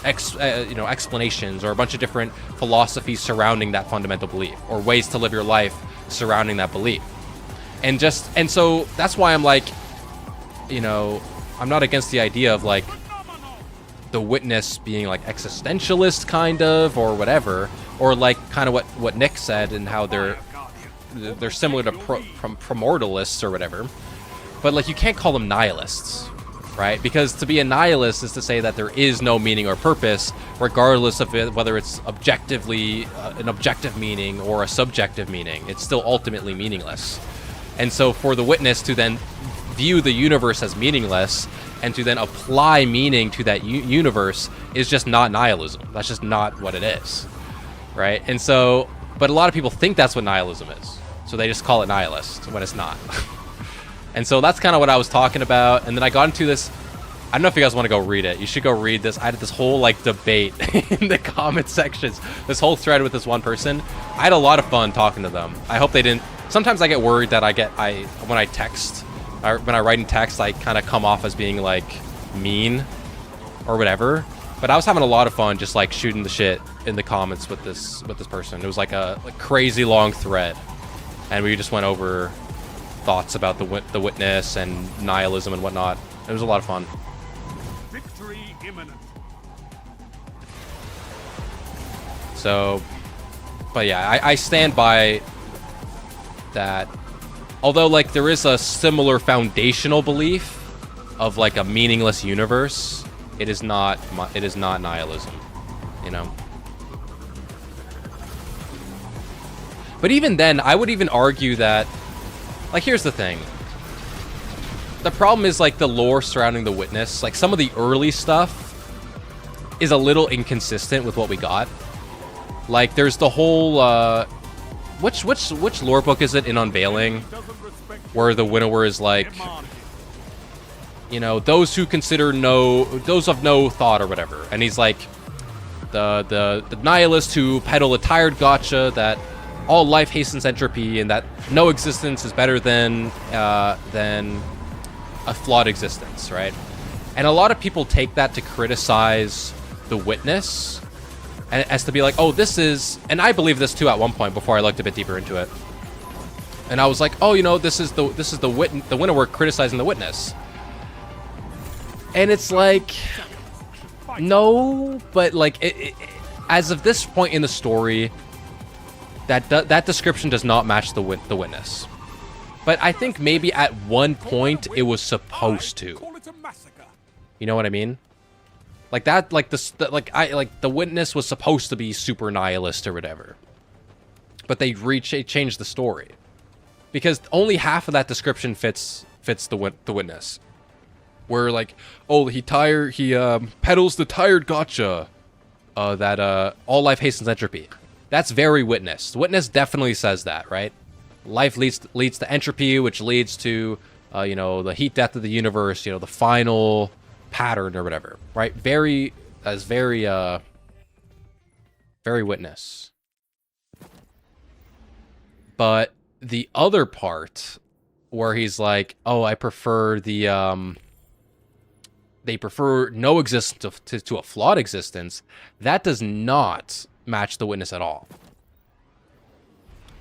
A: explanations or a bunch of different philosophies surrounding that fundamental belief, or ways to live your life surrounding that belief. And so that's why I'm like, you know, I'm not against the idea of like the Witness being like existentialist kind of, or whatever, or like kind of what Nick said, and how they're similar to primordialists or whatever. But like, you can't call them nihilists, right? Because to be a nihilist is to say that there is no meaning or purpose, regardless of whether it's objectively an objective meaning or a subjective meaning. It's still ultimately meaningless. And so for the Witness to then view the universe as meaningless and to then apply meaning to that universe is just not nihilism. That's just not what it is, right? And so, but a lot of people think that's what nihilism is, so they just call it nihilist when it's not. And so that's kind of what I was talking about. And then I got into this, I don't know if you guys want to go read it. You should go read this. I had this whole like debate in the comment sections, this whole thread with this one person. I had a lot of fun talking to them. I hope they didn't. Sometimes I get worried that when I text, when I write in text, I kind of come off as being like mean or whatever. But I was having a lot of fun just like shooting the shit in the comments with this person. It was like a crazy long thread, and we just went over thoughts about the Witness and nihilism and whatnot. It was a lot of fun.
B: Victory imminent.
A: So, but yeah, I stand by that. Although like there is a similar foundational belief of like a meaningless universe, it is not nihilism, you know. But even then, I would even argue that, like, here's the thing. The problem is, like, the lore surrounding the Witness. Like, some of the early stuff is a little inconsistent with what we got. Like, there's the whole, which lore book is it in Unveiling? Where the Winnower is like, you know, those of no thought or whatever. And he's like, the nihilist who peddle a tired gotcha that all life hastens entropy, and that no existence is better than a flawed existence, right? And a lot of people take that to criticize the Witness, and as to be like, oh, this is, and I believe this too at one point before I looked a bit deeper into it. And I was like, oh, you know, this is the Winnower criticizing the Witness. And it's like, no, but like as of this point in the story, that description does not match the Witness. But I think maybe at one point it was supposed to. You know what I mean? Like that, like the Witness was supposed to be super nihilist or whatever. But they changed the story, because only half of that description fits the Witness. Where like, oh, he peddles the tired gotcha, that all life hastens entropy. That's very Witness. The Witness definitely says that, right? Life leads to entropy, which leads to, you know, the heat death of the universe, you know, the final pattern or whatever, right? Very Witness. But the other part where he's like, oh, I prefer they prefer no existence to a flawed existence, that does not match the Witness at all.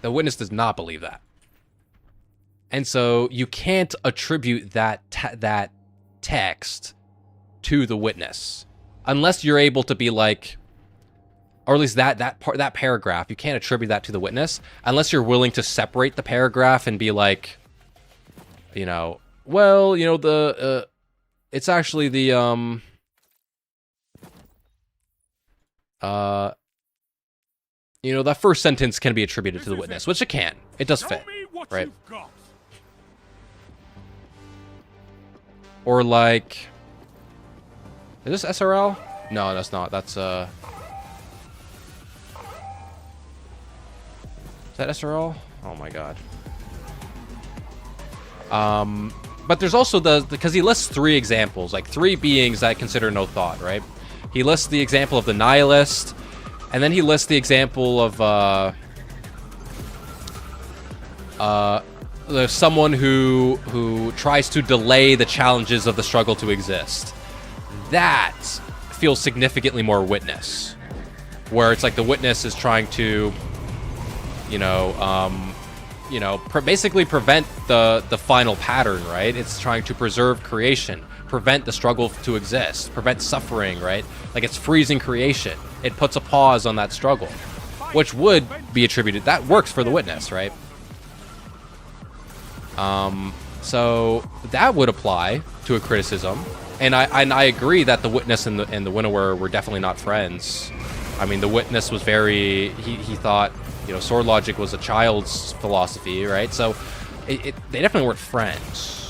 A: The Witness does not believe that. And so you can't attribute that text to the Witness unless you're able to be like, or at least that paragraph, you can't attribute that to the Witness unless you're willing to separate the paragraph and be like, you know, well, you know, it's actually the you know, that first sentence can be attributed to the Witness, which it can. It does fit, right? Or like, is this SRL? No, that's not. That's is that SRL? Oh my god. But there's also because he lists 3 examples, like 3 beings that consider no thought, right? He lists the example of the nihilist, and then he lists the example of there's someone who tries to delay the challenges of the struggle to exist. That feels significantly more Witness, where it's like the Witness is trying to, basically prevent the final pattern, right? It's trying to preserve creation, prevent the struggle to exist, prevent suffering, right? Like it's freezing creation. It puts a pause on that struggle, which would be attributed. That works for the Witness, right? So that would apply to a criticism, and I agree that the Witness and the Winnower were definitely not friends. I mean, the Witness was very he thought sword logic was a child's philosophy, right? So they definitely weren't friends.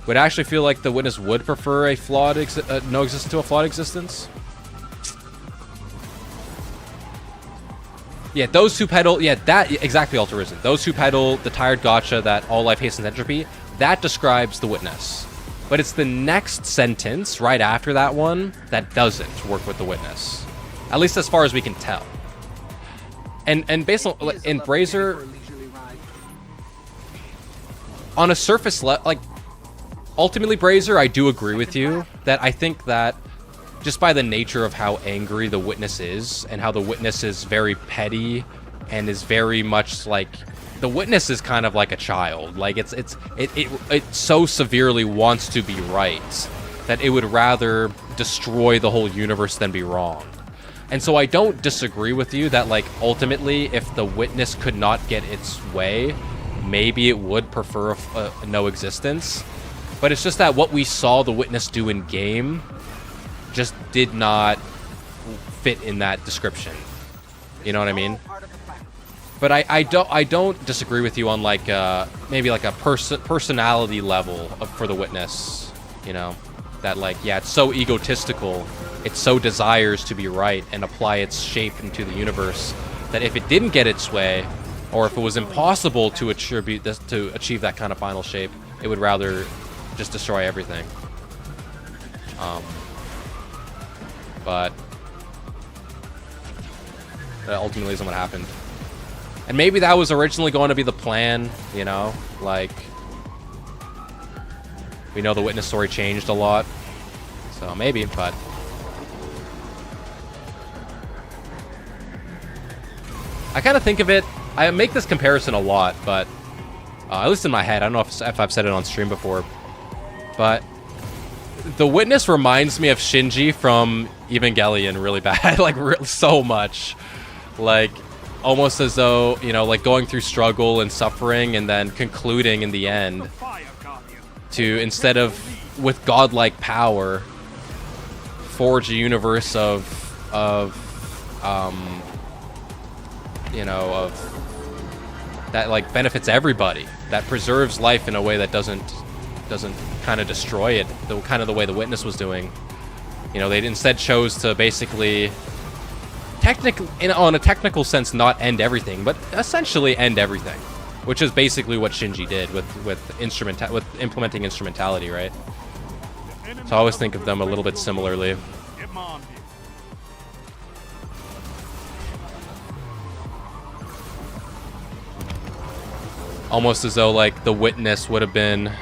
A: Would I actually feel like the Witness would prefer a flawed no existence to a flawed existence? Yeah, those who peddle, that exactly, Altruism. Those who peddle the tired gotcha that all life hastens entropy, that describes the Witness. But it's the next sentence right after that one that doesn't work with the Witness, at least as far as we can tell. And based on in Brazier, on a surface level, like ultimately Brazier, I do agree with you that I think that just by the nature of how angry the Witness is and how the Witness is very petty and is very much like the Witness is kind of like a child. Like it so severely wants to be right that it would rather destroy the whole universe than be wrong. And so I don't disagree with you that like ultimately if the Witness could not get its way, maybe it would prefer a no existence. But it's just that what we saw the Witness do in game just did not fit in that description. You know what I mean? But I don't disagree with you on like maybe like a personality level for the Witness. That like it's so egotistical, it so desires to be right and apply its shape into the universe that if it didn't get its way, or if it was impossible to achieve that kind of final shape, it would rather just destroy everything. But that ultimately isn't what happened. And maybe that was originally going to be the plan, like we know the Witness story changed a lot. So maybe, but I kind of think of it, I make this comparison a lot, but at least in my head, I don't know if I've said it on stream before, but the Witness reminds me of Shinji from Evangelion really bad, like so much. Like almost as though, like going through struggle and suffering and then concluding in the end to, instead of with godlike power, forge a universe of that like benefits everybody, that preserves life in a way that doesn't kind of destroy it, the way the Witness was doing. They instead chose to basically on a technical sense not end everything, but essentially end everything, which is basically what Shinji did with implementing instrumentality, right? So I always think of them a little bit similarly. Almost as though like the Witness would have been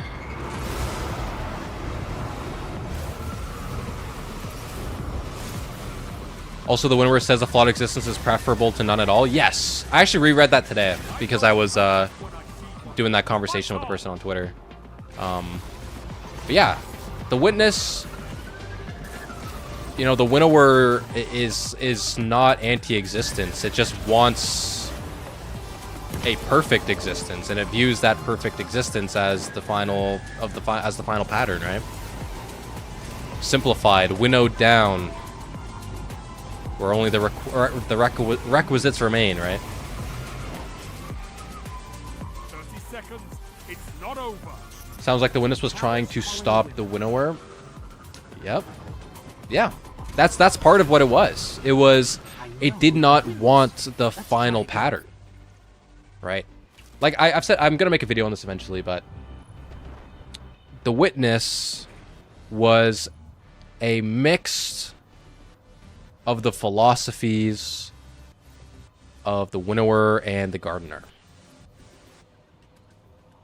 A: also the Winnower says a flawed existence is preferable to none at all. Yes, I actually reread that today because I was doing that conversation with the person on Twitter. But yeah, the Witness, the Winnower is not anti-existence. It just wants a perfect existence, and it views that perfect existence as the final pattern, right? Simplified, winnowed down, where only the requisites remain, right?
H: 30 seconds. It's not over.
A: Sounds like the Witness was trying to stop the Winnower. Yep. Yeah. That's part of what it was. It did not want the final pattern. Right? Like I've said, I'm gonna make a video on this eventually, but the Witness was a mix of the philosophies of the Winnower and the Gardener.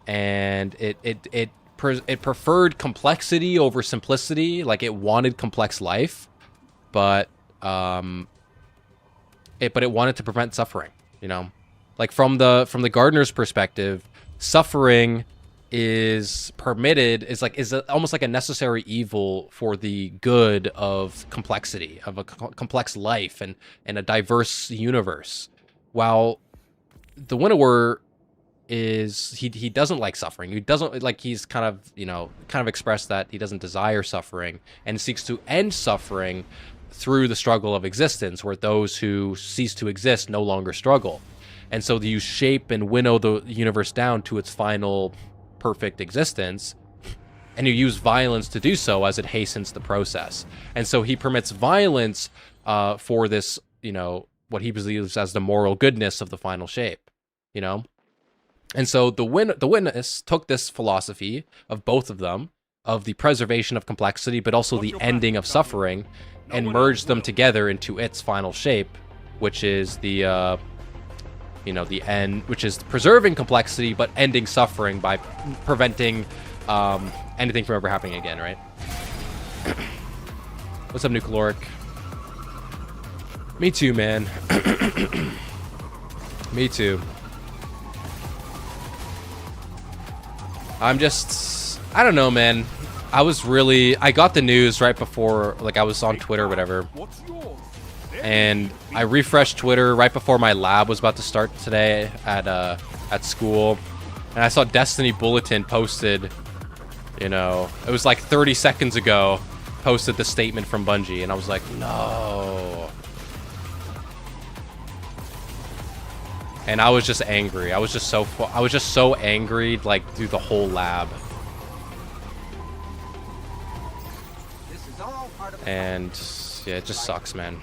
A: And it preferred complexity over simplicity. Like, it wanted complex life, but it wanted to prevent suffering, you know? Like, from the Gardener's perspective, suffering is permitted, is almost like a necessary evil for the good of complexity, of a complex life and a diverse universe. While the Winnower is, he doesn't like suffering. He doesn't, like, he's kind of expressed that he doesn't desire suffering and seeks to end suffering through the struggle of existence, where those who cease to exist no longer struggle. And so you shape and winnow the universe down to its final perfect existence, and you use violence to do so as it hastens the process. And so he permits violence for this, you know, what he believes as the moral goodness of the final shape, you know? And so the Witness took this philosophy of both of them, of the preservation of complexity, but also the ending of suffering, and merged them together into its final shape, which is the, you know, the end, which is preserving complexity, but ending suffering by preventing anything from ever happening again, right? What's up, Nucleoric? Me too, man. Me too. I don't know, man. I got the news right before, like, I was on Twitter or whatever. And I refreshed Twitter right before my lab was about to start today at school. And I saw Destiny Bulletin posted, you know, it was like 30 seconds ago, posted the statement from Bungie. And I was like, no. And I was just angry. I was just so angry, like, through the whole lab. And yeah, it just sucks, man.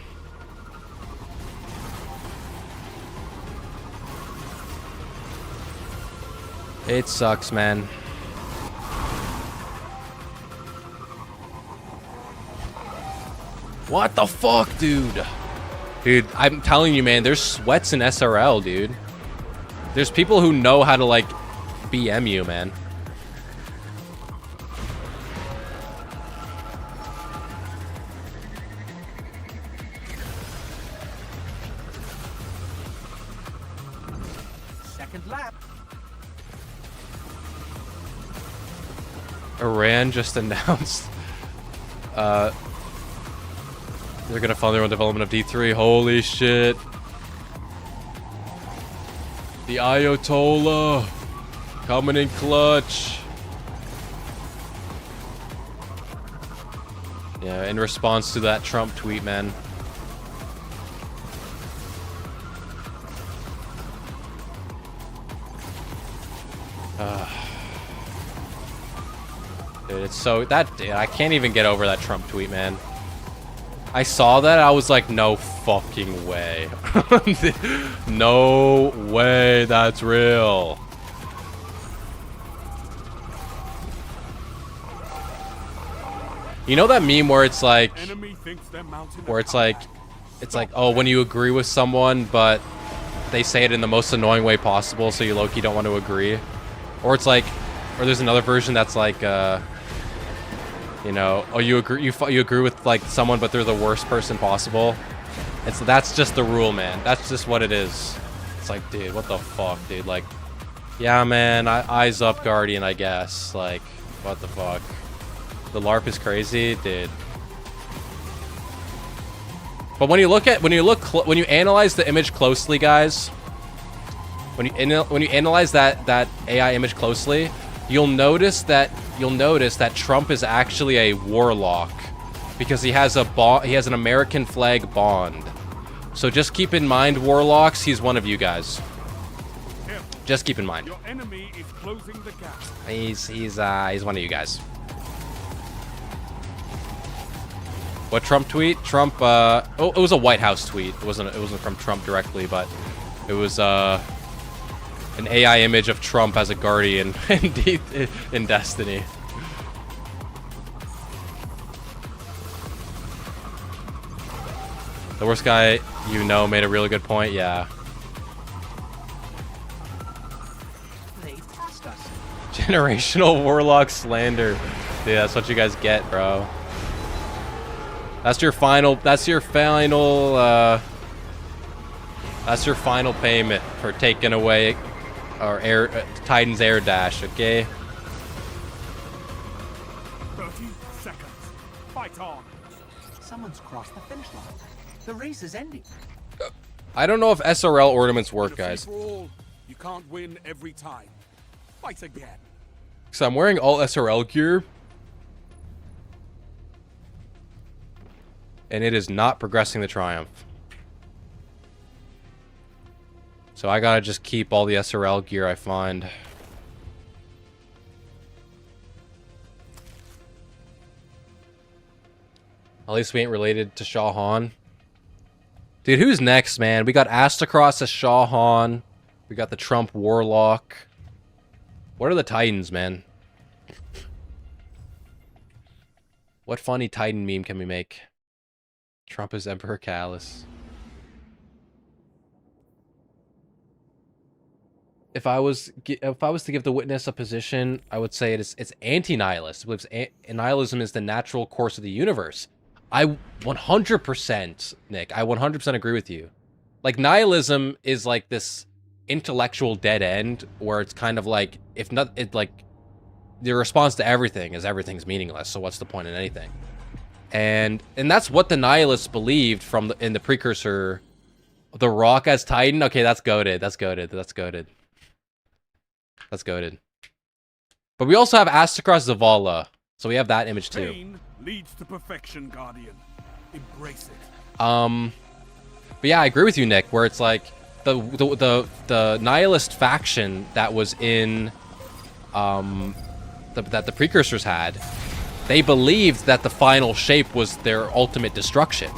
A: It sucks, man. What the fuck, dude? Dude, I'm telling you, man, there's sweats in SRL, dude. There's people who know how to, like, BM you, man.
K: Second lap.
A: Iran just announced they're gonna fund their own development of D3. Holy shit. The Ayatollah coming in clutch. Yeah, in response to that Trump tweet, man. Dude, it's so dude, I can't even get over that Trump tweet, man. I saw that, I was like, no fucking way. No way that's real. You know that meme where it's like, oh, when you agree with someone, but they say it in the most annoying way possible, so you low-key don't want to agree? Or it's like, or there's another version that's like, you know, oh, you agree with, like, someone, but they're the worst person possible. That's just the rule, man. That's just what it is. It's like, dude, what the fuck, dude? Like, yeah, man, eyes up, Guardian, I guess. Like, what the fuck? The LARP is crazy, dude. But when you analyze the image closely, guys, when you analyze that AI image closely, you'll notice that Trump is actually a warlock because he has an American flag bond. So just keep in mind, warlocks, he's one of you guys. Just keep in mind.
H: Your enemy is closing the gap.
A: He's one of you guys. What Trump tweet? Trump oh, it was a White House tweet. It wasn't from Trump directly, but it was an AI image of Trump as a guardian in Destiny. The worst guy you know made a really good point. Yeah.
K: They passed us.
A: Generational warlock slander. Dude, that's what you guys get, bro. That's your final. That's your final. That's your final payment for taking away our Titan's air dash. Okay.
B: 30 seconds. Fight on.
K: Someone's crossed the finish line. The race is ending.
A: I don't know if SRL ornaments work,
B: In a
A: guys.
B: free-for-all, you can't win every time. Fight again.
A: So I'm wearing all SRL gear. And it is not progressing the Triumph. So I gotta just keep all the SRL gear I find. At least we ain't related to Shah Han. Dude, who's next, man? We got Astacross as Shah Han. We got the Trump Warlock. What are the Titans, man? What funny Titan meme can we make? Trump is Emperor Callus. If I was to give the witness a position, I would say it's anti-nihilist. It believes nihilism is the natural course of the universe. I 100%, Nick, I 100% agree with you. Like, nihilism is like this intellectual dead end where it's kind of like, if not, it like, the response to everything is everything's meaningless, so what's the point in anything? And that's what the nihilists believed in the precursor. The Rock as Titan? Okay, that's goated. That's goated. That's goated. That's goated. But we also have Astacross Zavala, so we have that image too.
B: Pain leads to perfection, Guardian. Embrace it.
A: But yeah, I agree with you, Nick, where it's like the nihilist faction that was in that the precursors had, they believed that the final shape was their ultimate destruction.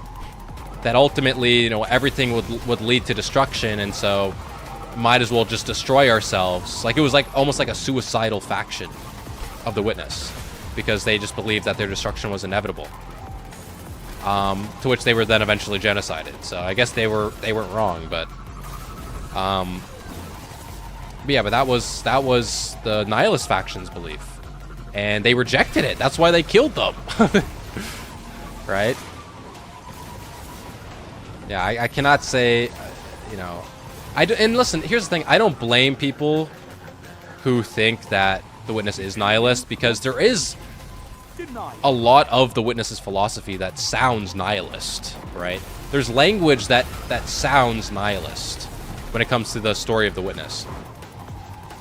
A: That ultimately, you know, everything would lead to destruction, and so might as well just destroy ourselves. Like, it was like almost like a suicidal faction of the Witness, because they just believed that their destruction was inevitable. To which they were then eventually genocided. So I guess they weren't wrong, but yeah, but that was the nihilist faction's belief, and they rejected it. That's why they killed them. Right? Yeah, I cannot say, you know, and listen, here's the thing, I don't blame people who think that the Witness is nihilist, because there is a lot of the Witness's philosophy that sounds nihilist, right? There's language that sounds nihilist when it comes to the story of the Witness.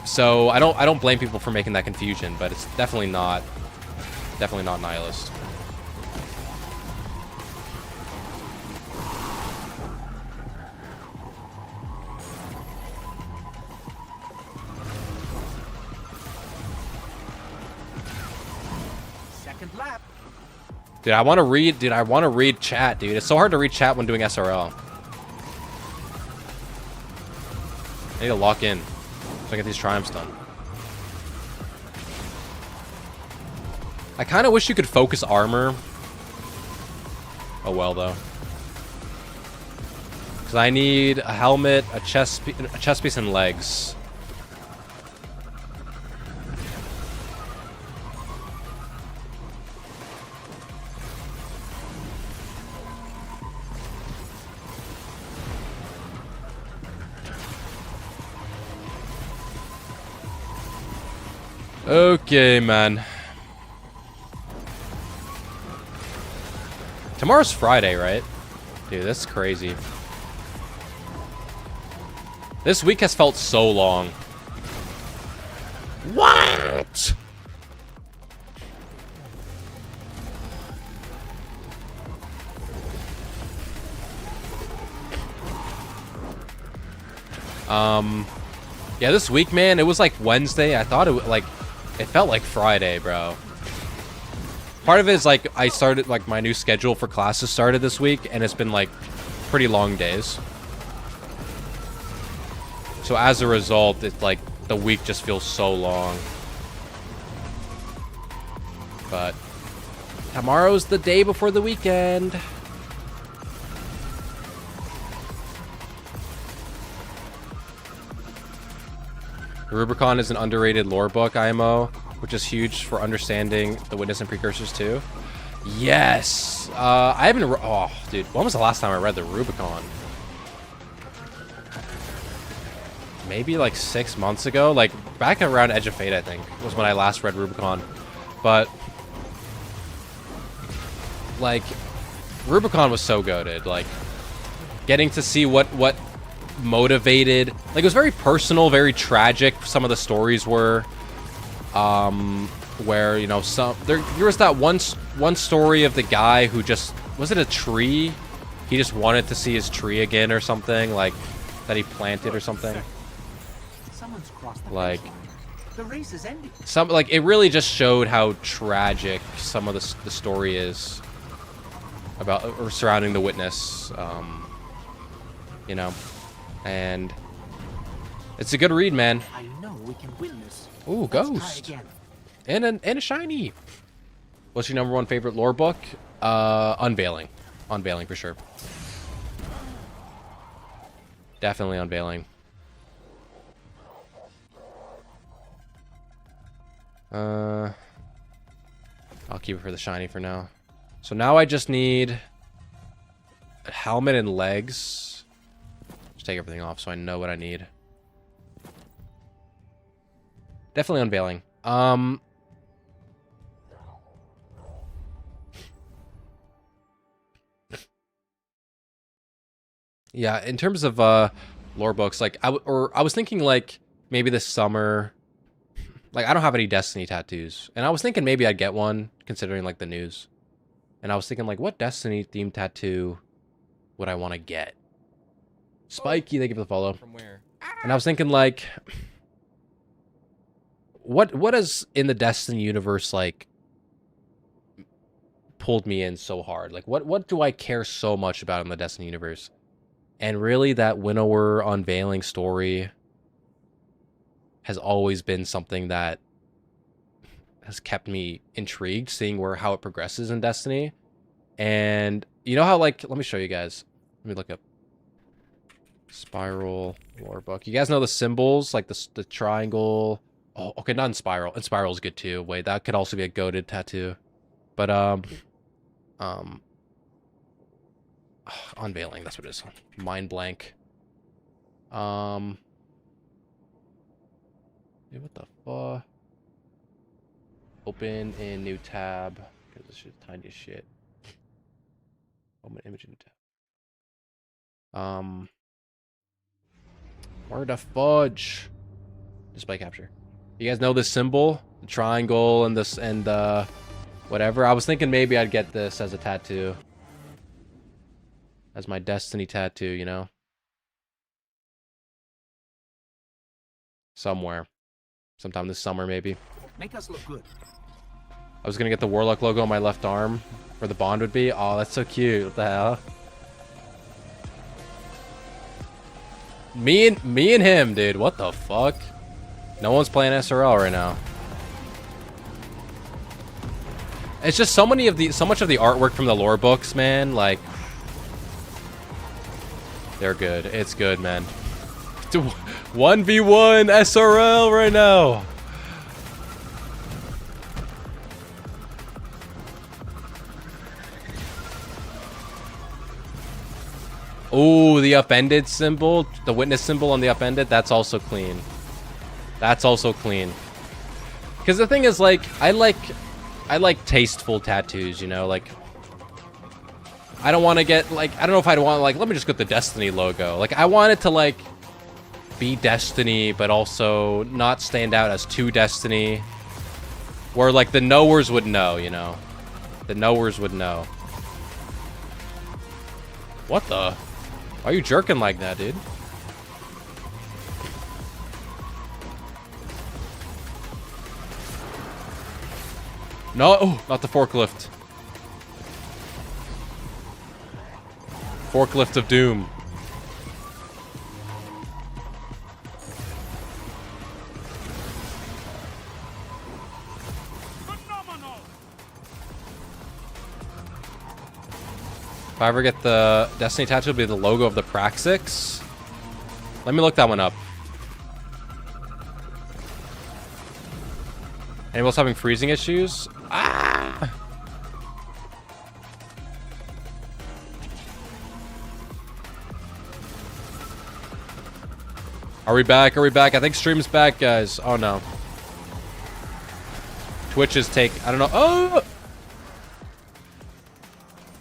A: So I don't blame people for making that confusion, but it's definitely not nihilist.
K: Lap.
A: Dude, I want to read chat, dude. It's so hard to read chat when doing SRL. I need to lock in so I get these triumphs done. I kind of wish you could focus armor. Oh well, though. Because I need a helmet, a chest piece, and legs. Okay, man. Tomorrow's Friday, right? Dude, that's crazy. This week has felt so long. What? Yeah, this week, man, it was like Wednesday. I thought it felt like Friday, bro. Part of it is like I started, like, my new schedule for classes started this week, and it's been like pretty long days. So as a result, it's like the week just feels so long. But tomorrow's the day before the weekend. Rubicon is an underrated lore book, IMO, which is huge for understanding the Witness and Precursors too. Yes! I haven't... Oh, dude. When was the last time I read the Rubicon? Maybe like 6 months ago? Like, back around Edge of Fate, I think, was when I last read Rubicon. But... like, Rubicon was so goated. Like, getting to see what motivated... like, it was very personal, very tragic, some of the stories were. Where, you know, there was that one story of the guy who just... was it a tree? He just wanted to see his tree again or something, like, that he planted or something.
K: Someone's crossed the
A: like...
K: the race is ending.
A: Like, it really just showed how tragic some of the story is about, or surrounding the Witness, you know, and it's a good read, man.
K: I know we can win this.
A: Ooh, Ghost. And a shiny. What's your #1 favorite lore book? Unveiling. Unveiling for sure. Definitely Unveiling. I'll keep it for the shiny for now. So now I just need a helmet and legs. Just take everything off so I know what I need. Definitely Unveiling. Yeah, in terms of lore books, like I was thinking like maybe this summer. Like, I don't have any Destiny tattoos, and I was thinking maybe I'd get one considering like the news. And I was thinking like, what Destiny themed tattoo would I want to get? Spiky, they give the follow.
L: From where?
A: And I was thinking like, what is in the Destiny universe like pulled me in so hard? Like, what do I care so much about in the Destiny universe? And really, that Winnower Unveiling story has always been something that has kept me intrigued, seeing how it progresses in Destiny. And you know how, like, let me show you guys. Let me look up Spiral lore book. You guys know the symbols, like the triangle. Oh, okay, not in Spiral. And Spiral is good too. Wait, that could also be a goated tattoo. But Unveiling, that's what it is. Mind blank. Dude, what the fuck? Open in new tab. Because this shit's tiny as shit. Open image in new tab. Where the fudge? Display capture. You guys know this symbol? The triangle and this and whatever. I was thinking maybe I'd get this as a tattoo. As my Destiny tattoo, you know? Somewhere. Sometime this summer, maybe.
K: Make us look good.
A: I was gonna get the Warlock logo on my left arm, where the bond would be. Oh, that's so cute. What the hell? Me and him, dude. What the fuck? No one's playing SRL right now. It's just so much of the artwork from the lore books, man. Like, they're good. It's good, man. 1v1 SRL right now. Oh, the upended symbol, the witness symbol on the upended, that's also clean. That's also clean. Because the thing is, like, I like tasteful tattoos, you know, like, I don't want to get, like, I don't know if I'd want, like, let me just get the Destiny logo. Like, I want it to, like, be Destiny, but also not stand out as too Destiny. Where, like, the knowers would know, you know. The knowers would know. What the? Why are you jerking like that, dude? No, oh, not the forklift. Forklift of Doom. If I ever get the Destiny tattoo, it'll be the logo of the Praxis. Let me look that one up. Anyone else having freezing issues? Ah! Are we back? Are we back? I think stream's back, guys. Oh, no. Twitch is I don't know. Oh!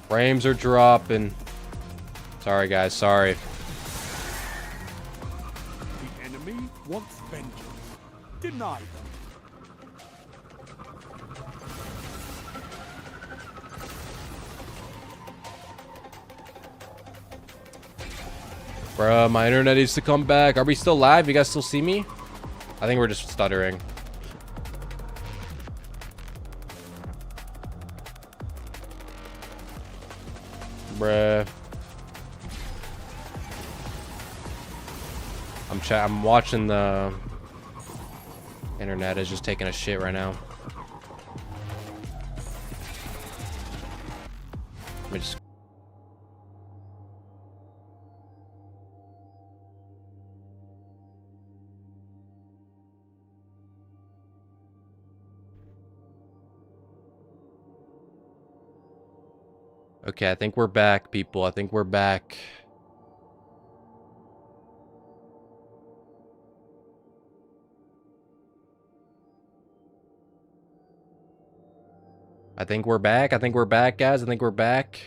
A: Frames are dropping. Sorry, guys. Sorry.
B: The enemy wants vengeance. Deny them.
A: Bruh, my internet needs to come back. Are we still live? You guys still see me? I think we're just stuttering. Bruh. I'm watching the internet is just taking a shit right now. Let me just Okay, I think we're back, people. I think we're back. I think we're back. I think we're back, guys. I think we're back.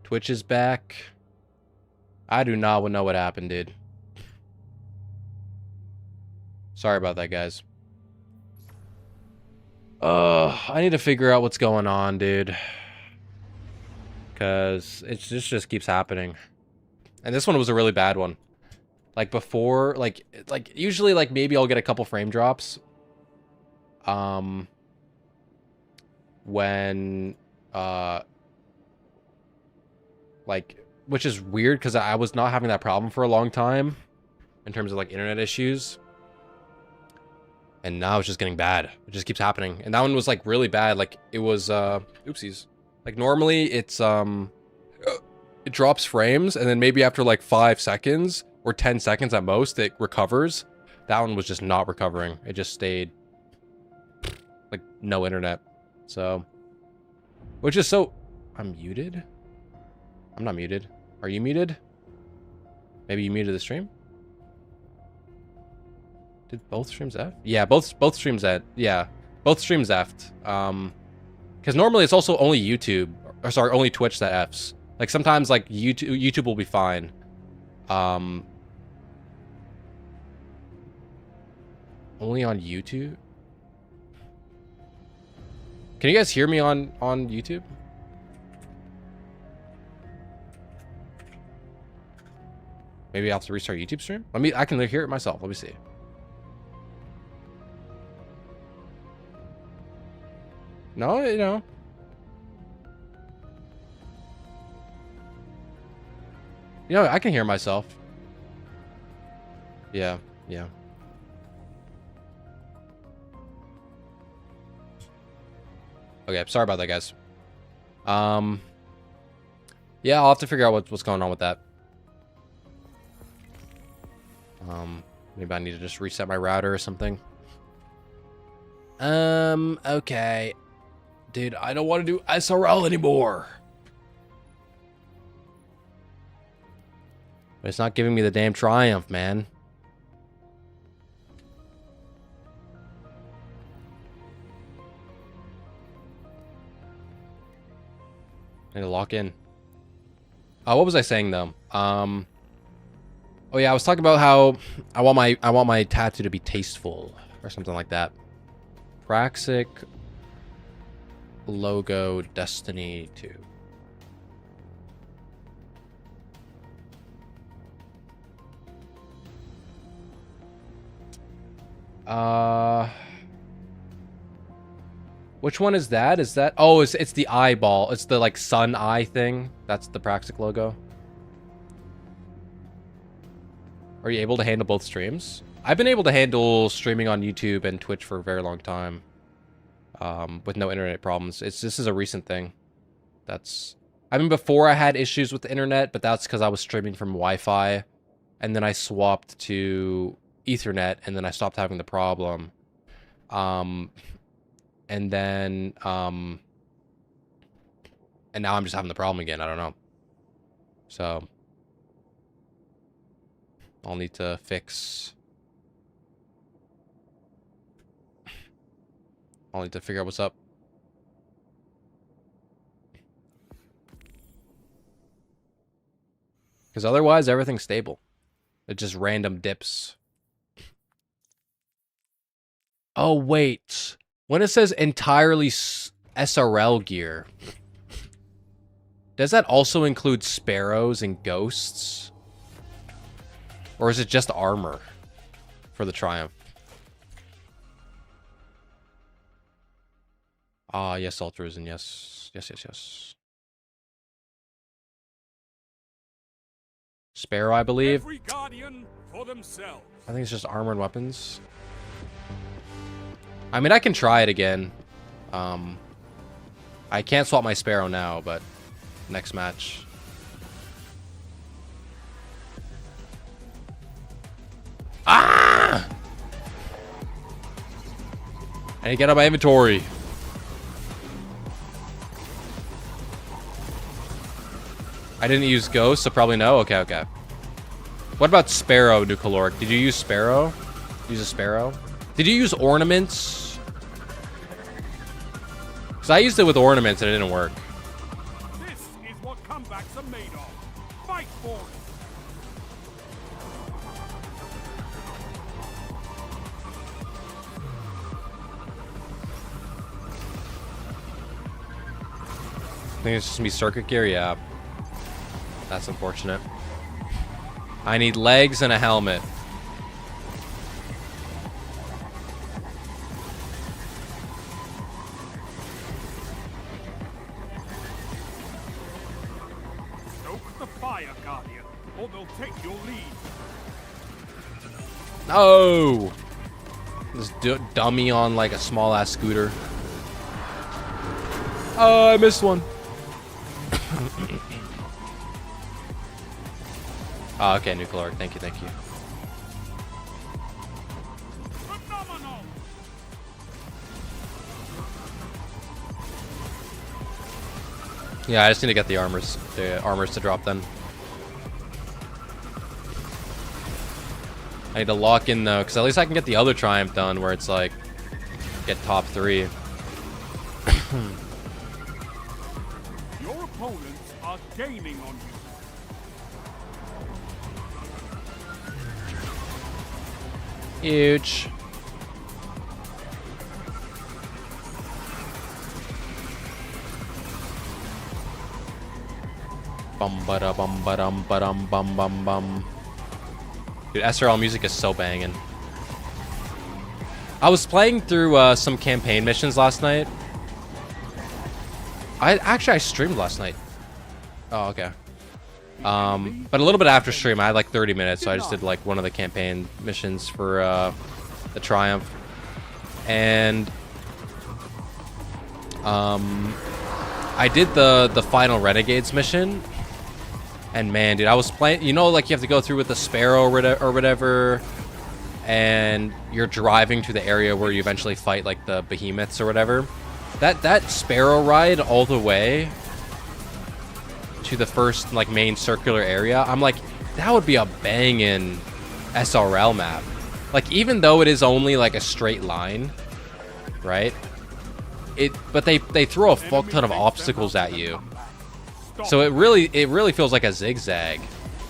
A: Twitch is back. I do not know what happened, dude. Sorry about that, guys. I need to figure out what's going on, dude. Because it just keeps happening. And this one was a really bad one. Like before, like usually like maybe I'll get a couple frame drops. When like, which is weird because I was not having that problem for a long time in terms of like internet issues. And now it's just getting bad. It just keeps happening. And that one was like really bad. Like it was oopsies. Like normally it's it drops frames and then maybe after like 5 seconds or 10 seconds at most it recovers. That one was just not recovering. It just stayed like no internet. So which is so I'm muted? I'm not muted. Are you muted? Maybe you muted the stream? Did both streams F? Yeah, both streams F. Yeah, both streams F'd. Because normally it's also only YouTube, or sorry, only Twitch that F's. Like sometimes like YouTube will be fine. Only on YouTube. Can you guys hear me on YouTube? Maybe I'll have to restart YouTube stream. I can hear it myself. Let me see. No, you know. You know, I can hear myself. Yeah, yeah. Okay, sorry about that, guys. Yeah, I'll have to figure out what's going on with that. Maybe I need to just reset my router or something. Okay. Dude, I don't want to do SRL anymore. But it's not giving me the damn triumph, man. I need to lock in. What was I saying though? Oh yeah, I was talking about how I want my tattoo to be tasteful or something like that. Praxic logo Destiny 2. Which one is that? Is that oh it's the eyeball. It's the like sun eye thing. That's the Praxic logo. Are you able to handle both streams? I've been able to handle streaming on YouTube and Twitch for a very long time. With no internet problems. This is a recent thing. I mean, before I had issues with the internet, but that's because I was streaming from Wi-Fi, and then I swapped to Ethernet, and then I stopped having the problem. And then and now I'm just having the problem again. I don't know. So I'll need to fix. I'll need to figure out what's up. Because otherwise, everything's stable. It just random dips. Oh, wait. When it says entirely SRL gear, does that also include sparrows and ghosts? Or is it just armor for the Triumph? Ah, yes, Ultras, and yes. Yes. Sparrow, I believe.
H: Every guardian for themselves.
A: I think it's just armor and weapons. I mean, I can try it again. I can't swap my Sparrow now, but next match. Ah! I need to get out my inventory. I didn't use Ghost, so probably no. Okay. What about Sparrow, New Caloric? Did you use Sparrow? Use a Sparrow? Did you use ornaments? Because I used it with ornaments and it didn't work.
H: This is what comebacks are made of. Fight for it.
A: I think it's just me circuit gear, yeah. That's unfortunate. I need legs and a helmet.
H: Stoke the fire, Guardian, or they'll take your lead.
A: No! This dummy on like a small ass scooter. Oh, I missed one. Oh, okay, New Caloric. Thank you.
H: Phenomenal.
A: Yeah, I just need to get the armors to drop then. I need to lock in though, because at least I can get the other Triumph done where it's like, get top 3.
H: Your opponents are gaining on you.
A: Huge. Bum ba da bum ba dum bum bum bum. Dude, SRL music is so banging. I was playing through some campaign missions last night. I streamed last night. Oh, okay. But a little bit after stream, I had like 30 minutes, so I just did like one of the campaign missions for the Triumph. And I did the final Renegades mission. And man, dude, I was playing, you know, like you have to go through with the Sparrow or whatever, and you're driving to the area where you eventually fight like the behemoths or whatever. That Sparrow ride all the way to the first like main circular area, I'm like, that would be a banging SRL map. Like, even though it is only like a straight line, right? But they throw a fuck ton of obstacles at you. So it really feels like a zigzag.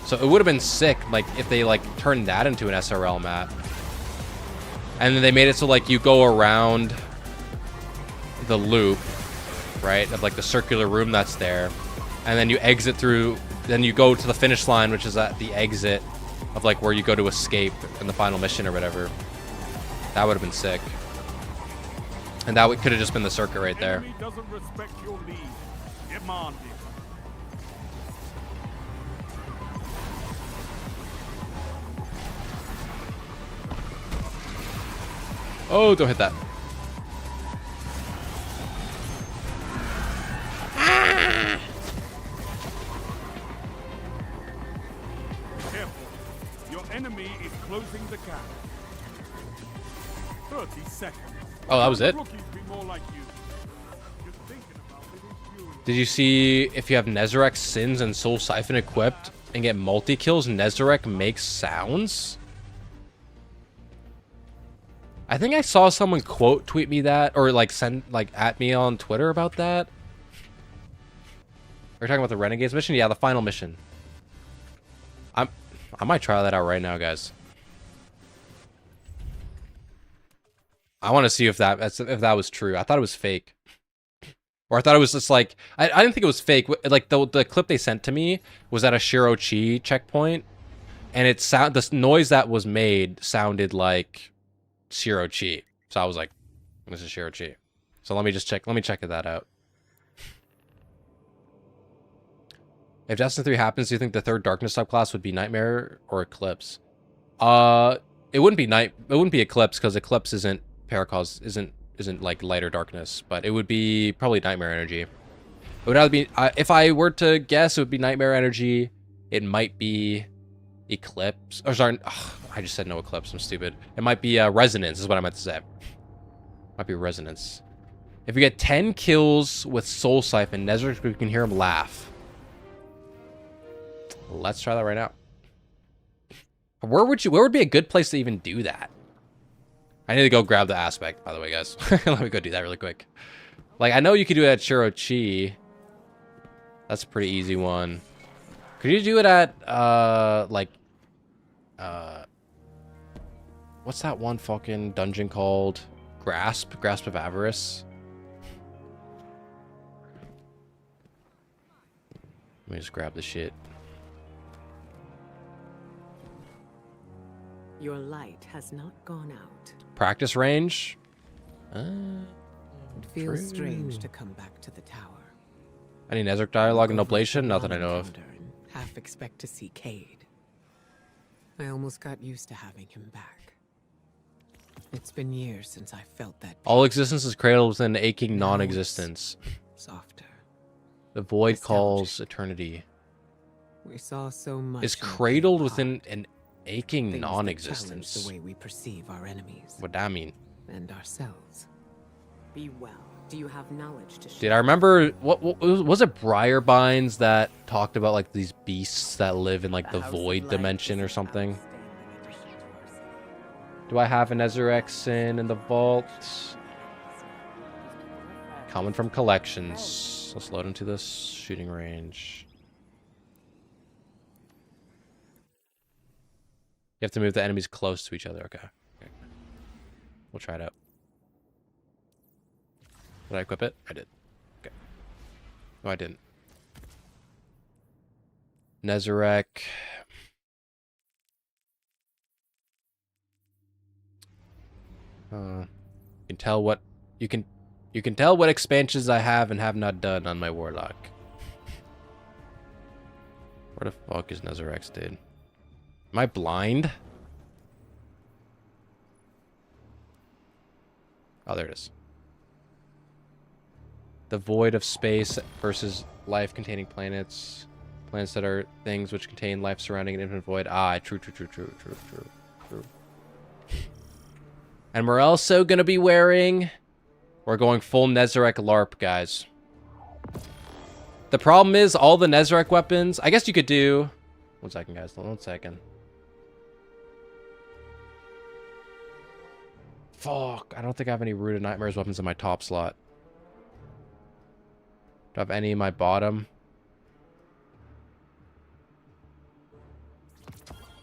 A: So it would have been sick like if they like turned that into an SRL map. And then they made it so like you go around the loop, right? Of like the circular room that's there. And then you exit through, then you go to the finish line, which is at the exit of like where you go to escape in the final mission or whatever. That would have been sick. And that could have just been the circuit right there.
H: Enemy doesn't respect your lead. Demand it.
A: Oh, don't hit that.
H: Careful. Your enemy is close.
J: Closing the gap. 30 seconds.
A: Oh, that was it?
J: Rookies be more like you. You're thinking about it in fury.
A: Did you see if you have Nezarec Sins and Soul Siphon equipped and get multi-kills, Nezarec makes sounds? I think I saw someone quote tweet me that, or like send like at me on Twitter about that. We're talking about the Renegades mission? Yeah, the final mission. I might try that out right now, guys. I want to see if that was true. I thought it was fake. Or I thought it was just like I didn't think it was fake. Like the clip they sent to me was at a Shirochi checkpoint, and the noise that was made sounded like Shirochi. So I was like, this is Shirochi. So let me check that out. If Destiny 3 happens, do you think the third darkness subclass would be Nightmare or Eclipse? It wouldn't be Eclipse, because Eclipse isn't Paracause, isn't like lighter darkness, but it would be probably Nightmare Energy. It would either be if I were to guess, it would be Nightmare Energy. It might be Eclipse. Or sorry, I just said no Eclipse. I'm stupid. It might be Resonance, is what I meant to say. Might be Resonance. If you get 10 kills with Soul Siphon, Nezarec, we can hear him laugh. Let's try that right now. Where would be a good place to even do that? I need to go grab the aspect, by the way, guys. Let me go do that really quick. Like, I know you could do it at Shirochi. That's a pretty easy one. Could you do it at, what's that one fucking dungeon called? Grasp of Avarice? Let me just grab the shit.
D: Your light has not gone out.
A: Practice range?
D: It feels strange to come back to the tower.
A: Any Nezarec dialogue and oblation? Not that I know of.
D: Half expect to see Cade. I almost got used to having him back. It's been years since I felt that.
A: All existence is cradled within aching non-existence.
D: Softer.
A: The void calls eternity.
D: We saw so much.
A: Is cradled within an aching non-existence.
D: The way we perceive our enemies.
A: What that mean?
D: And ourselves. Be well. Do you have knowledge to share?
A: Dude, I remember what was it Briarbinds that talked about like these beasts that live in like the void dimension or something? Do I have an Nezarec Sin in the vault? Coming from collections. Let's load into this shooting range. You have to move the enemies close to each other. Okay. We'll try it out. Did I equip it? I did. Okay. No, I didn't. Nezarec. You can tell what you can tell what expansions I have and have not done on my Warlock. Where the fuck is Nezarec, dude? Am I blind? Oh, there it is. The void of space versus life-containing planets. Planets that are things which contain life surrounding an infinite void. Ah, true. And we're also going to be wearing... We're going full Nezarec LARP, guys. The problem is, all the Nezarec weapons... I guess you could do... One second, guys. 1 second. Fuck. I don't think I have any Root of Nightmares weapons in my top slot. Do I have any in my bottom?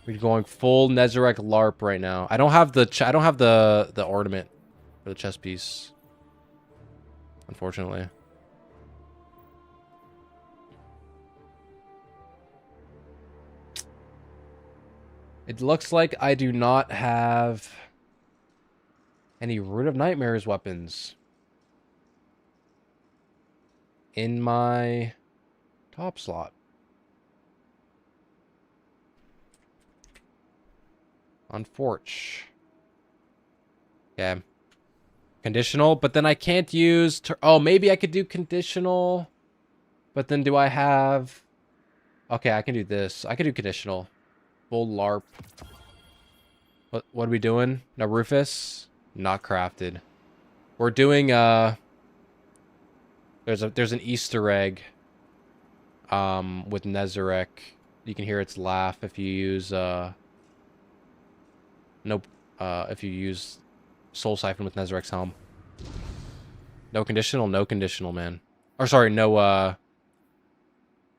A: We're going full Nezarec LARP right now. I don't have the ornament or the chest piece, unfortunately. It looks like I do not have any Root of Nightmares weapons in my top slot. On Forge. Yeah. Conditional, but then I can't use... Oh, maybe I could do conditional. But then do I have... Okay, I can do this. I can do conditional. Full LARP. What are we doing? No Rufus? Not crafted. We're doing there's an Easter egg with Nezarek. You can hear its laugh if you use if you use Soul Siphon with Nezarek's helm. No conditional, man. Or sorry, no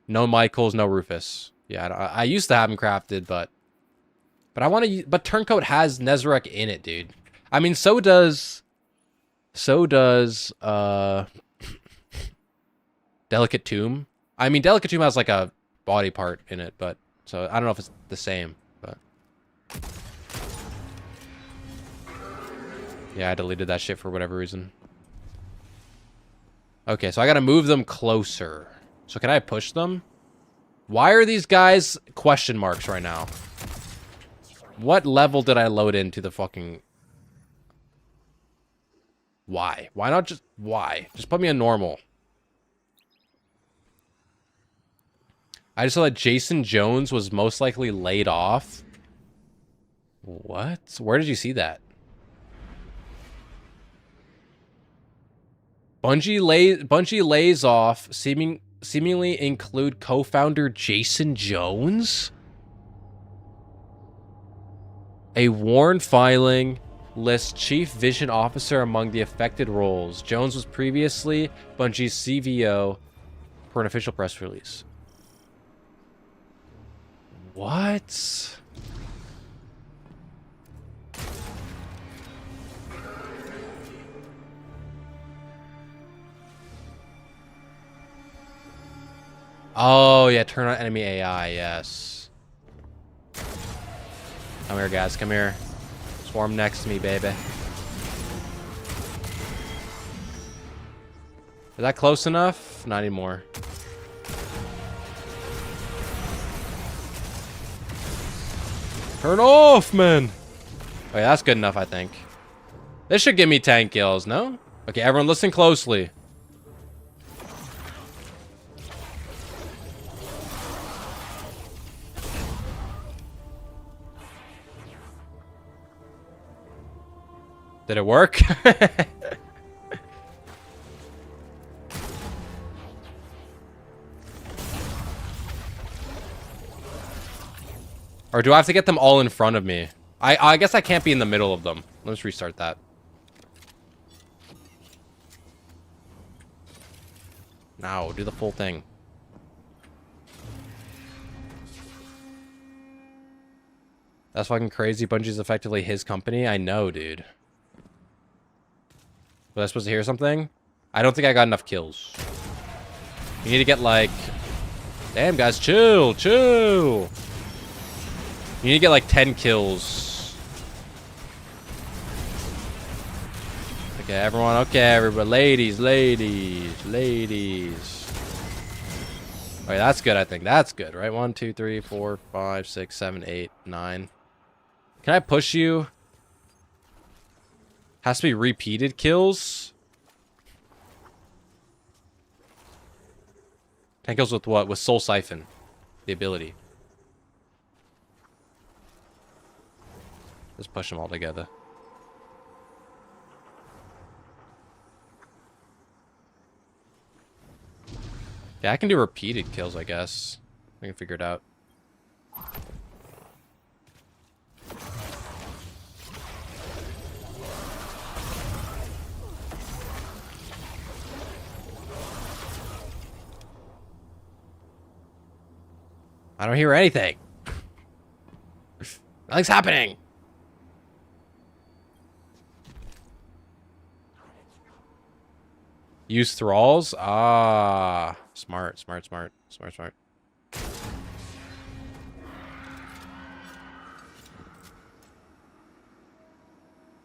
A: Michaels, no Rufus. Yeah, I used to have him crafted, but I want to. But Turncoat has Nezarek in it, dude. I mean, so does Delicate Tomb. I mean, Delicate Tomb has like a body part in it, but so I don't know if it's the same, but yeah, I deleted that shit for whatever reason. Okay, so I gotta move them closer. So can I push them? Why are these guys question marks right now? What level did I load into the fucking... Why? Why not just... Why? Just put me in normal. I just saw that Jason Jones was most likely laid off. What? Where did you see that? Bungie lays off, seemingly include co-founder Jason Jones? A Warren filing lists Chief Vision Officer among the affected roles. Jones was previously Bungie's CVO per an official press release. What? Oh, yeah, turn on enemy AI, yes. Come here, guys, come here. Swarm next to me, baby. Is that close enough? Not anymore. Turn off, man! Okay, that's good enough, I think. This should give me 10 kills, no? Okay, everyone listen closely. Did it work? Or do I have to get them all in front of me? I guess I can't be in the middle of them. Let's restart that. No, do the full thing. That's fucking crazy. Bungie's effectively his company. I know, dude. Was I supposed to hear something? I don't think I got enough kills. You need to get like... Damn, guys, chill, chill. You need to get like 10 kills. Okay, everyone. Okay, everybody. Ladies. Okay, that's good, I think. That's good, right? 1, 2, 3, 4, 5, 6, 7, 8, 9. Can I push you? Has to be repeated kills. 10 kills with what? With Soul Siphon. The ability. Let's push them all together. Yeah, I can do repeated kills, I guess. I can figure it out. I don't hear anything. Nothing's happening. Use thralls? Ah, smart.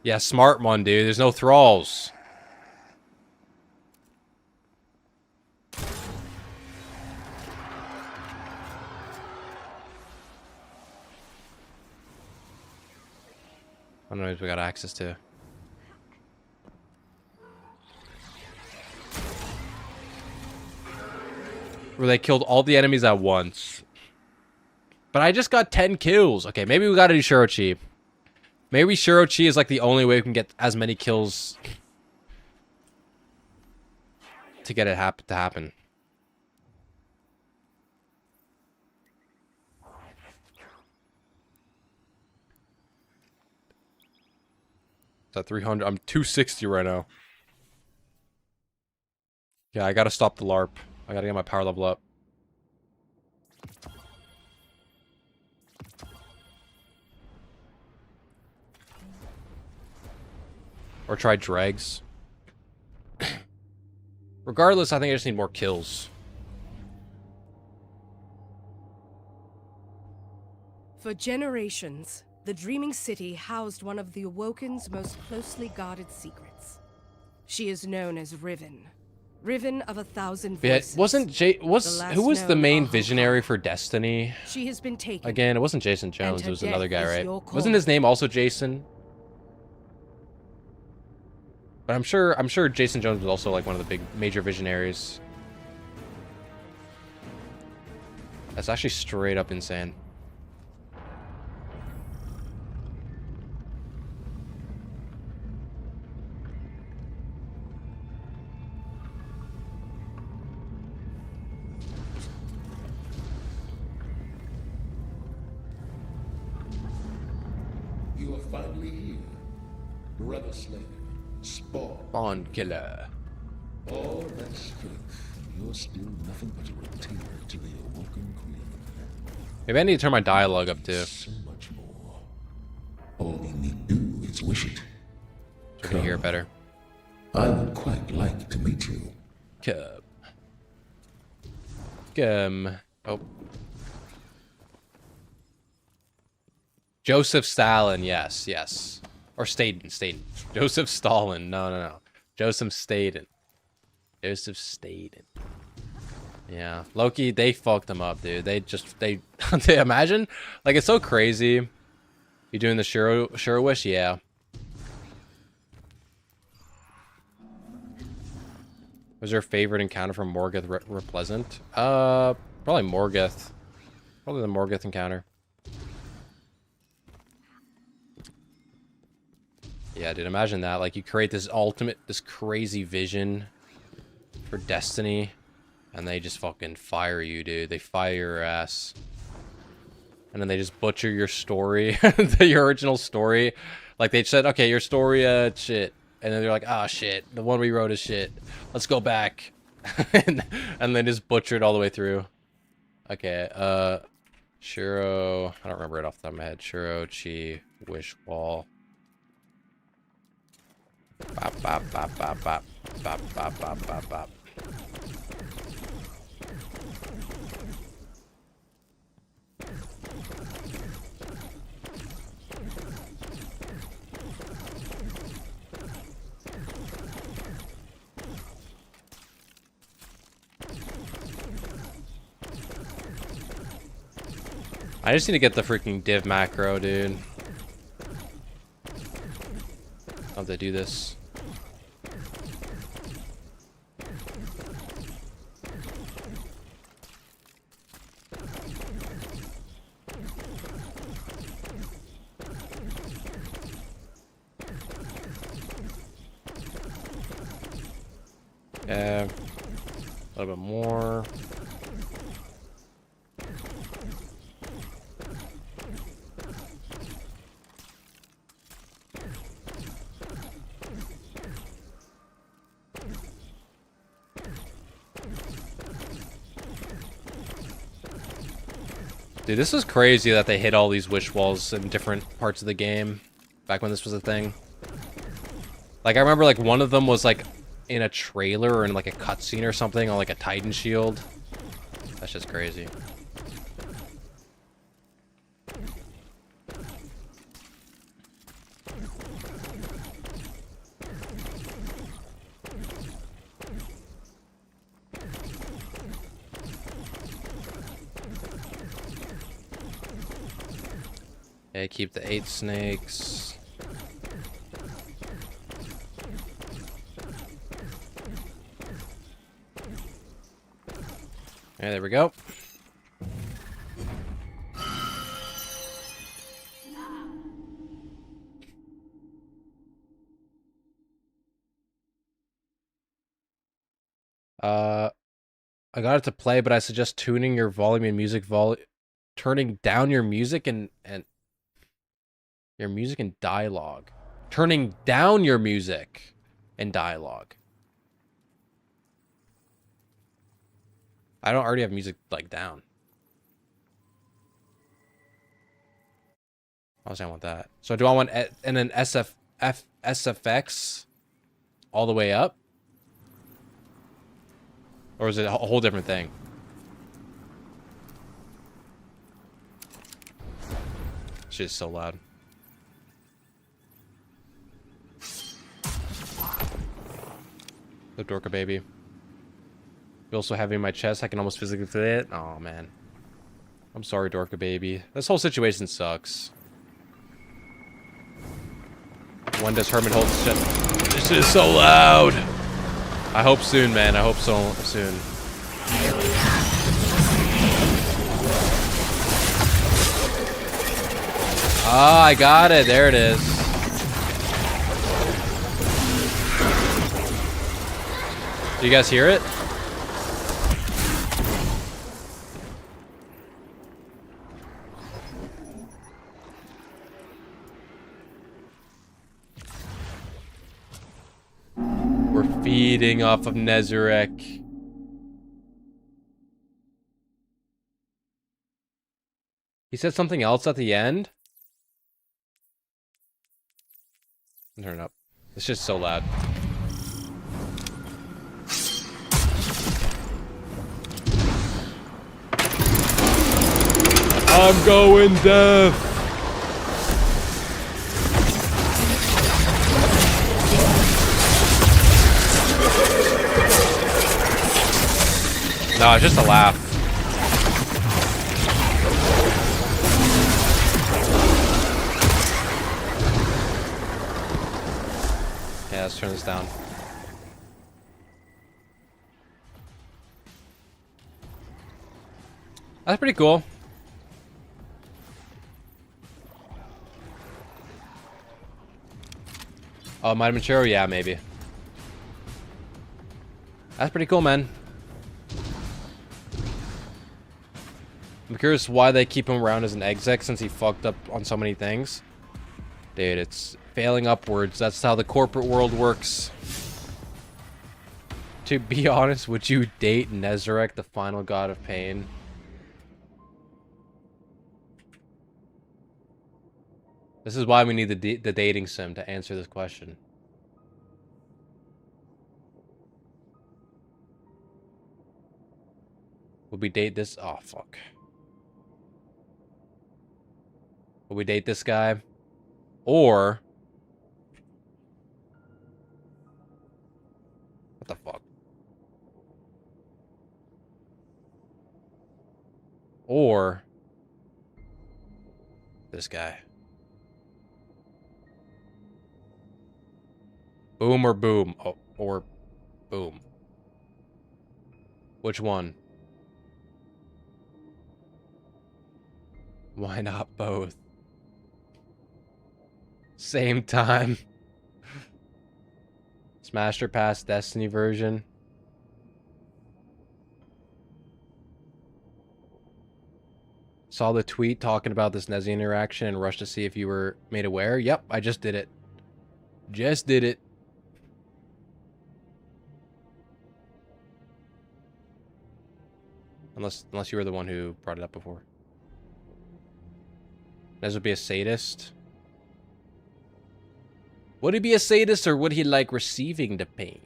A: Yeah, smart one, dude. There's no thralls. I don't know if we got access to. Where they killed all the enemies at once. But I just got 10 kills. Okay, maybe we gotta do Shirochi. Maybe Shirochi is like the only way we can get as many kills to get it to happen. It's at 300. I'm 260 right now. Yeah, I gotta stop the LARP. I gotta get my power level up. Or try dregs. Regardless, I think I just need more kills.
I: For generations, the Dreaming City housed one of the Awoken's most closely guarded secrets. She is known as Riven. Riven of 1,000 voices.
A: Yeah, wasn't who was the main visionary for Destiny?
I: She has been taken.
A: Again, it wasn't Jason Jones,
I: and
A: it was
I: her
A: another
I: death
A: guy,
I: is
A: right?
I: your call.
A: Wasn't his name also Jason? But I'm sure Jason Jones was also like one of the big major visionaries. That's actually straight up insane.
F: You are finally here. Brother Slave,
A: Spawn killer.
F: all that strength, and you're still nothing but a retainer to the Awoken Queen.
A: Maybe I need to turn my dialogue up too.
F: So much more. All you need do is wish it.
A: So I can hear it better.
F: I would quite like to meet you.
A: Oh. Joseph Stalin, yes. Or Staten. Joseph Stalin. No. Joseph Staten. Yeah. Loki, they fucked him up, dude. They imagine? Like, it's so crazy. You doing the Shiro wish? Yeah. Was your favorite encounter from Morgoth Repleasant? Probably Morgoth. Probably the Morgoth encounter. Yeah, dude, imagine that. Like, you create this crazy vision for Destiny, and they just fucking fire you, dude. They fire your ass. And then they just butcher your story, your original story. Like, they said, okay, your story, shit. And then they're like, ah, shit, the one we wrote is shit. Let's go back. and then just butcher it all the way through. Okay, Shiro, I don't remember it off the top of my head. Shirochi, Wish Wall. Bop, bop, bop, bop, bop. Bop, bop, bop, bop, bop. I just need to get the freaking div macro, dude. How they do this? Yeah, a little bit more. Dude, this is crazy that they hit all these wish walls in different parts of the game back when this was a thing. Like, I remember, like, one of them was, like, in a trailer or in, like, a cutscene or something on, like, a Titan shield. That's just crazy. Okay, keep the 8 snakes. Okay, there we go. I got it to play, but I suggest tuning your volume and music turning down your music and your music and dialogue. Turning down your music and dialogue. I don't already have music like down. Obviously, I want that. So do I want and then SFX all the way up? Or is it a whole different thing? Shit's so loud. The Dorka baby. You also have it in my chest. I can almost physically feel it. Oh man. I'm sorry, Dorka baby. This whole situation sucks. When does Herman hold shit? This is so loud. I hope soon, man. I hope so soon. Ah, I got it. There it is. Do you guys hear it? We're feeding off of Nezarek. He said something else at the end? Turn it up. It's just so loud. I'm going deaf. No, it's just a laugh. Yeah, let's turn this down. That's pretty cool. Oh, might have been Chero? Yeah, maybe. That's pretty cool, man. I'm curious why they keep him around as an exec since he fucked up on so many things. Dude, it's failing upwards. That's how the corporate world works. To be honest, would you date Nezarek, the final god of pain? This is why we need the dating sim to answer this question. Would we date this? Oh, fuck. Would we date this guy? Or... what the fuck? Or... this guy. Boom or boom? Oh, or boom. Which one? Why not both? Same time. Smash or pass Destiny version. Saw the tweet talking about this Nezzy interaction and rushed to see if you were made aware. Yep, I just did it. Just did it. Unless you were the one who brought it up before. Nez would be a sadist. Would he be a sadist or would he like receiving the pain?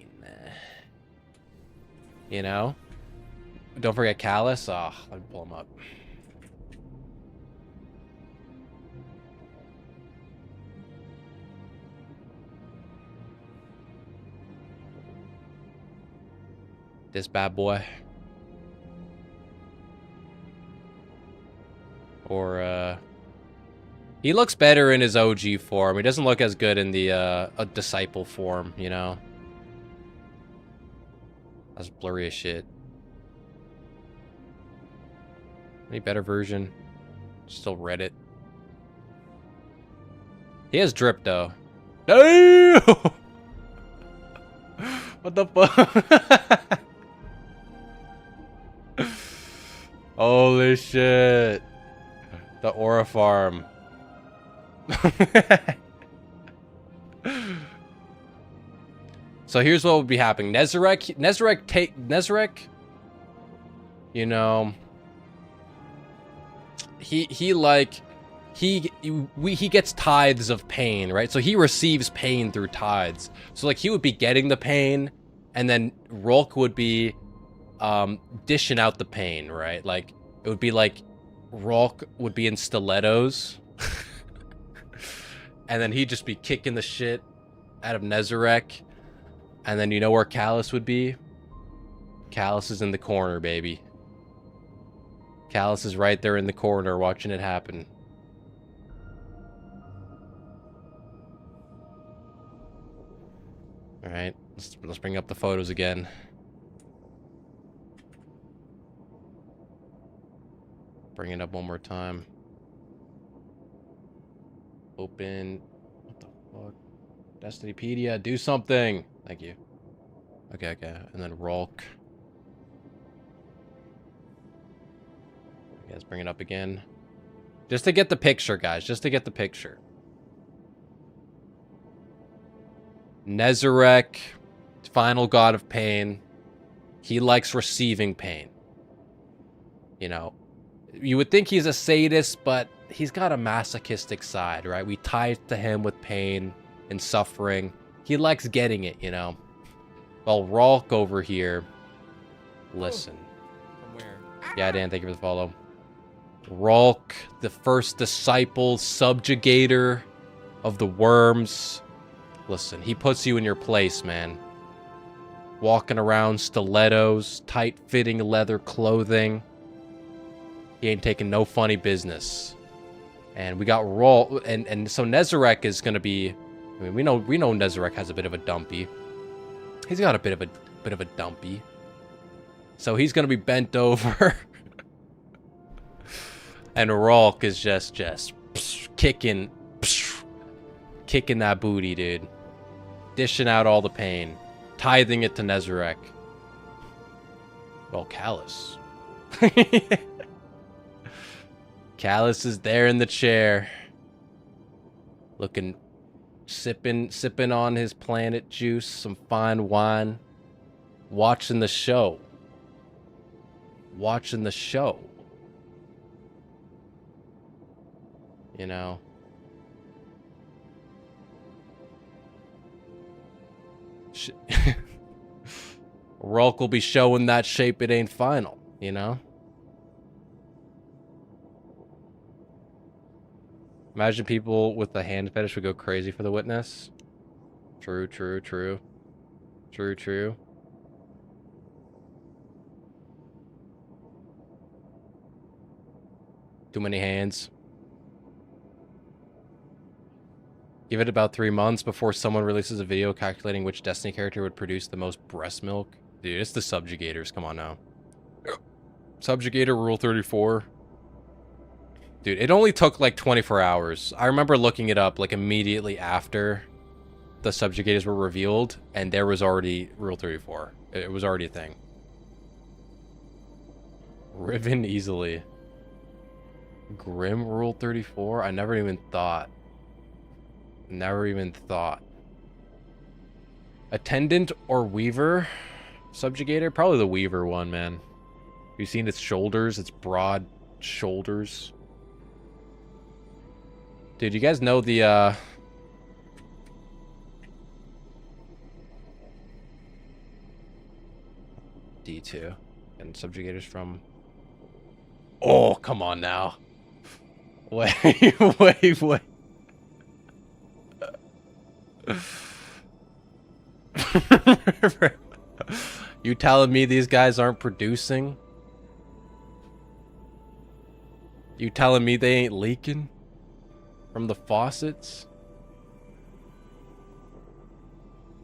A: You know? Don't forget Callus. Oh, let me pull him up. This bad boy. Or, he looks better in his OG form. He doesn't look as good in the, a disciple form, you know? That's blurry as shit. Any better version? Still Reddit. He has drip, though. Damn! What the fuck? Holy shit. The aura farm. So here's what would be happening. Nezarek, you know, he gets tithes of pain, right? So he receives pain through tithes. So like he would be getting the pain, and then Rolk would be dishing out the pain, right? Like it would be like Rolk would be in stilettos, and then he'd just be kicking the shit out of Nezarek. And then you know where Callus would be? Callus is in the corner, baby. Callus is right there in the corner watching it happen. Alright, let's bring up the photos again. Bring it up one more time. Open. What the fuck? Destinypedia, do something! Thank you. Okay. And then Rolk. Okay, let's bring it up again. Just to get the picture, guys. Just to get the picture. Nezarek, final god of pain. He likes receiving pain. You know, you would think he's a sadist, but he's got a masochistic side, right? We tie to him with pain and suffering. He likes getting it, you know. Well, Rolk over here. Listen.
J: From where?
A: Yeah, Dan, thank you for the follow. Rolk, the first disciple, subjugator of the worms. Listen, he puts you in your place, man. Walking around stilettos, tight-fitting leather clothing. He ain't taking no funny business. And we got Rolk, and so Nezarek is gonna be. I mean, we know Nezarek has a bit of a dumpy. He's got a bit of a dumpy. So he's gonna be bent over. And Rolk is just kicking that booty, dude. Dishing out all the pain. Tithing it to Nezarek. Well, Callus. Callus is there in the chair. Looking, sipping on his planet juice, some fine wine. Watching the show. Watching the show. You know. Rolk will be showing that shape it ain't final, you know? Imagine people with the hand fetish would go crazy for the witness. True. Too many hands. Give it about 3 months before someone releases a video calculating which Destiny character would produce the most breast milk. Dude, it's the Subjugators. Come on now. Subjugator Rule 34. Dude, it only took like 24 hours. I remember looking it up like immediately after the Subjugators were revealed, and there was already Rule 34. It was already a thing. Riven easily. Grim Rule 34? I never even thought. Never even thought. Attendant or Weaver? Subjugator? Probably the Weaver one, man. Have you seen its shoulders? Its broad shoulders. Dude, you guys know the, D2. And Subjugators from... Oh, come on now. Wait. You telling me these guys aren't producing? You telling me they ain't leaking from the faucets?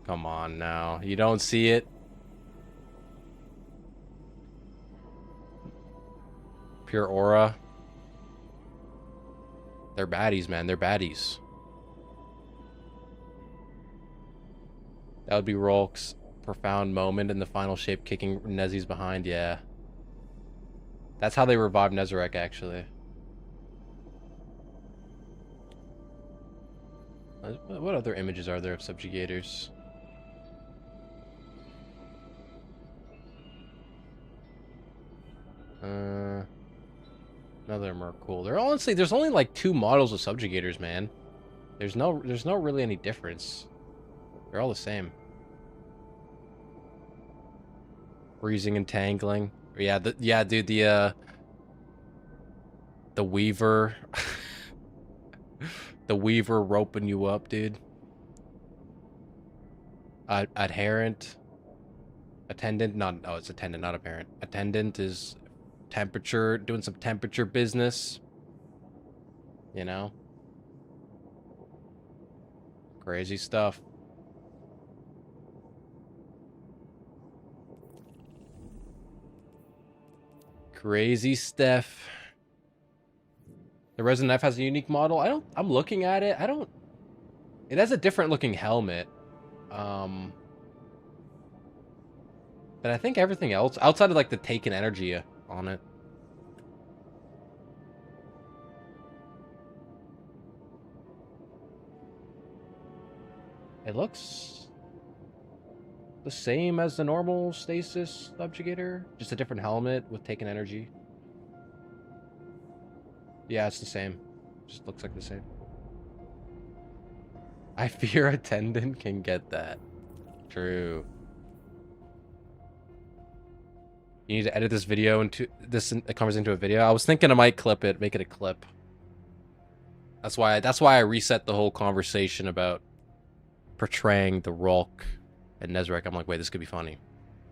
A: Come on now. You don't see it? Pure aura. They're baddies, man. They're baddies. That would be Rolk's profound moment in the final shape, kicking Nezzy's behind. Yeah. That's how they revived Nezarec, actually. What other images are there of subjugators? None of them are cool. They're honestly, there's only like 2 models of subjugators, man. There's no really any difference. They're all the same. Freezing and tangling. Yeah, dude, the Weaver. The Weaver roping you up, dude. Adherent. Attendant, oh, it's attendant, not apparent. Attendant is temperature, doing some temperature business. You know? Crazy stuff. Crazy stuff. The Resident F has a unique model. I'm looking at it. It has a different looking helmet. But I think everything else, outside of like the taken energy on it. It looks the same as the normal stasis subjugator, just a different helmet with taken energy. Yeah, it's the same. Just looks like the same. I fear attendant can get that. True. You need to edit this video into it converts into a video. I was thinking I might clip it, make it a clip. That's why I reset the whole conversation about portraying the Rolk and Nezarec. I'm like, wait, this could be funny.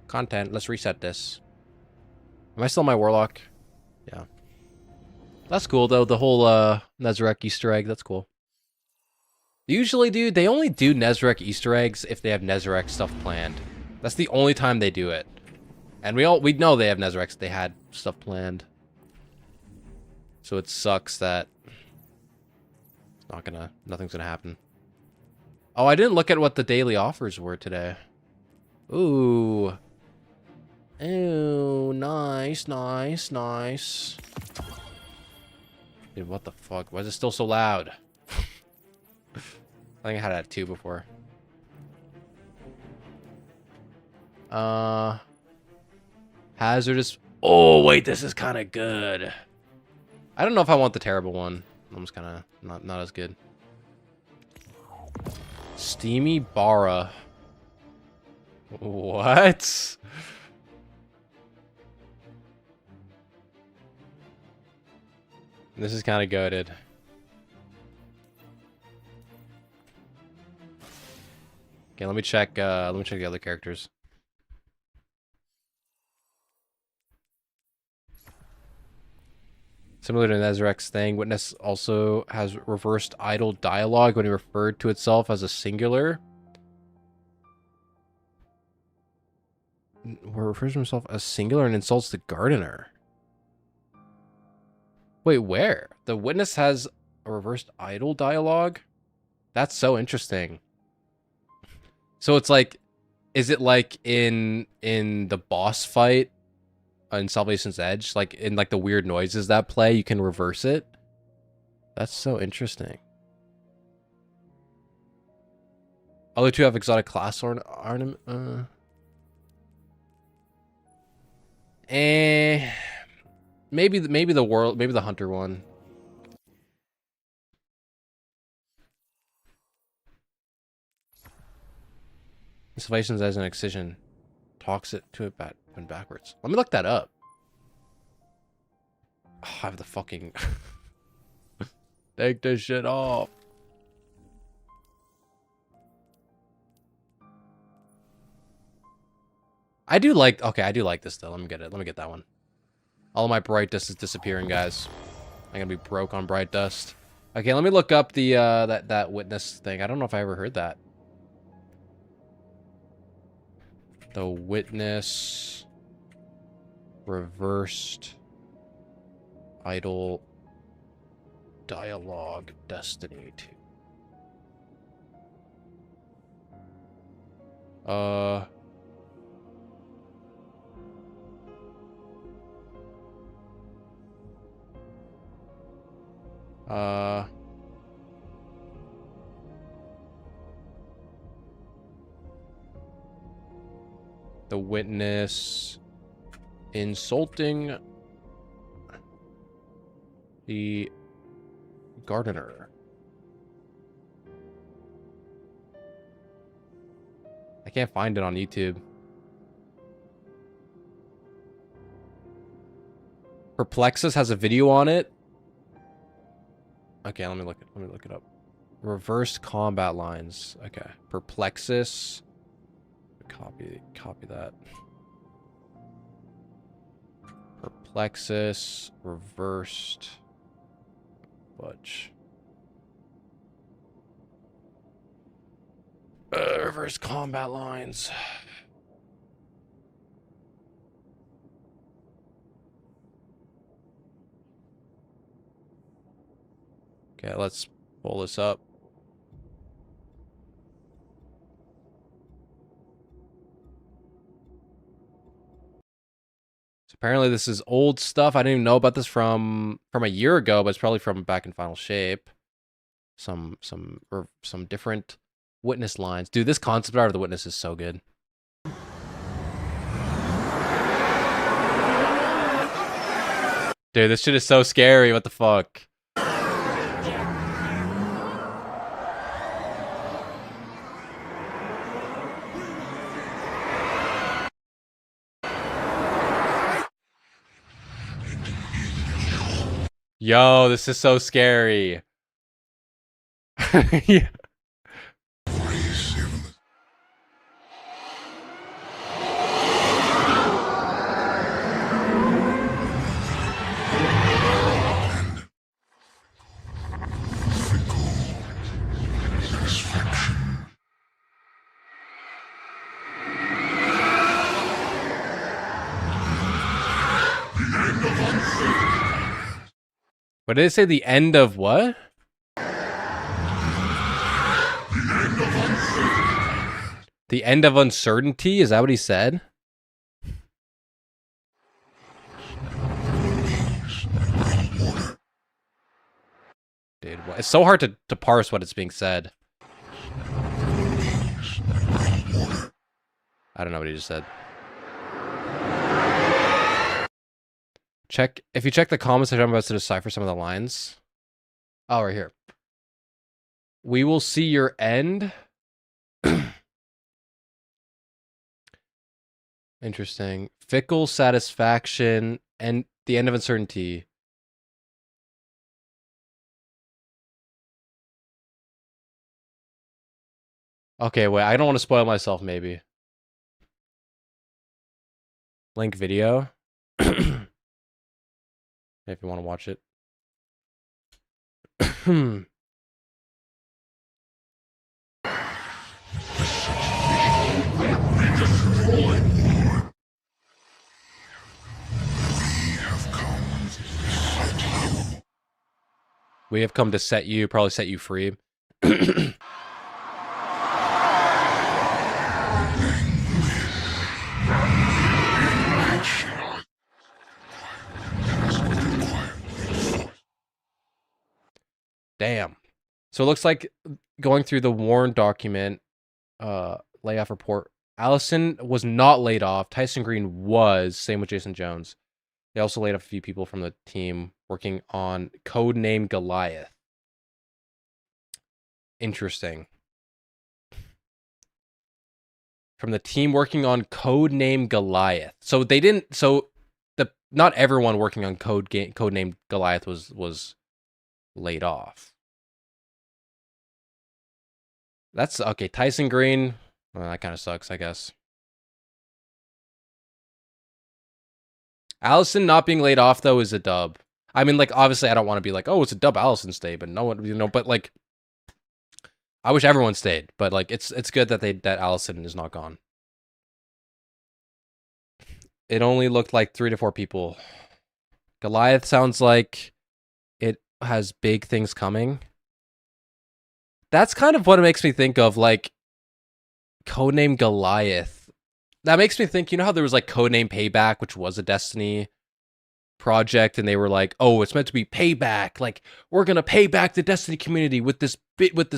A: Content, let's reset this. Am I still my Warlock? Yeah. That's cool though, the whole Nezarec Easter egg, that's cool. Usually, dude, they only do Nezarec Easter eggs if they have Nezarec stuff planned. That's the only time they do it. And we know they have Nezarec, they had stuff planned. So it sucks that nothing's gonna happen. Oh, I didn't look at what the daily offers were today. Ooh. Ooh, nice, nice, nice. Dude, what the fuck? Why is it still so loud? I think I had it at 2 before. Hazardous. Oh, wait, this is kind of good. I don't know if I want the terrible one. That one's kind of not as good. Steamy Bara. What? This is kind of goated. Okay, let me check the other characters. Similar to Nezarec's thing, Witness also has reversed idle dialogue when he referred to itself as a singular. Where refers to himself as singular and insults the gardener. Wait, where? The Witness has a reversed idle dialogue? That's so interesting. So it's like, is it like in the boss fight in Salvation's Edge, like in like the weird noises that play, you can reverse it? That's so interesting. Other two have exotic class ornament. Maybe the hunter one. Salvation's as an excision talks it to it backwards. Let me look that up. Oh, I have the fucking take this shit off. I do like this though. Let me get it. Let me get that one. All of my bright dust is disappearing, guys. I'm gonna be broke on bright dust. Okay, let me look up the that witness thing. I don't know if I ever heard that. The witness reversed idle dialogue Destiny 2. The witness insulting the gardener. I can't find it on YouTube. Perplexus has a video on it. Okay, let me look it up. Reverse combat lines. Okay. Perplexus. Copy that. Perplexus reversed Butch. Reverse combat lines. Okay, let's pull this up. So apparently this is old stuff. I didn't even know about this from a year ago, but it's probably from back in Final Shape. Some different witness lines. Dude, this concept art of the witness is so good. Dude, this shit is so scary. What the fuck? Yo, this is so scary. Yeah. What did it say? The end of what? The end of uncertainty? Is that what he said? Dude, it's so hard to parse what it's being said. I don't know what he just said. If you check the comments, I'm about to decipher some of the lines. Oh, right here. We will see your end. Interesting. Fickle satisfaction and the end of uncertainty. Okay, wait. I don't want to spoil myself, maybe. Link video. If you want to watch it. We have come to set you, probably set you free. Damn. So it looks like going through the Warren document, layoff report, Allison was not laid off. Tyson Green was. Same with Jason Jones. They also laid off a few people from the team working on Codename Goliath. Interesting. From the team working on Codename Goliath. So they didn't. So not everyone working on Codename Goliath was laid off. That's okay. Tyson Green. Well, that kind of sucks, I guess. Allison not being laid off though is a dub. I mean, like, obviously I don't want to be like, oh, it's a dub Allison stayed, but no one, you know, but like I wish everyone stayed, but like it's good that that Allison is not gone. It only looked like 3 to 4 people. Goliath sounds like it has big things coming. That's kind of what it makes me think of, like Codename Goliath. That makes me think, you know how there was like Codename Payback, which was a Destiny project and they were like, oh, it's meant to be payback. Like, we're going to pay back the Destiny community with this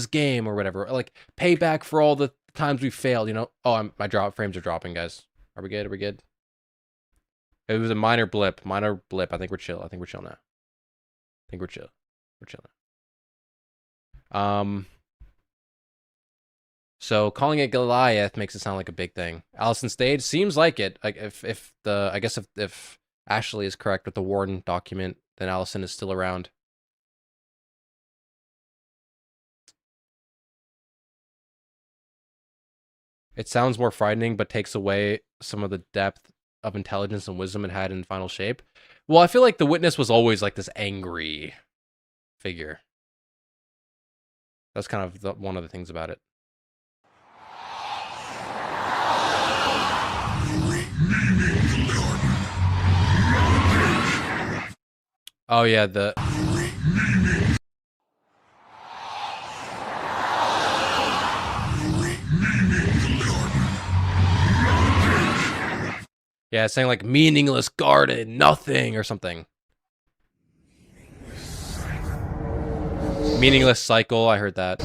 A: game or whatever. Like, payback for all the times we failed, you know? Oh, my frames are dropping, guys. Are we good? Are we good? It was a minor blip. I think we're chill. I think we're chill now. I think we're chill. We're chilling. So calling it Goliath makes it sound like a big thing. Allison stayed. Seems like it. Like if Ashley is correct with the Warden document, then Allison is still around. It sounds more frightening, but takes away some of the depth of intelligence and wisdom it had in Final Shape. Well, I feel like the Witness was always like this angry figure. That's kind of one of the things about it. Oh yeah, yeah, it's saying like meaningless garden, nothing or something. Meaningless cycle, I heard that.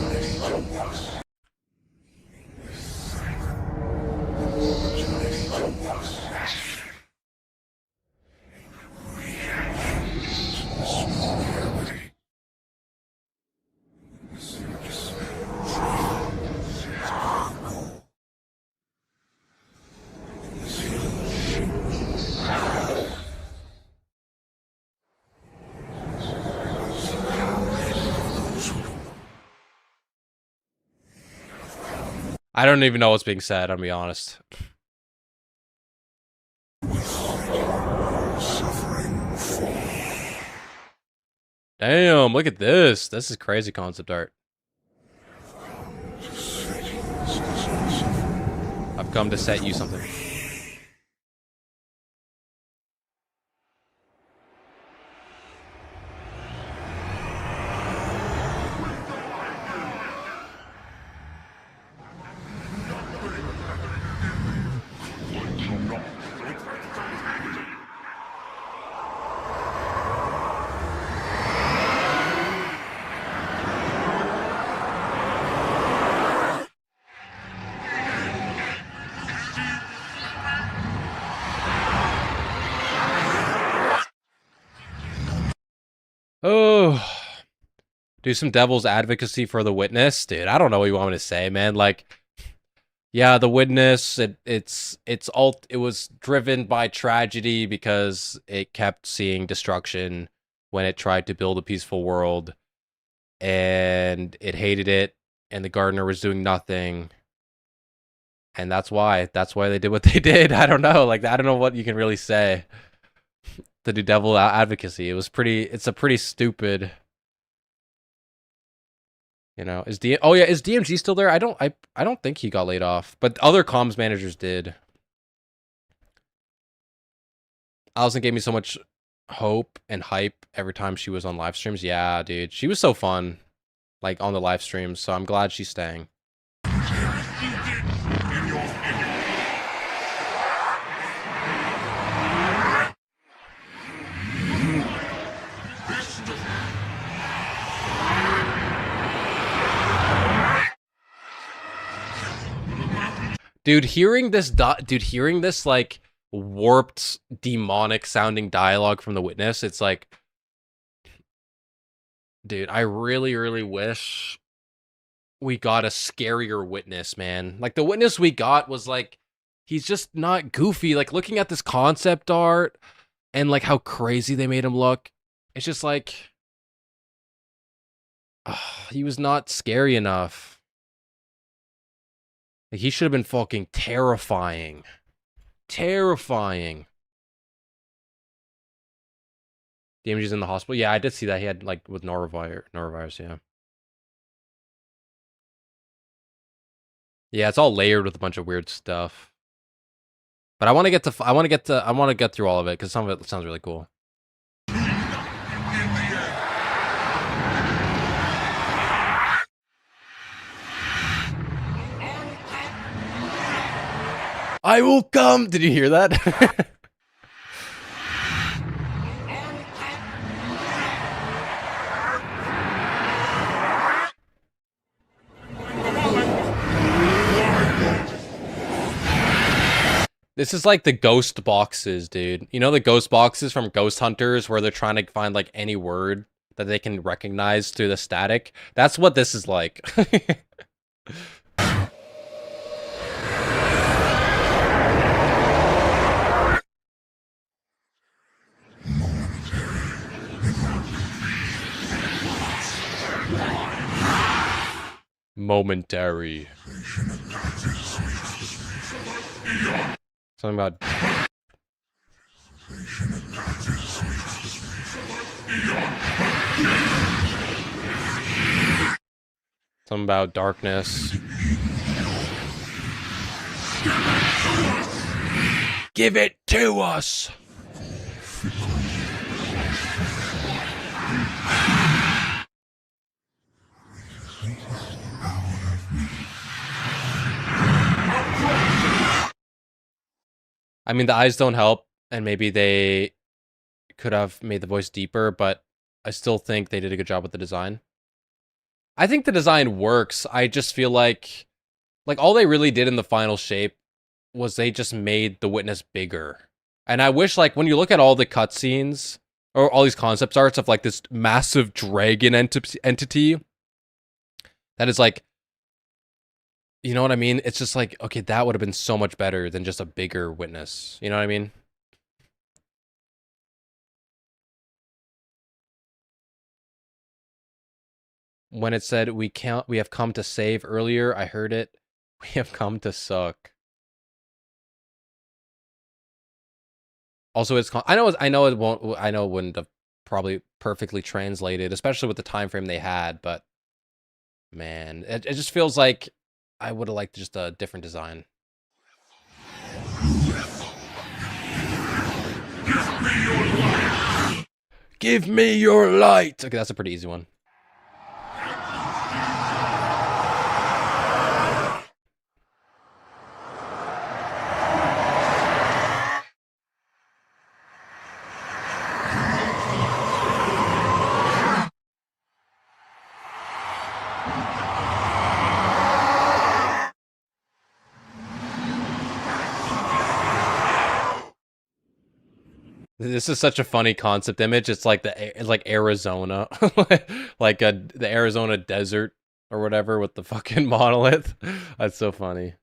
A: I don't even know what's being said, I'll be honest. Damn, look at this. This is crazy concept art. I've come to set you something. Oh, do some devil's advocacy for the Witness, dude. I don't know what you want me to say, man. Like, yeah, the Witness. It was driven by tragedy because it kept seeing destruction when it tried to build a peaceful world, and it hated it. And the gardener was doing nothing, and that's why they did what they did. I don't know. Like, I don't know what you can really say to do devil advocacy. It's a pretty stupid, you know. Is DMG still there? I don't think he got laid off, but other comms managers did. Allison gave me so much hope and hype every time she was on live streams. Yeah, dude, she was so fun, like on the live streams. So I'm glad she's staying. Dude, hearing this like warped, demonic sounding dialogue from the Witness, it's like, dude, I really, really wish we got a scarier Witness, man. Like, the Witness we got was like, he's just not goofy. Like, looking at this concept art and like how crazy they made him look, it's just like, he was not scary enough. Like, he should have been fucking terrifying. Terrifying. DMG's in the hospital. Yeah, I did see that. He had, like, with norovirus, yeah. Yeah, it's all layered with a bunch of weird stuff. But I want to get through all of it because some of it sounds really cool. I will come. Did you hear that? This is like the ghost boxes, dude. You know the ghost boxes from Ghost Hunters where they're trying to find like any word that they can recognize through the static? That's what this is like. Momentary. Something about... Something about darkness. Give it to us! I mean, the eyes don't help, and maybe they could have made the voice deeper, but I still think they did a good job with the design. I think the design works. I just feel like all they really did in the final shape was they just made the witness bigger. And I wish, like, when you look at all the cutscenes, or all these concept arts of, like, this massive dragon entity, that is, like, you know what I mean? It's just like, okay, that would have been so much better than just a bigger witness. You know what I mean? When it said we have come to save earlier, I heard it. We have come to suck. Also, I know it wouldn't have probably perfectly translated, especially with the time frame they had, but man, it just feels like I would have liked just a different design. Give me your light! Okay, that's a pretty easy one. This is such a funny concept image. It's like Arizona, like the Arizona desert or whatever with the fucking monolith. That's so funny.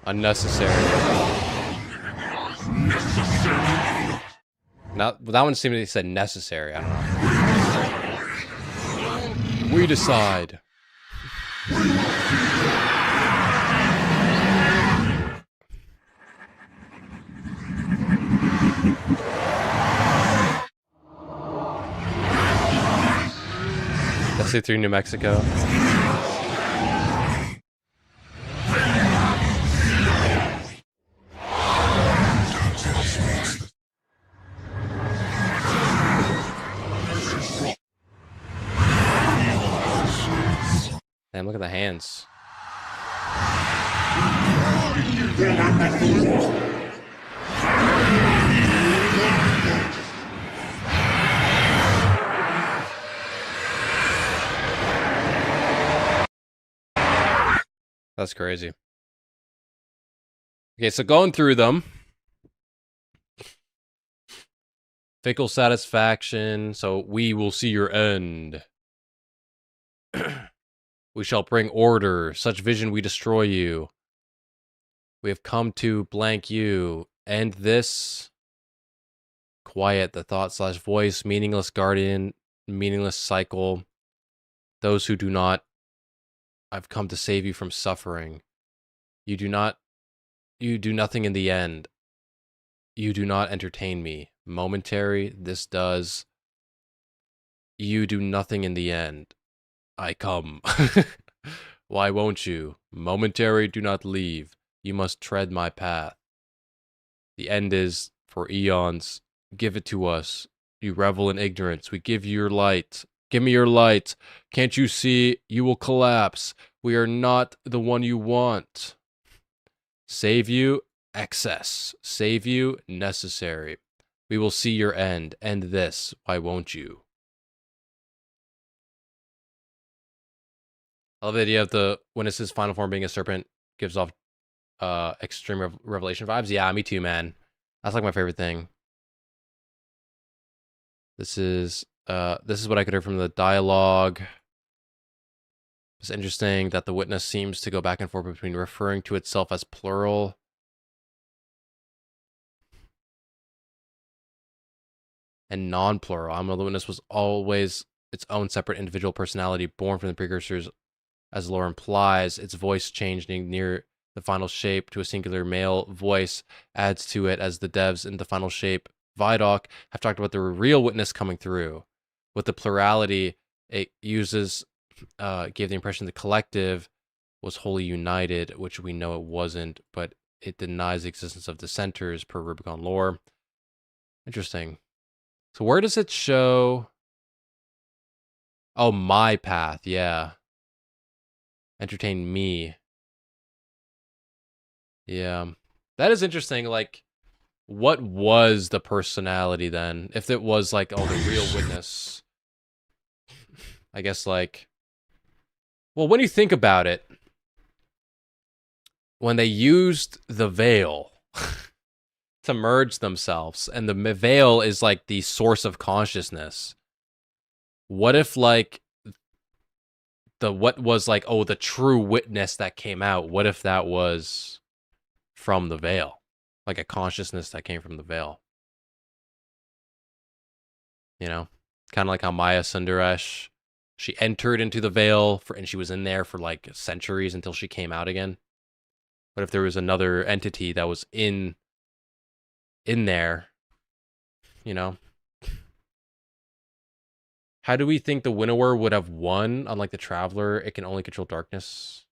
A: Unnecessary. Now that one seemed to say necessary. I don't know. We decide. Let's see through New Mexico. Damn, look at the hands. That's crazy. Okay, so going through them. Fickle satisfaction, so we will see your end. We shall bring order, such vision we destroy you. We have come to blank you. End this. Quiet, the thought slash voice, meaningless guardian, meaningless cycle. Those who do not, I've come to save you from suffering. You do nothing in the end. You do not entertain me. Momentary, this does. You do nothing in the end. I come. Why won't you? Momentary, do not leave. You must tread my path. The end is for eons. Give it to us. You revel in ignorance. We give you your light. Give me your light. Can't you see? You will collapse. We are not the one you want. Save you, excess. Save you, necessary. We will see your end. End this. Why won't you? I love the idea of the witness's final form being a serpent gives off extreme revelation vibes. Yeah, me too, man. That's like my favorite thing. This is what I could hear from the dialogue. It's interesting that the witness seems to go back and forth between referring to itself as plural and non-plural. The witness was always its own separate individual personality, born from the precursors, as the lore implies. Its voice changing near the final shape to a singular male voice adds to it, as the devs in the final shape, Vidoc, have talked about the real witness coming through. With the plurality, it uses, gave the impression the collective was wholly united, which we know it wasn't, but it denies the existence of dissenters per Rubicon lore. Interesting. So where does it show? Oh, my path, yeah. Entertain me. Yeah. That is interesting. Like, what was the personality then? If it was like, oh, the real witness. I guess like, well, when you think about it, when they used the veil to merge themselves, and the veil is like the source of consciousness, what if like what was like, oh, the true witness that came out, what if that was from the veil? Like a consciousness that came from the veil. You know? Kind of like how Maya Sundaresh, she entered into the veil and she was in there for like centuries until she came out again. But if there was another entity that was in there, you know? How do we think the Winnower would have won? Unlike the Traveler, it can only control darkness.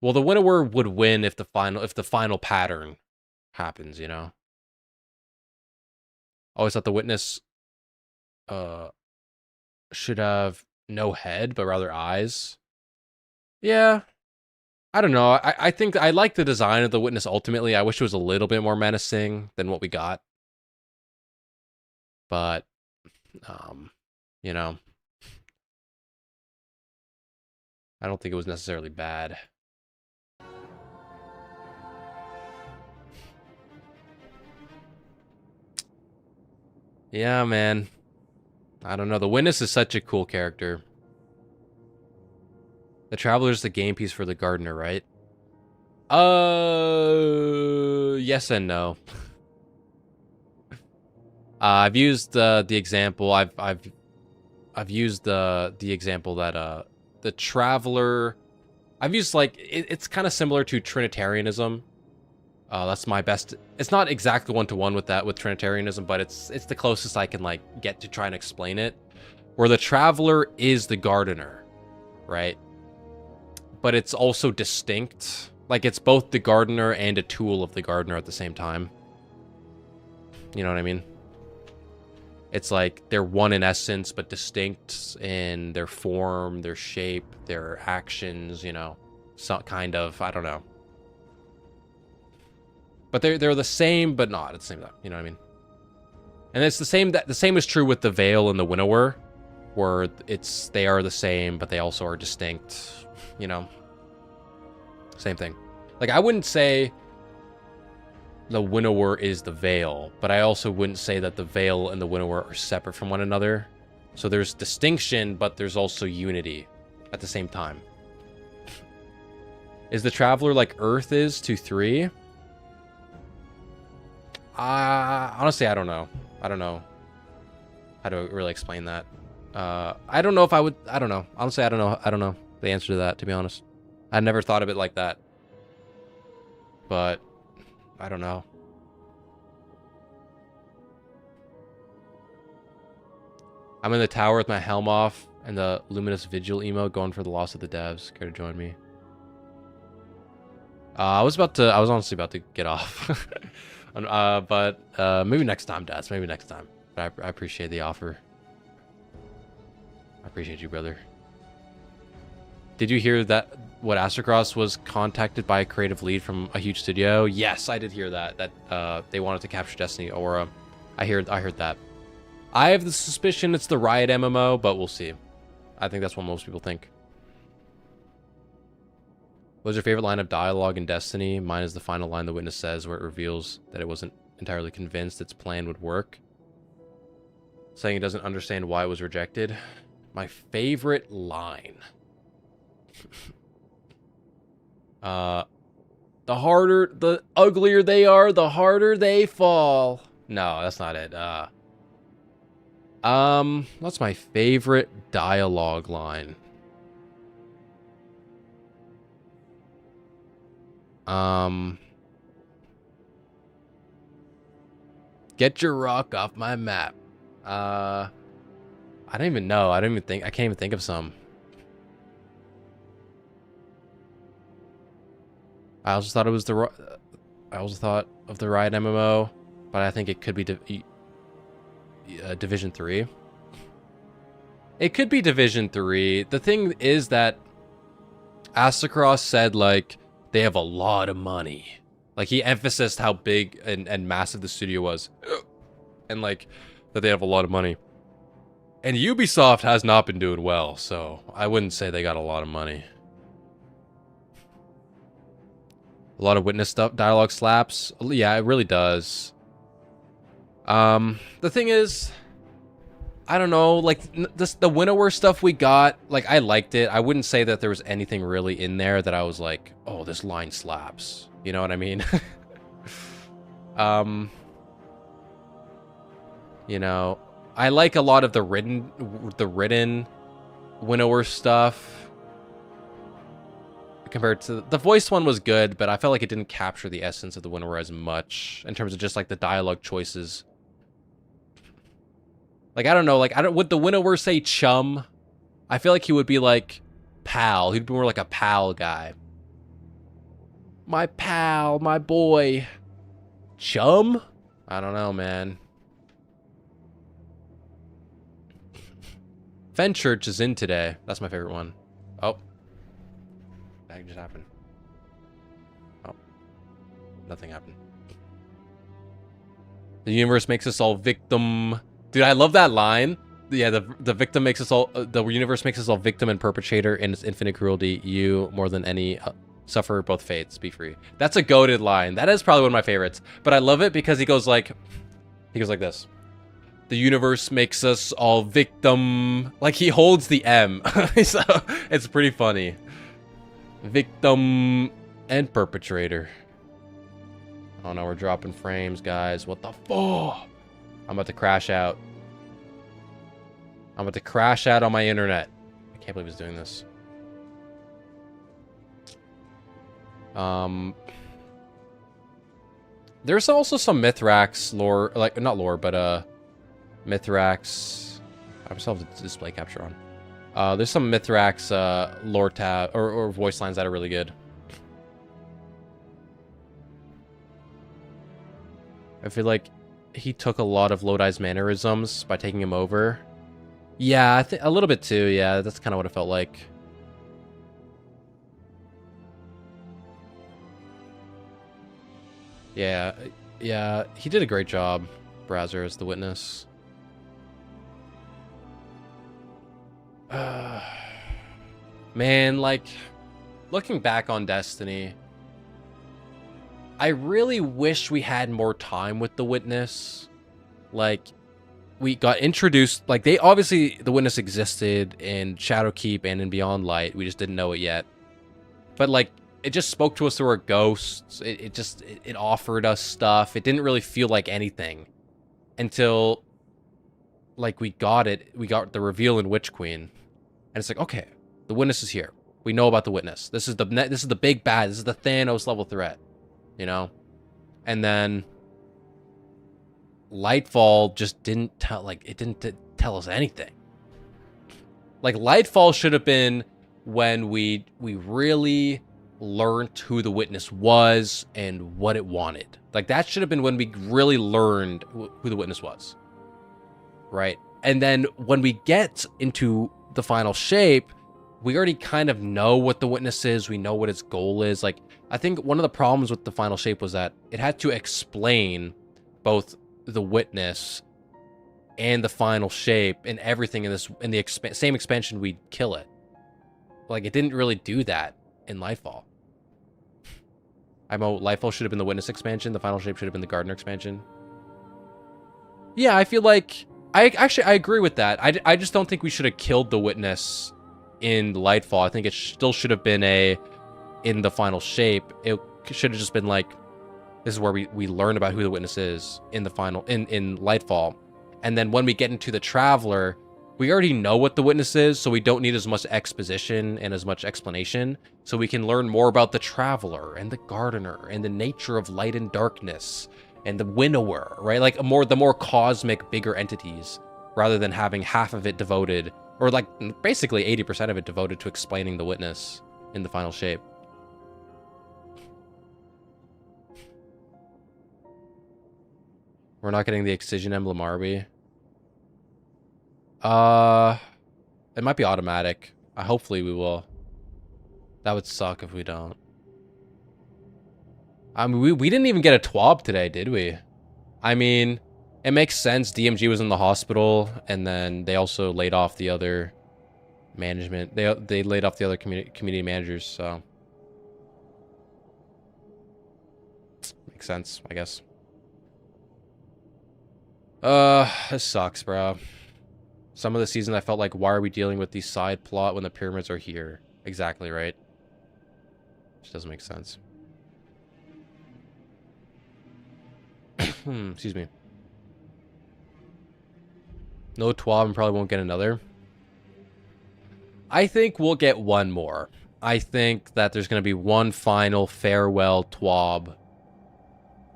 A: Well, the Winnower would win if the final pattern happens, you know? Always thought the Witness should have no head, but rather eyes. Yeah. I don't know. I think I like the design of the Witness ultimately. I wish it was a little bit more menacing than what we got. But, you know, I don't think it was necessarily bad. Yeah, man. I don't know. The Witness is such a cool character. The Traveler's the game piece for the Gardener, right? Yes and no. I've used the example. I've used the example that the Traveler. I've used like it's kind of similar to Trinitarianism. That's my best. It's not exactly one-to-one with that with Trinitarianism, but it's the closest I can like get to try and explain it. Where the Traveler is the Gardener, right? But it's also distinct. Like it's both the Gardener and a tool of the Gardener at the same time. You know what I mean? It's like they're one in essence, but distinct in their form, their shape, their actions, you know. So kind of, I don't know. But they're the same, but not at the same time. You know what I mean? And it's the same is true with the Veil and the Winnower, where they are the same, but they also are distinct. You know? Same thing. Like I wouldn't say the Winnower is the Veil, but I also wouldn't say that the Veil and the Winnower are separate from one another. So there's distinction, but there's also unity at the same time. Is the Traveler like Earth is to 3? Honestly, I don't know. I don't know how to really explain that. I don't know if I would. I don't know. Honestly, I don't know. I don't know the answer to that, to be honest. I never thought of it like that. But I don't know. I'm in the tower with my helm off and the luminous vigil emo going for the loss of the devs. Care to join me? I was honestly about to get off. But maybe next time, Daz. Maybe next time. But I appreciate the offer. I appreciate you, brother. Did you hear that what Astrocross was contacted by a creative lead from a huge studio? Yes, I did hear that. That they wanted to capture Destiny Aura. I heard that. I have the suspicion it's the Riot MMO, but we'll see. I think that's what most people think. What was your favorite line of dialogue in Destiny? Mine is the final line the witness says, where it reveals that it wasn't entirely convinced its plan would work, saying it doesn't understand why it was rejected. My favorite line. The uglier they are, the harder they fall. No, that's not it. What's my favorite dialogue line? Get your rock off my map. I don't even know. I can't even think of some. I also thought it was I also thought of the Riot MMO, but I think it could be Division 3. It could be Division 3. The thing is that Astrocross said, like, they have a lot of money. Like, he emphasized how big and massive the studio was. And, like, that they have a lot of money. And Ubisoft has not been doing well, so I wouldn't say they got a lot of money. A lot of witness stuff, dialogue slaps. Yeah, it really does. The thing is, I don't know, like, the Winnower stuff we got, like, I liked it. I wouldn't say that there was anything really in there that I was like, oh, this line slaps. You know what I mean? You know, I like a lot of the written Winnower stuff. Compared to the voiced one was good, but I felt like it didn't capture the essence of the Winnower as much in terms of just like the dialogue choices. Like, I don't know, like, would the Winnower say chum? I feel like he would be like pal. He'd be more like a pal guy. My pal, my boy. Chum? I don't know, man. Fenchurch is in today. That's my favorite one. Oh. That just happened. Oh. Nothing happened. The universe makes us all victim. Dude, I love that line. Yeah, the victim makes us all... the universe makes us all victim and perpetrator in its infinite cruelty. You, more than any, suffer both fates. Be free. That's a goated line. That is probably one of my favorites. But I love it because he goes like this. The universe makes us all victim. Like, he holds the M. So, it's pretty funny. Victim and perpetrator. Oh no, we're dropping frames, guys. What the fuck? I'm about to crash out. I'm about to crash out on my internet. I can't believe he's doing this. There's also some Mithrax lore, like, not lore, but Mithrax. I still have the display capture on. There's some Mithrax lore tab or voice lines that are really good. I feel like he took a lot of Lodi's mannerisms by taking him over. Yeah, I think a little bit too. Yeah, that's kind of what it felt like. Yeah, yeah, he did a great job, Brazzer, as the witness. Man, like, looking back on Destiny, I really wish we had more time with the witness. Like, we got introduced, like, the witness existed in Shadowkeep and in Beyond Light. We just didn't know it yet. But, like, it just spoke to us through our ghosts. It offered us stuff. It didn't really feel like anything until, like, we got the reveal in Witch Queen. And it's like, okay, the witness is here. We know about the witness. This is the big bad. This is the Thanos level threat, you know? And then Lightfall just didn't tell us anything. Like, Lightfall should have been when we really learned who the witness was and what it wanted. Like, that should have been when we really learned who the witness was. Right? And then when we get into the final shape, we already kind of know what the witness is. We know what its goal is. Like, I think one of the problems with the final shape was that it had to explain both the witness and the final shape and everything in the same expansion we'd kill it. Like, it didn't really do that in Lightfall. Lightfall should have been the witness expansion. The final shape should have been the gardener expansion. Yeah, I feel like I agree with that. I just don't think we should have killed the witness in Lightfall. I think it still should have been in the final shape. It should have just been like, this is where we learn about who the witness is in the final in Lightfall. And then when we get into the Traveler, we already know what the witness is, so we don't need as much exposition and as much explanation. So we can learn more about the Traveler and the Gardener and the nature of light and darkness and the Winnower, right? Like the more cosmic, bigger entities, rather than having half of it devoted, or like basically 80% of it devoted to explaining the witness in the final shape. We're not getting the Excision Emblem, are we? It might be automatic. Hopefully we will. That would suck if we don't. I mean, we didn't even get a TWAB today, did we? I mean, it makes sense. DMG was in the hospital, and then they also laid off the other management. They laid off the other community managers, so makes sense, I guess. This sucks, bro. Some of the season I felt like, why are we dealing with the side plot when the pyramids are here? Exactly, right? Which doesn't make sense. Excuse me. No TWAB and probably won't get another. I think we'll get one more. I think that there's going to be one final farewell TWAB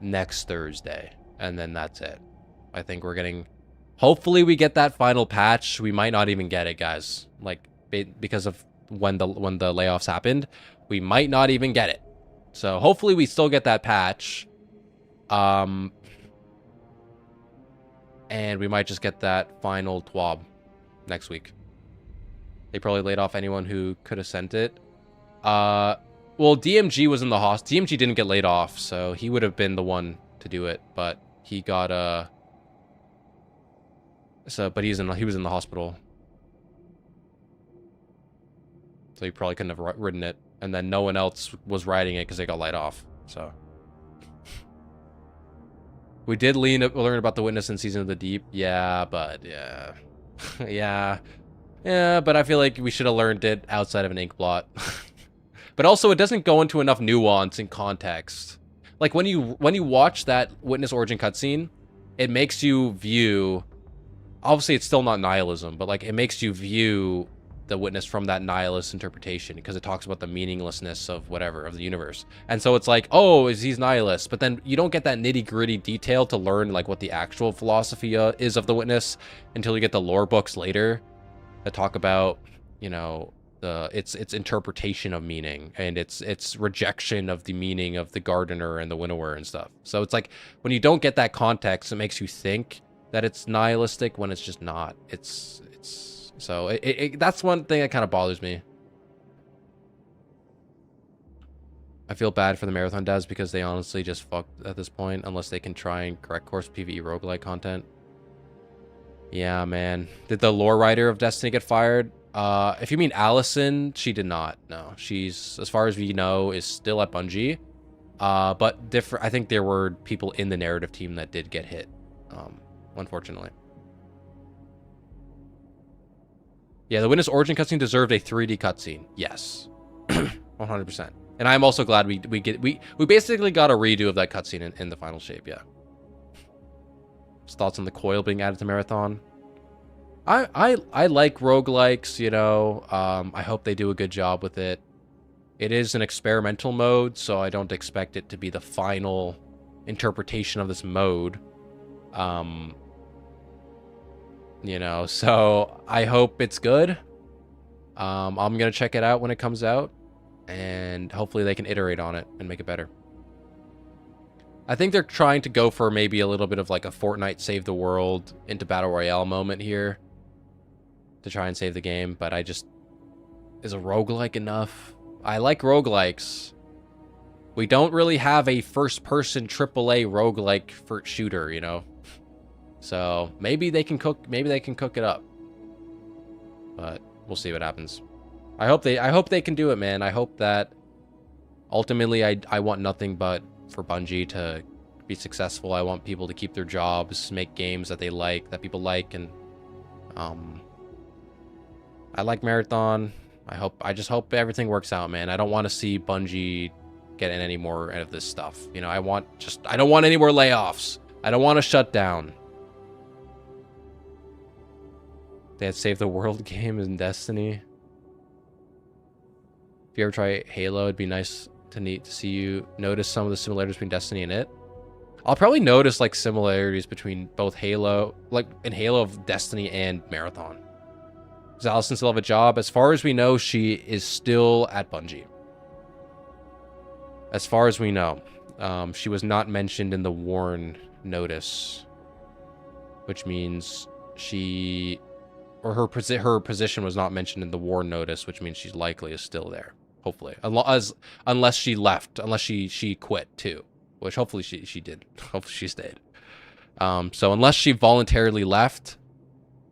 A: next Thursday. And then that's it. I think we're getting... Hopefully we get that final patch. We might not even get it, guys. Like, because of when the layoffs happened, we might not even get it. So hopefully we still get that patch. And we might just get that final TWAB next week. They probably laid off anyone who could have sent it. Well, DMG was in the hospital. DMG didn't get laid off, so he would have been the one to do it. But he got but he was in the hospital, so he probably couldn't have ridden it. And then no one else was riding it because they got laid off. So we did learn about the witness in Season of the Deep. Yeah, but yeah, yeah. But I feel like we should have learned it outside of an ink blot. But also, it doesn't go into enough nuance and context. Like when you watch that witness origin cutscene, it makes you view. Obviously, it's still not nihilism, but like it makes you view the witness from that nihilist interpretation because it talks about the meaninglessness of whatever, of the universe. And so it's like, oh, he's nihilist, but then you don't get that nitty-gritty detail to learn like what the actual philosophy is of the witness until you get the lore books later that talk about, you know, its interpretation of meaning and its rejection of the meaning of the gardener and the winnower and stuff. So it's like when you don't get that context, it makes you think that it's nihilistic when it's just not. So that's one thing that kind of bothers me. I feel bad for the Marathon devs because they honestly just fucked at this point unless they can try and correct course PvE roguelike content. Yeah, man. Did the lore writer of Destiny get fired? If you mean Allison, she did not. No, she's, as far as we know, is still at Bungie. But different. I think there were people in the narrative team that did get hit. Unfortunately. Yeah, the witness origin cutscene deserved a 3D cutscene. Yes. 100%. And I'm also glad we basically got a redo of that cutscene in the final shape, yeah. Just thoughts on the coil being added to Marathon. I like roguelikes, you know. I hope they do a good job with it. It is an experimental mode, so I don't expect it to be the final interpretation of this mode. You know, so I hope it's good. I'm gonna check it out when it comes out, and hopefully they can iterate on it and make it better. I think they're trying to go for maybe a little bit of like a Fortnite save the world into Battle Royale moment here. to try and save the game, but I just... Is a roguelike enough? I like roguelikes. We don't really have a first-person AAA roguelike for shooter, you know? So maybe they can cook it up. But we'll see what happens. I hope they can do it, man. I hope that ultimately I want nothing but for Bungie to be successful. I want people to keep their jobs, make games that they like, that people like, and I like Marathon. I just hope everything works out, man. I don't want to see Bungie getting any more of this stuff. You know, I don't want any more layoffs. I don't want to shut down. They had Save the World game in Destiny. If you ever try Halo, it'd be nice to see you notice some of the similarities between Destiny and it. I'll probably notice like similarities between both Halo, like in Halo of Destiny and Marathon. Does Allison still have a job? As far as we know, she is still at Bungie. As far as we know. She was not mentioned in the Warren notice. Which means her position was not mentioned in the Warren notice, which means she's likely is still there. Hopefully. Unless she left. Unless she quit too. Which hopefully she did. Hopefully she stayed. So unless she voluntarily left...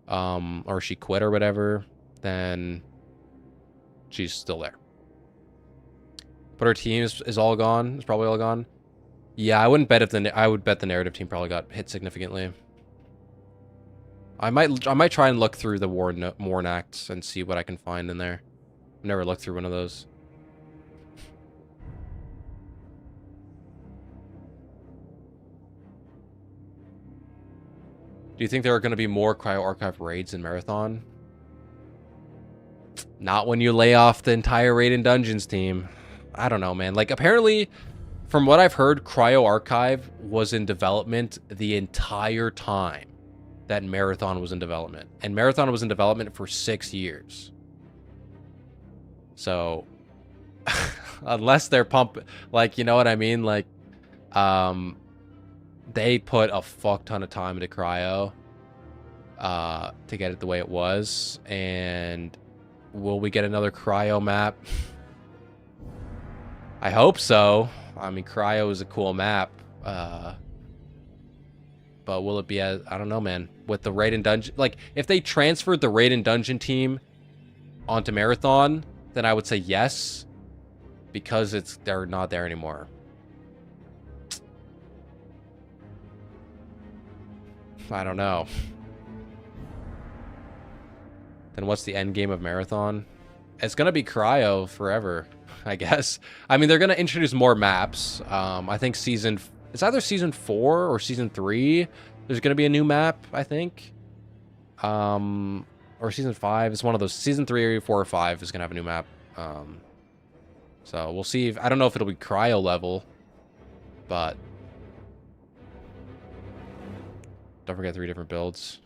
A: or she quit or whatever, then she's still there. But her team is all gone. It's probably all gone. Yeah, I would bet the narrative team probably got hit significantly. I might try and look through the Warren Acts and see what I can find in there. I've never looked through one of those. Do you think there are going to be more Cryo Archive raids in Marathon? Not when you lay off the entire Raid and Dungeons team. I don't know, man. Like, apparently, from what I've heard, Cryo Archive was in development the entire time that Marathon was in development. And Marathon was in development for 6 years. So, unless they're pumping... Like, you know what I mean? Like, they put a fuck ton of time into Cryo to get it the way it was. And will we get another Cryo map? I hope so. I mean, Cryo is a cool map. But will it be as... I don't know, man. With the Raid and Dungeon... Like, if they transferred the Raid and Dungeon team onto Marathon, then I would say yes. Because they're not there anymore. I don't know. Then what's the end game of Marathon? It's gonna be Cryo forever, I guess. I mean, they're gonna introduce more maps. I think it's either season 4 or season 3. There's gonna be a new map, I think. Or season 5. It's one of those. Season 3 or 4 or 5 is gonna have a new map. So we'll see. I don't know if it'll be Cryo level, but. Don't forget 3 different builds.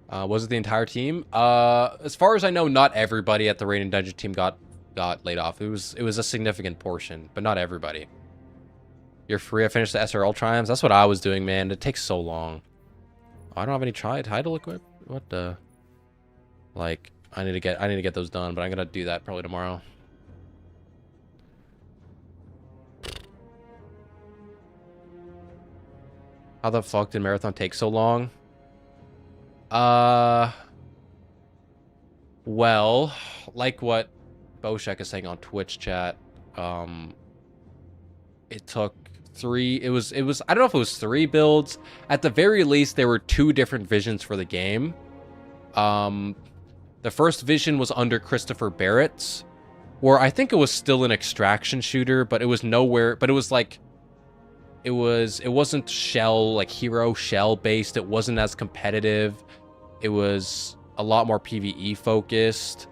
A: Was it the entire team? As far as I know, not everybody at the Raid and Dungeon team got laid off. It was a significant portion, but not everybody. You're free. I finished the SRL triumphs. That's what I was doing, man. It takes so long. I don't have any title equip. What the? Like, I need to get those done, but I'm gonna do that probably tomorrow. How the fuck did Marathon take so long? Well, like what Boshek is saying on Twitch chat, it took 3, it was, I don't know if it was 3 builds. At the very least, there were 2 different visions for the game. The first vision was under Christopher Barrett's, where I think it was still an extraction shooter, but it was nowhere, but it was like, it wasn't hero shell based. It wasn't as competitive. It was a lot more PvE focused.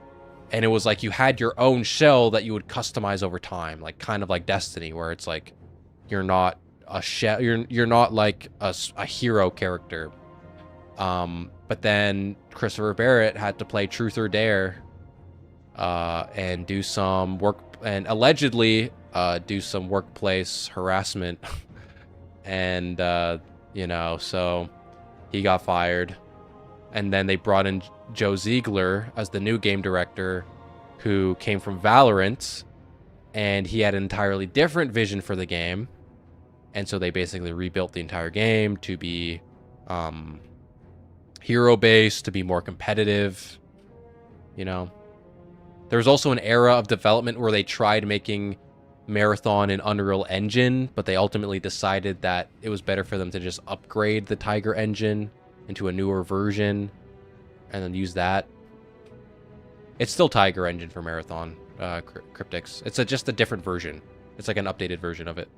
A: And it was like you had your own shell that you would customize over time, like kind of like Destiny, where it's like you're not a shell, you're not like a hero character. But then Christopher Barrett had to play Truth or Dare and do some work and allegedly do some workplace harassment. And, you know, so he got fired. And then they brought in Joe Ziegler as the new game director, who came from Valorant, and he had an entirely different vision for the game. And so they basically rebuilt the entire game to be hero-based, to be more competitive, you know. There was also an era of development where they tried making Marathon in Unreal Engine, but they ultimately decided that it was better for them to just upgrade the Tiger engine into a newer version and then use that. It's still Tiger engine for Marathon, Cryptics. It's just a different version. It's like an updated version of it.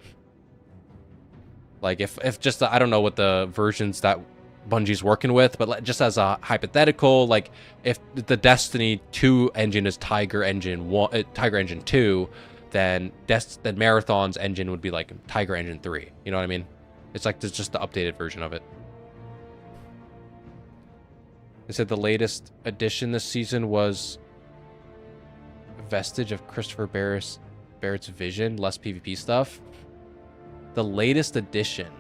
A: Like if just I don't know what the versions that Bungie's working with, but just as a hypothetical, like if the Destiny 2 engine is Tiger engine 2, then Marathon's engine would be like Tiger engine 3. You know what I mean? It's like just the updated version of it. They said the latest addition this season was a vestige of Christopher Barrett's vision, less PvP stuff. The latest addition.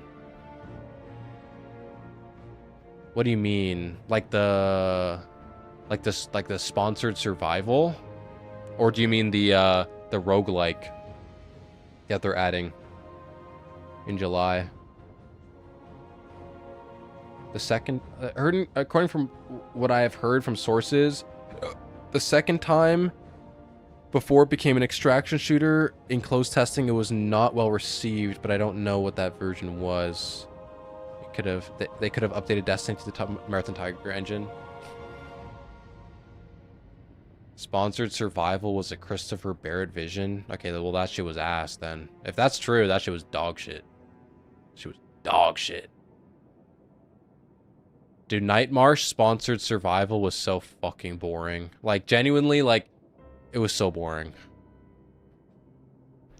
A: What do you mean? Like the sponsored survival? Or do you mean the roguelike that they're adding in July? The second, according from what I have heard from sources, the second time before it became an extraction shooter in closed testing, it was not well received, but I don't know what that version was. They could have updated Destiny to the top Marathon Tiger engine. Sponsored survival was a Christopher Barrett vision. Okay, well that shit was ass then. If that's true, that shit was dog shit. She was dog shit. Dude, Nightmarsh sponsored survival was so fucking boring. Like genuinely, like it was so boring.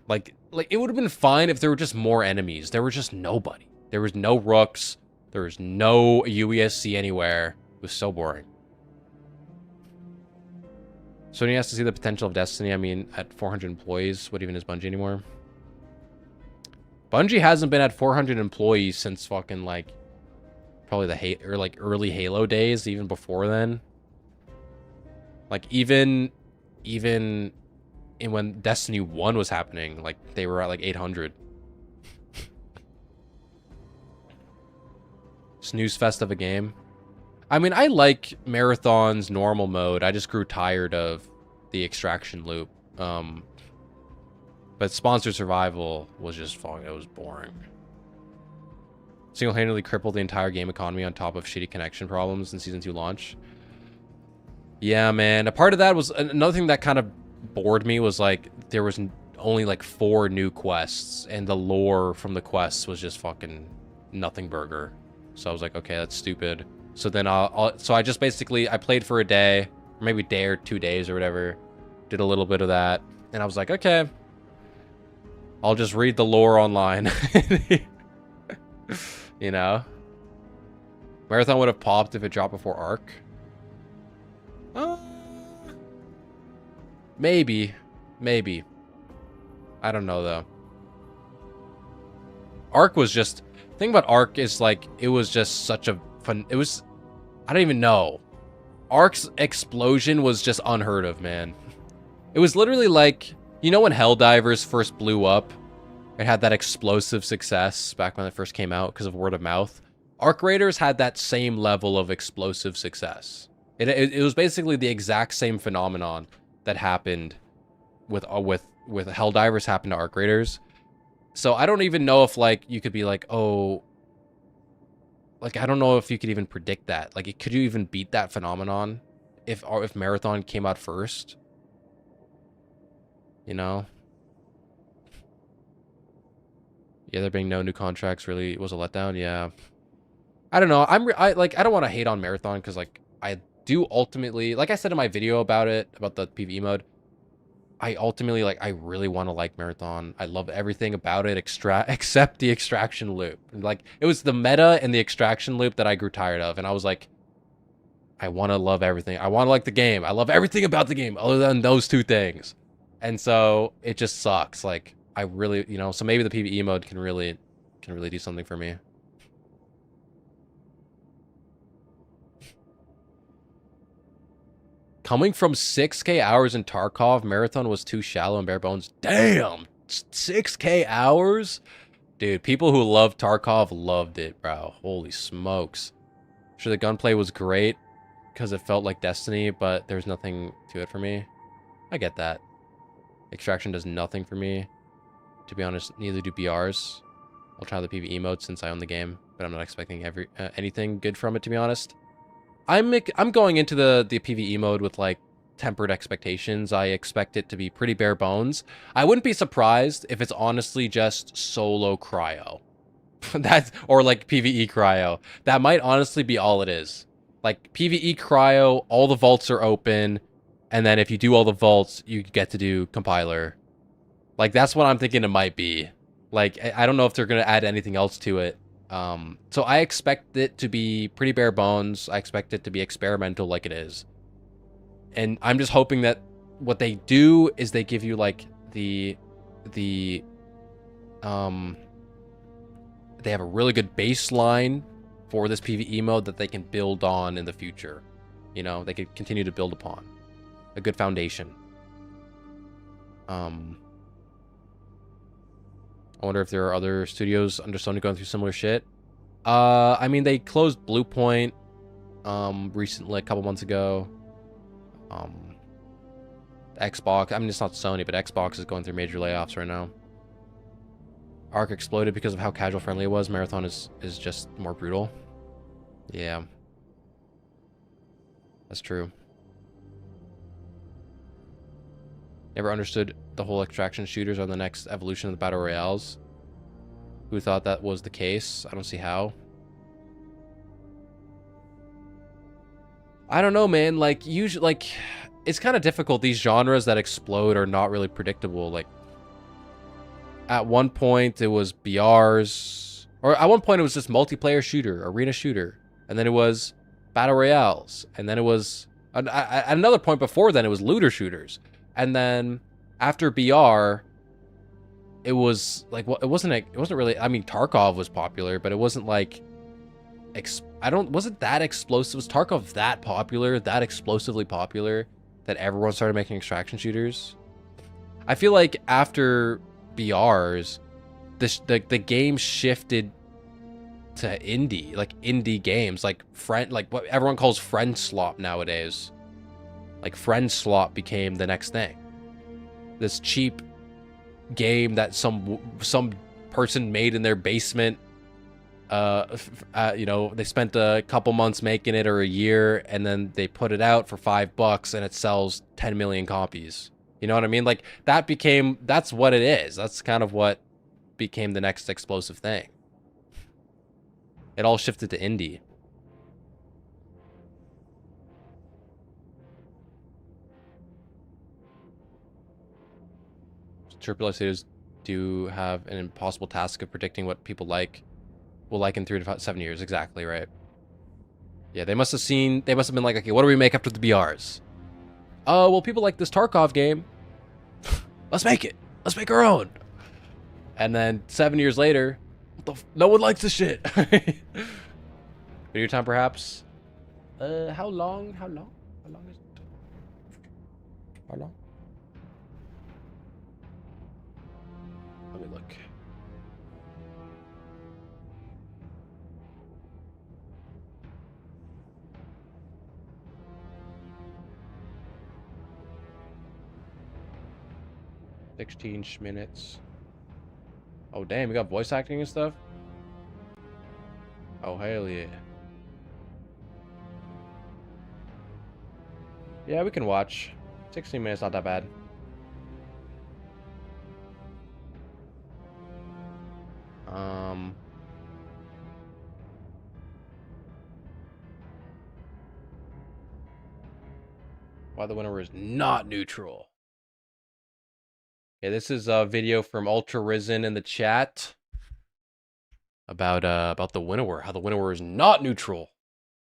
A: Like it would have been fine if there were just more enemies. There was just nobody. There was no rooks. There was no UESC anywhere. It was so boring. Sony has to see the potential of Destiny. I mean, at 400 employees, what even is Bungie anymore? Bungie hasn't been at 400 employees since fucking like probably the early Halo days, even before then. Like even in when Destiny 1 was happening, like they were at like 800. Snooze fest of a game. I mean, I like Marathon's normal mode. I just grew tired of the extraction loop. But sponsored survival was just fucking, it was boring. Single-handedly crippled the entire game economy on top of shitty connection problems in Season 2 launch. Yeah, man. A part of that was, another thing that kind of bored me was like, there was only like 4 new quests, and the lore from the quests was just fucking nothing burger. So I was like, okay, that's stupid. So then so I just basically, I played for a day, or maybe a day or 2 days or whatever, did a little bit of that, and I was like, okay, I'll just read the lore online. You know? Marathon would have popped if it dropped before Arc. Maybe. I don't know, though. Arc was just... The thing about Arc is, like, it was just such a fun... It was... I don't even know. Arc's explosion was just unheard of, man. It was literally like... You know when Helldivers first blew up? It had that explosive success back when it first came out because of word of mouth. Arc Raiders had that same level of explosive success. It was basically the exact same phenomenon that happened with Helldivers happened to Arc Raiders. So I don't even know if like you could be like, oh, like I don't know if you could even predict that. Like, could you even beat that phenomenon if Marathon came out first? You know. Yeah, there being no new contracts really was a letdown. Yeah, I don't know. I don't want to hate on Marathon because like I do ultimately, like I said in my video about it, about the PvE mode, I ultimately like I really want to like Marathon. I love everything about it except the extraction loop. Like it was the meta and the extraction loop that I grew tired of, and I was like, I want to love everything. I want to like the game. I love everything about the game other than those two things. And so it just sucks. Like, I really, you know, so maybe the PvE mode can really do something for me. Coming from 6K hours in Tarkov, Marathon was too shallow and bare bones. Damn! 6K hours? Dude, people who love Tarkov loved it, bro. Holy smokes. Sure, the gunplay was great because it felt like Destiny, but there's nothing to it for me. I get that. Extraction does nothing for me. To be honest, neither do BRs. I'll try the PvE mode since I own the game, but I'm not expecting anything good from it, to be honest. I'm going into the PvE mode with, like, tempered expectations. I expect it to be pretty bare bones. I wouldn't be surprised if it's honestly just solo cryo. Or like PvE cryo. That might honestly be all it is. Like PvE cryo, all the vaults are open, and then if you do all the vaults, you get to do compiler. Like that's what I'm thinking it might be. Like I don't know if they're gonna add anything else to it. So I expect it to be pretty bare bones. I expect it to be experimental like it is. And I'm just hoping that what they do is they give you like they have a really good baseline for this PvE mode that they can build on in the future. You know, they could continue to build upon a good foundation. I wonder if there are other studios under Sony going through similar shit. I mean, they closed Blue Point recently, a couple months ago. Xbox, I mean, it's not Sony, but Xbox is going through major layoffs right now. Arc exploded because of how casual friendly it was. Marathon is just more brutal. Yeah. That's true. Never understood the whole extraction shooters are the next evolution of the battle royales. Who thought that was the case? I don't see how. I don't know, man. Like, usually, like, it's kind of difficult. These genres that explode are not really predictable. Like, at one point, it was BRs. Or at one point, it was just multiplayer shooter, arena shooter. And then it was battle royales. And then it was... At another point before then, it was looter shooters. And then after BR, it was like... Well, it wasn't really... I mean, Tarkov was popular, but it wasn't like... wasn't that explosive? Was Tarkov that popular, that explosively popular, that everyone started making extraction shooters? I feel like after BRs, the game shifted to indie, like indie games, like what everyone calls friend slop nowadays. Like friend slop became the next thing. This cheap game that some person made in their basement. You know, they spent a couple months making it or a year, and then they put it out for $5 and it sells 10 million copies. You know what I mean? Like that's what it is. That's kind of what became the next explosive thing. It all shifted to indie. AAA studios do have an impossible task of predicting what people will like in 3 to 7 years. Exactly, right. Yeah, they must have been like, okay, what do we make after the BRs? Oh, well, people like this Tarkov game. Let's make it. Let's make our own. And then 7 years later, no one likes this shit. Video time, perhaps. How long is it? How long? Let me look. "16 minutes. Oh, damn, we got voice acting and stuff? Oh, hell yeah. Yeah, we can watch. 16 minutes, not that bad. Why the winner is not neutral. Yeah, this is a video from Ultra Risen in the chat about the Winnower, how the Winnower is not neutral.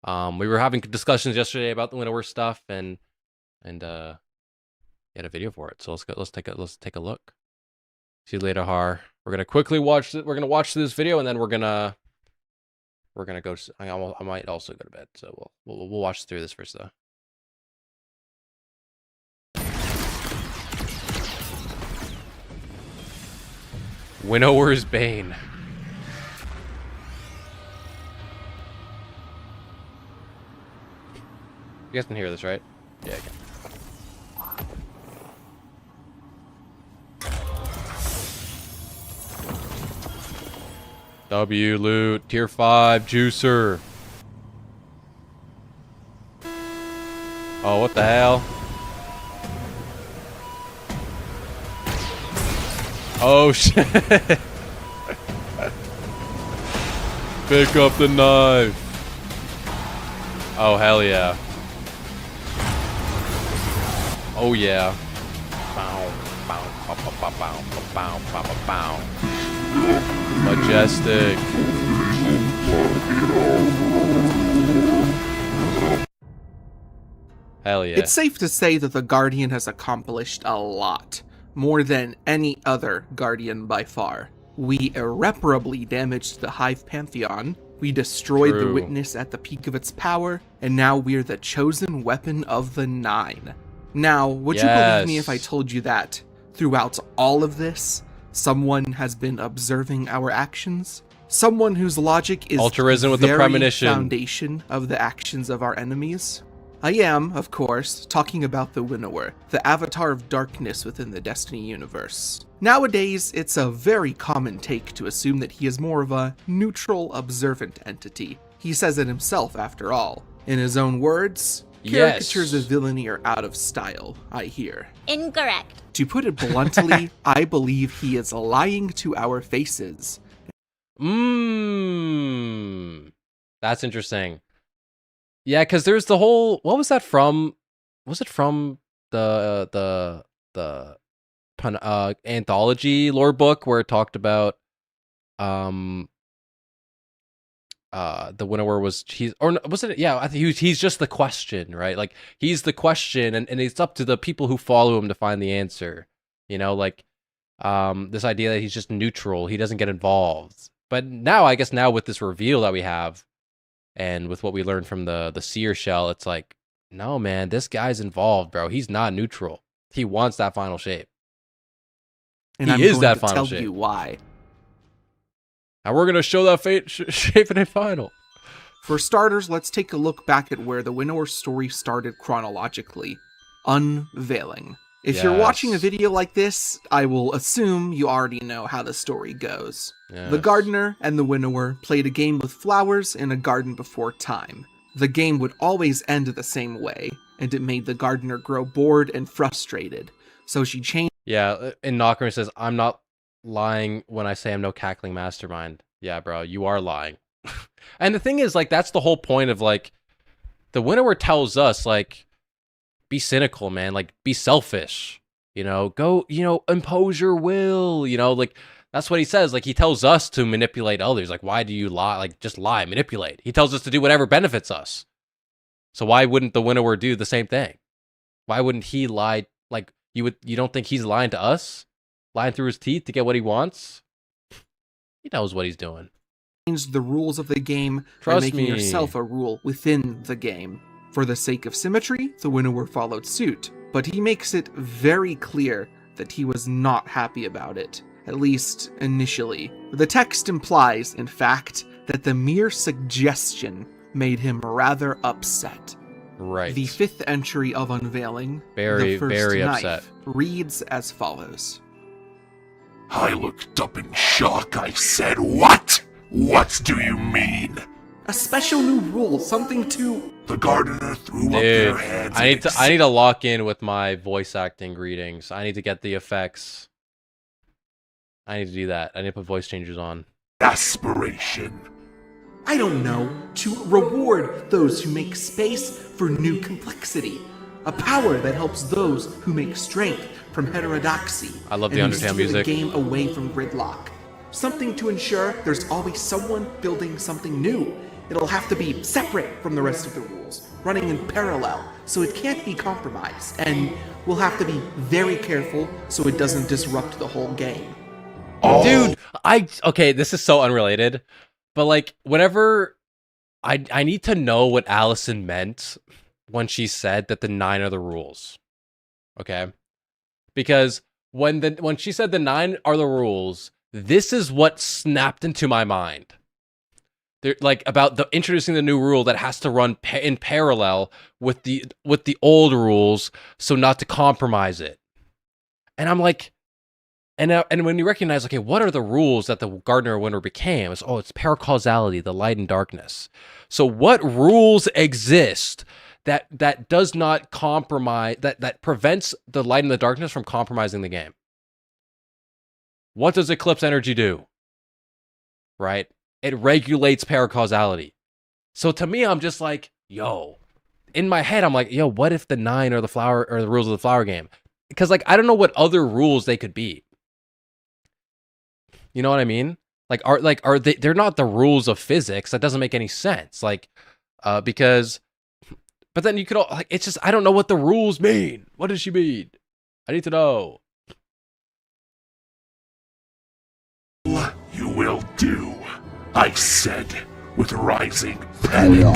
A: We were having discussions yesterday about the Winnower stuff, and yeah, get a video for it. So let's take a look. See you later, Har. We're gonna quickly watch it. We're gonna watch this video, and then we're gonna go. I might also go to bed. So we'll watch through this first though. Winnower's Bane. You guys can hear this, right? Yeah, I can. W loot, tier 5, juicer. Oh, what the hell? Oh shit. Pick up the knife. Oh hell yeah. Oh yeah. Bow, bow, bow, bow, bow, bow, bow, bow, bow. Majestic. Hell yeah.
K: It's safe to say that the Guardian has accomplished a lot. More than any other Guardian by far. We irreparably damaged the Hive Pantheon, we destroyed the Witness at the peak of its power, and now we're the chosen weapon of the Nine. Now, would you believe me if I told you that, throughout all of this, someone has been observing our actions? Someone whose logic is
A: Altruism with
K: the
A: the premonition.
K: Foundation of the actions of our enemies? I am, of course, talking about the Winnower, the avatar of darkness within the Destiny universe. Nowadays, it's a very common take to assume that he is more of a neutral, observant entity. He says it himself, after all. In his own words, caricatures of villainy are out of style, I hear.
L: Incorrect.
K: To put it bluntly, I believe he is lying to our faces.
A: That's interesting. Yeah, because there's the whole, what was that from? Was it from the anthology lore book where it talked about the Winnower was I think he's just the question, right? Like he's the question, and it's up to the people who follow him to find the answer. You know, like this idea that he's just neutral, he doesn't get involved. But now, I guess now with this reveal that we have, and with what we learned from the seer shell, it's like, no man, this guy's involved, bro. He's not neutral. He wants that final shape.
K: And I'm going to tell you why.
A: And we're going to show that shape in a final.
K: For starters, let's take a look back at where the Winnower story started chronologically. Unveiling. If you're watching a video like this, I will assume you already know how the story goes. The Gardener and the Winnower played a game with flowers in a garden before time. The game would always end the same way, and it made the Gardener grow bored and frustrated. So she changed.
A: Yeah, and Knocker says, I'm not lying when I say I'm no cackling mastermind. Yeah, bro, you are lying. And the thing is, like, that's the whole point of, like, the Winnower tells us, like, be cynical, man. Like, be selfish. You know, go, you know, impose your will. You know, like, that's what he says. Like, he tells us to manipulate others. Like, why do you lie? Like, just lie, manipulate. He tells us to do whatever benefits us. So why wouldn't the Winnower do the same thing? Why wouldn't he lie? Like, you don't think he's lying to us? Lying through his teeth to get what he wants? He knows what he's doing.
K: Changed the rules of the game by making yourself a rule within the game. For the sake of symmetry, the Winnower followed suit, but he makes it very clear that he was not happy about it, at least initially. The text implies, in fact, that the mere suggestion made him rather upset.
A: Right.
K: The 5th entry of Unveiling,
A: very,
K: the first
A: very
K: knife,
A: upset,
K: reads as follows.
F: I looked up in shock. I said, "What? What do you mean?"
K: A special new rule, something to...
F: The Gardener threw up their heads.
A: I need to lock in with my voice acting greetings. I need to get the effects. I need to do that. I need to put voice changers on.
F: Aspiration.
K: I don't know, to reward those who make space for new complexity. A power that helps those who make strength from heterodoxy.
A: I love the
K: and
A: Undertale
K: steer
A: music.
K: The game away from gridlock. Something to ensure there's always someone building something new. It'll have to be separate from the rest of the rules, running in parallel, so it can't be compromised, and we'll have to be very careful so it doesn't disrupt the whole game.
A: Dude, okay, this is so unrelated, but like whenever I need to know what Allison meant when she said that the 9 are the rules. Okay? Because when she said the 9 are the rules, this is what snapped into my mind. They're, like, about the introducing the new rule that has to run in parallel with the old rules, so not to compromise it. And I'm like, and when you recognize, okay, what are the rules that the Gardener Winter became? It's paracausality, the light and darkness. So what rules exist that does not compromise, that prevents the light and the darkness from compromising the game? What does Eclipse Energy do? Right? It regulates paracausality. So to me, I'm just like, yo, in my head, I'm like, yo, what if the 9 are the rules of the flower game? Because like, I don't know what other rules they could be. You know what I mean? Are they? They're not the rules of physics. That doesn't make any sense. Like, because, but then you could all, like, it's just, I don't know what the rules mean. What does she mean? I need to know.
L: You will do, I said, with rising panic,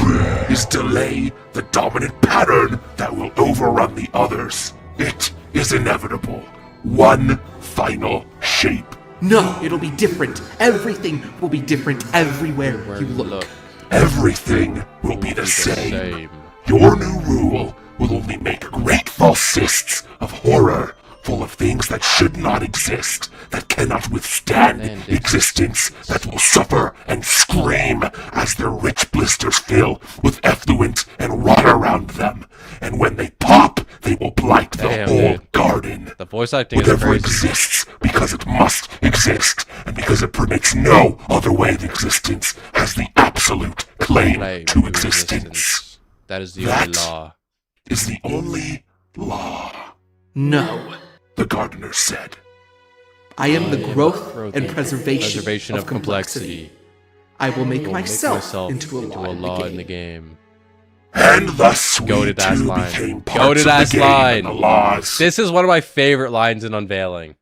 L: is delay the dominant pattern that will overrun the others. It is inevitable. One final shape.
K: No, it'll be different. Everything will be different everywhere you look.
L: Everything will be the same. Your new rule will only make great false cysts of horror, full of things that should not exist, that cannot withstand existence, that will suffer and scream as their rich blisters fill with effluent and rot around them. And when they pop, they will blight the whole garden.
A: The voice acting
L: Whatever
A: is crazy.
L: exists because it must exist, and because it permits no other way of existence, has the absolute claim to existence.
A: That is the only law.
L: Is the only law.
K: No.
L: The Gardener said.
K: I am the growth and preservation of complexity. I will make myself into a law in the game.
L: And thus we
A: Goated ass
L: too
A: line.
L: became parts of the
A: Goated-ass
L: game
A: line.
L: and the laws.
A: This is one of my favorite lines in Unveiling.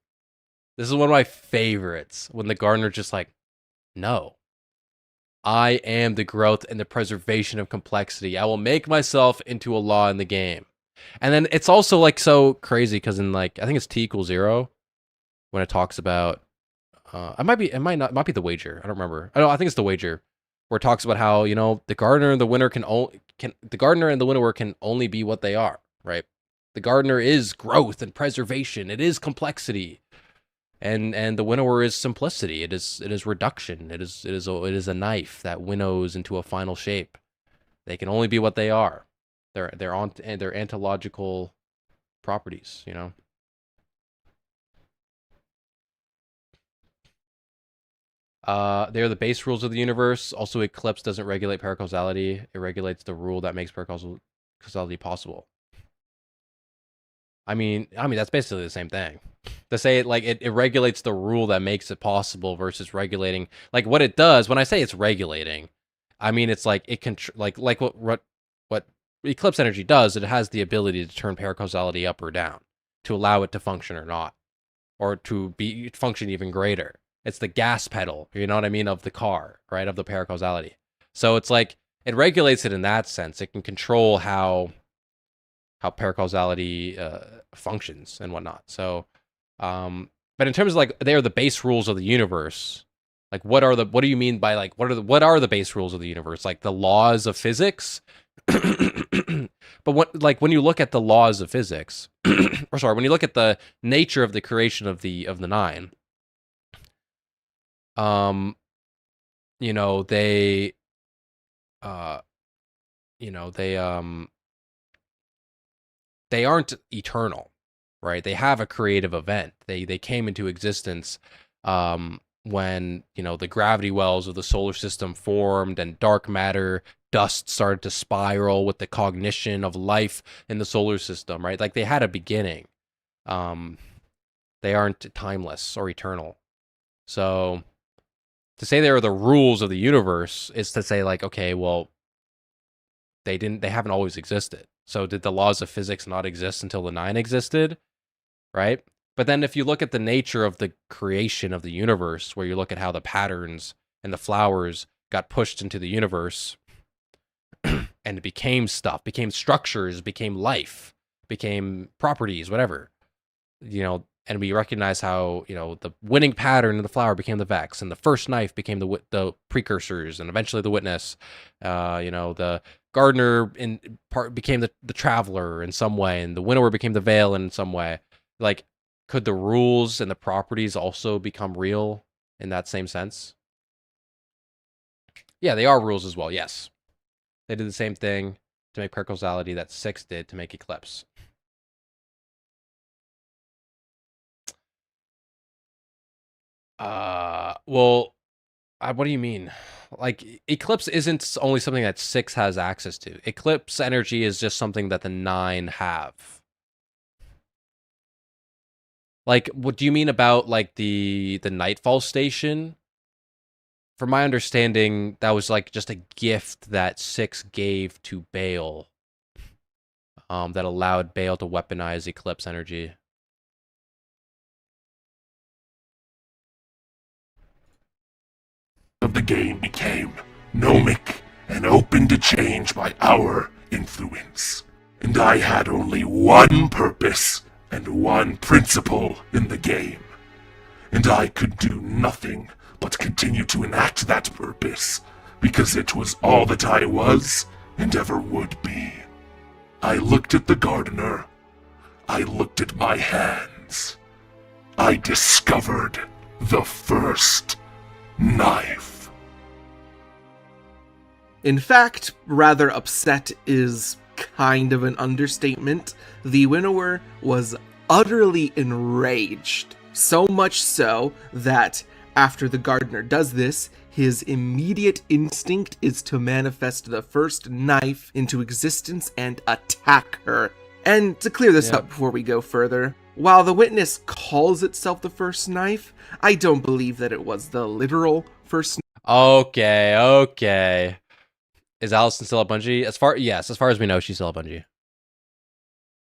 A: This is one of my favorites. When the Gardener's just like, no. I am the growth and the preservation of complexity. I will make myself into a law in the game. And then it's also like so crazy because in like, I think it's T equals 0 when it talks about, it might be the wager. I don't remember. I think it's the wager where it talks about how, you know, the Gardener and the Winter the Gardener and the Winnower can only be what they are, right? The Gardener is growth and preservation. It is complexity. And the Winnower is simplicity. It is reduction. It is a knife that winnows into a final shape. They can only be what they are. They're ontological properties, you know. They are the base rules of the universe. Also, Eclipse doesn't regulate paracausality. It regulates the rule that makes paracausality possible. I mean that's basically the same thing. To say it like it regulates the rule that makes it possible versus regulating, like what it does. When I say it's regulating, I mean it's like it can like what Eclipse Energy does. It has the ability to turn paracausality up or down to allow it to function or not, or to function even greater. It's the gas pedal, you know what I mean, of the car, right, of the paracausality. So it's like it regulates it in that sense. It can control how paracausality functions and whatnot. So, but in terms of like they are the base rules of the universe. Like what do you mean by like what are the base rules of the universe? Like the laws of physics. But when you look at the laws of physics, or sorry, when you look at the nature of the creation of the 9, you know, they aren't eternal, right? They have a creative event. They came into existence when, you know, the gravity wells of the solar system formed and dark matter dust started to spiral with the cognition of life in the solar system, right? Like they had a beginning. They aren't timeless or eternal. So To say they are the rules of the universe is to say, like, okay, well, they haven't always existed. So did the laws of physics not exist until the 9 existed? Right? But then if you look at the nature of the creation of the universe, where you look at how the patterns and the flowers got pushed into the universe and it became stuff, became structures, became life, became properties, whatever, and we recognize how, the winning pattern of the flower became the Vex, and the first knife became the precursors, and eventually the witness. The gardener in part became the traveler in some way, and the winnower became the veil in some way. Like, could the rules and the properties also become real in that same sense? Yeah, they are rules as well, yes. They did the same thing to make causality that 6 did to make Eclipse. What do you mean? Like, Eclipse isn't only something that 6 has access to. Eclipse energy is just something that the 9 have. Like, what do you mean about, like, the Nightfall Station? From my understanding, that was, like, just a gift that 6 gave to Bale. That allowed Bale to weaponize Eclipse energy.
L: Of the game became gnomic and open to change by our influence. And I had only one purpose and one principle in the game. And I could do nothing but continue to enact that purpose, because it was all that I was and ever would be. I looked at the gardener. I looked at my hands. I discovered the first knife.
K: In fact, rather upset is kind of an understatement. The winnower was utterly enraged. So much so that after the gardener does this, his immediate instinct is to manifest the first knife into existence and attack her. And to clear this up before we go further, while the witness calls itself the first knife, I don't believe that it was the literal first knife.
A: Okay. Is Allison still at Bungie? As far as we know, she's still at Bungie.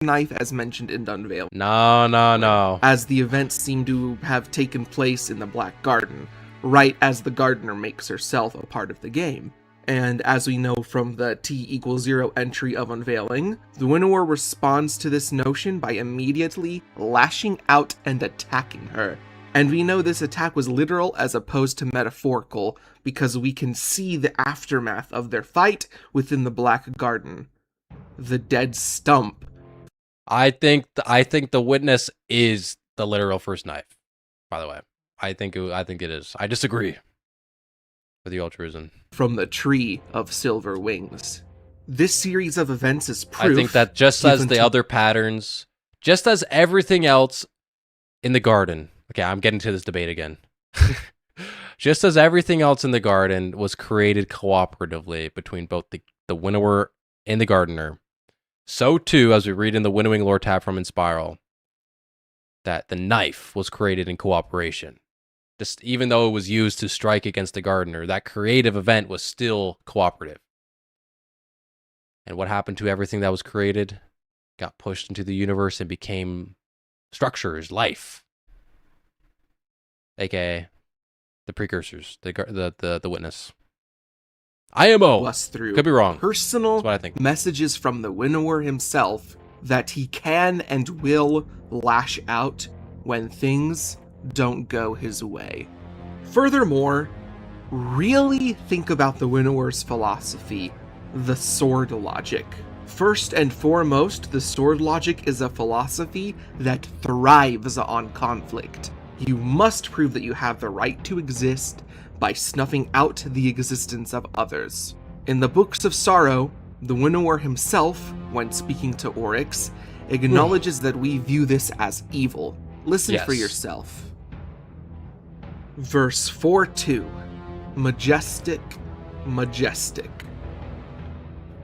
K: Knife as mentioned in Unveil.
A: No.
K: As the events seem to have taken place in the Black Garden, right as the gardener makes herself a part of the game. And as we know from the T=0 entry of Unveiling, the winnower responds to this notion by immediately lashing out and attacking her. And we know this attack was literal as opposed to metaphorical, because we can see the aftermath of their fight within the Black Garden. The dead stump.
A: I think the witness is the literal first knife, by the way. I think it is. I disagree with you, Altruism.
K: From the Tree of Silver Wings. This series of events is proof.
A: I think that just as the other patterns, just as everything else in the garden. Okay, I'm getting to this debate again. Just as everything else in the garden was created cooperatively between both the winnower and the gardener, so too, as we read in the Winnowing Lore tab from Inspiral, that the knife was created in cooperation. Just even though it was used to strike against the gardener, that creative event was still cooperative. And what happened to everything that was created? Got pushed into the universe and became structures, life. AKA the precursors, the witness. IMO.
K: Us through
A: could be wrong.
K: Personal
A: That's what I think.
K: Messages from the winnower himself that he can and will lash out when things don't go his way. Furthermore, really think about the winnower's philosophy, the sword logic. First and foremost, the sword logic is a philosophy that thrives on conflict. You must prove that you have the right to exist by snuffing out the existence of others. In the Books of Sorrow, the winnower himself, when speaking to Oryx, acknowledges that we view this as evil. Listen for yourself. Verse 4-2. Majestic, majestic.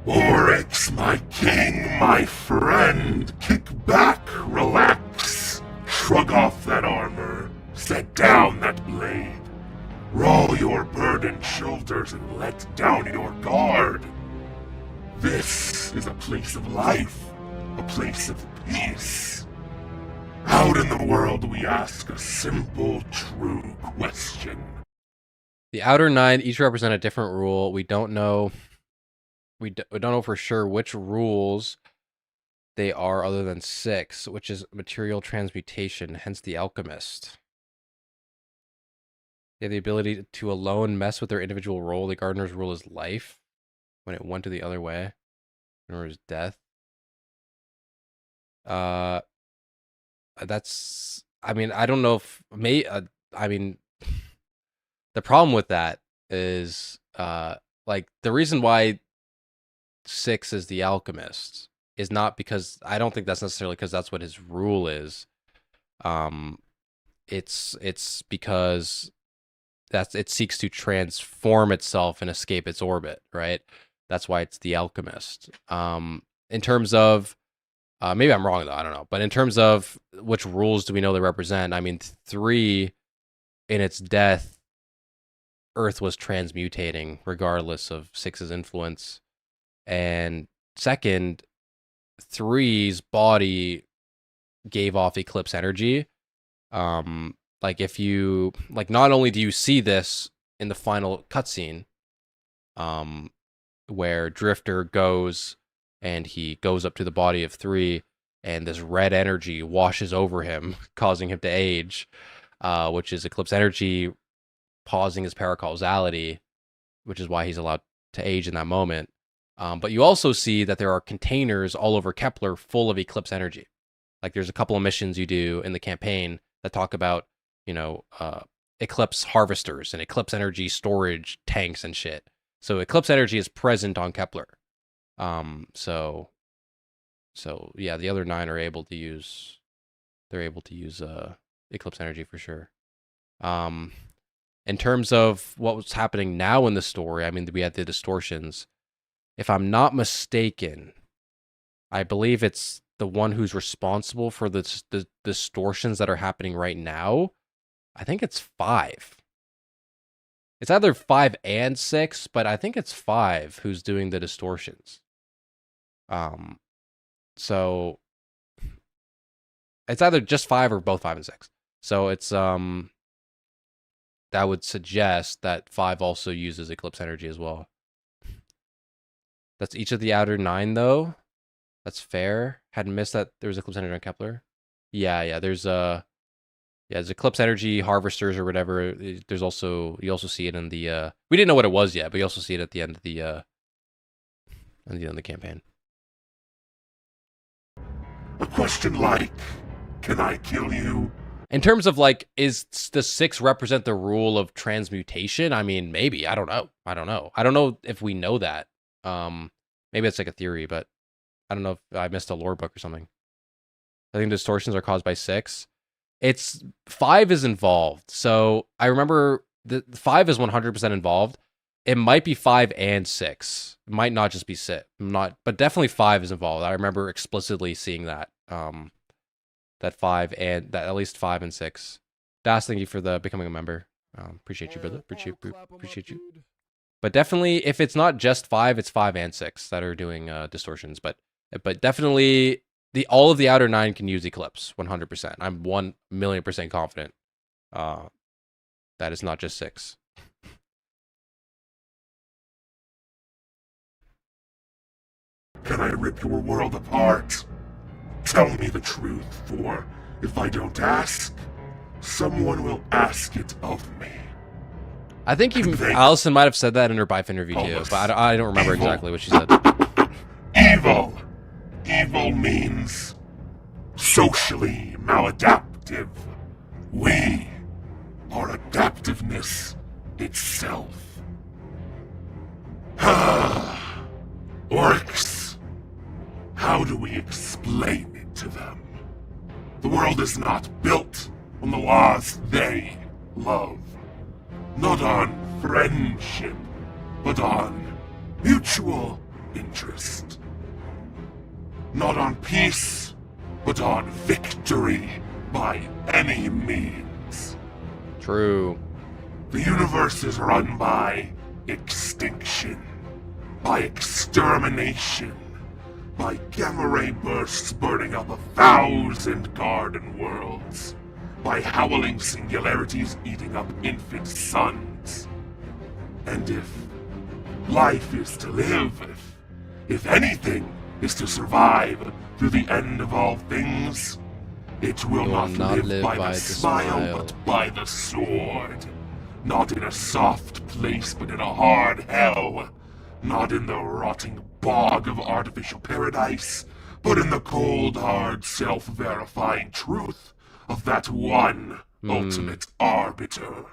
L: Oryx, my king, my friend, kick back, relax, shrug off that armor, set down that blade. Roll your burdened shoulders and let down your guard. This is a place of life, a place of peace. Out in the world, we ask a simple, true question.
A: The outer 9 each represent a different rule. We don't know. We don't know for sure which rules they are, other than 6, which is material transmutation. Hence the alchemist. They have the ability to alone mess with their individual role. The gardener's rule is life, when it went to the other way, or is death. That's. I mean, I don't know if I mean, the problem with that is like the reason why 6 is the alchemist is not because I don't think that's necessarily because that's what his rule is. It's because it seeks to transform itself and escape its orbit, right? That's why it's the alchemist. In terms of maybe I'm wrong though, I don't know. But in terms of which rules do we know they represent? I mean, 3 in its death, Earth was transmutating regardless of 6's influence. And second, 3's body gave off eclipse energy. Like if you not only do you see this in the final cutscene, where Drifter goes and he goes up to the body of 3, and this red energy washes over him, causing him to age, which is eclipse energy pausing his paracausality, which is why he's allowed to age in that moment. But you also see that there are containers all over Kepler full of eclipse energy. Like there's a couple of missions you do in the campaign that talk about, eclipse harvesters and eclipse energy storage tanks and shit. So eclipse energy is present on Kepler. So yeah, the other 9 are able to use, eclipse energy for sure. In terms of what was happening now in the story, I mean, we had the distortions. If I'm not mistaken, I believe it's the one who's responsible for the distortions that are happening right now. I think it's 5. It's either 5 and 6, but I think it's 5 who's doing the distortions. So it's either just 5 or both 5 and 6. So it's that would suggest that 5 also uses eclipse energy as well. That's each of the outer 9 though. That's fair. Hadn't missed that there was eclipse energy on Kepler. Yeah, there's eclipse energy harvesters or whatever. There's also, you also see it in the we didn't know what it was yet, but you also see it at the end of the campaign.
L: A question like, can I kill you?
A: In terms of like, is the 6 represent the rule of transmutation? I mean, maybe. I don't know. I don't know if we know that. Maybe it's like a theory, but I don't know if I missed a lore book or something. I think distortions are caused by 6. It's 5 is involved. So I remember the 5 is 100% involved. It might be 5 and 6. It might not just be 6. But definitely 5 is involved. I remember explicitly seeing that. That 5 and that at least 5 and 6. Das, thank you for the becoming a member. Appreciate you, brother. Appreciate you. But definitely, if it's not just 5, it's 5 and 6 that are doing distortions. But definitely, all of the outer 9 can use Eclipse 100%. I'm 1,000,000% confident that it's not just 6.
L: Can I rip your world apart? Tell me the truth, for if I don't ask, someone will ask it of me.
A: I think Allison might have said that in her Bife interview too, but I don't remember exactly what she said.
L: Evil. Evil means socially maladaptive. We are adaptiveness itself. Orcs. How do we explain it to them? The world is not built on the laws they love. Not on friendship, but on mutual interest. Not on peace, but on victory by any means.
A: True.
L: The universe is run by extinction, by extermination, by gamma ray bursts burning up 1,000 garden worlds, by howling singularities eating up infant suns. And if life is to live, if anything is to survive through the end of all things, it will not live by the smile, but by the sword. Not in a soft place, but in a hard hell. Not in the rotting bog of artificial paradise, but in the cold, hard, self-verifying truth of that one ultimate arbiter.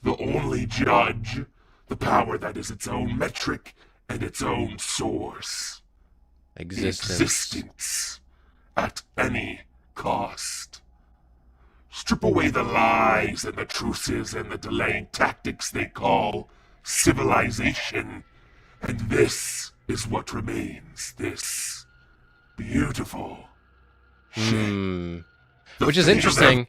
L: The only judge, the power that is its own metric and its own source. Existence. At any cost. Strip away the lies and the truces and the delaying tactics they call civilization, and this is what remains. This beautiful ship.
A: Which is interesting,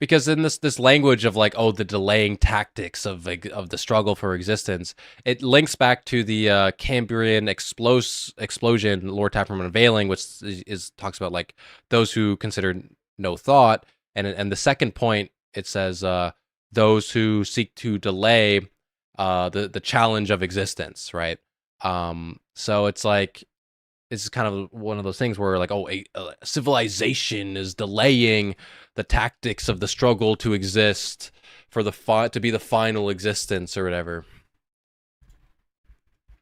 A: because in this language of like, oh, the delaying tactics of the struggle for existence, it links back to the Cambrian explosion, Lord Tapperman unveiling, which talks about like those who consider no thought, and the second point it says those who seek to delay the challenge of existence, right? So it's like, it's kind of one of those things where like, oh, a civilization is delaying the tactics of the struggle to exist for to be the final existence or whatever.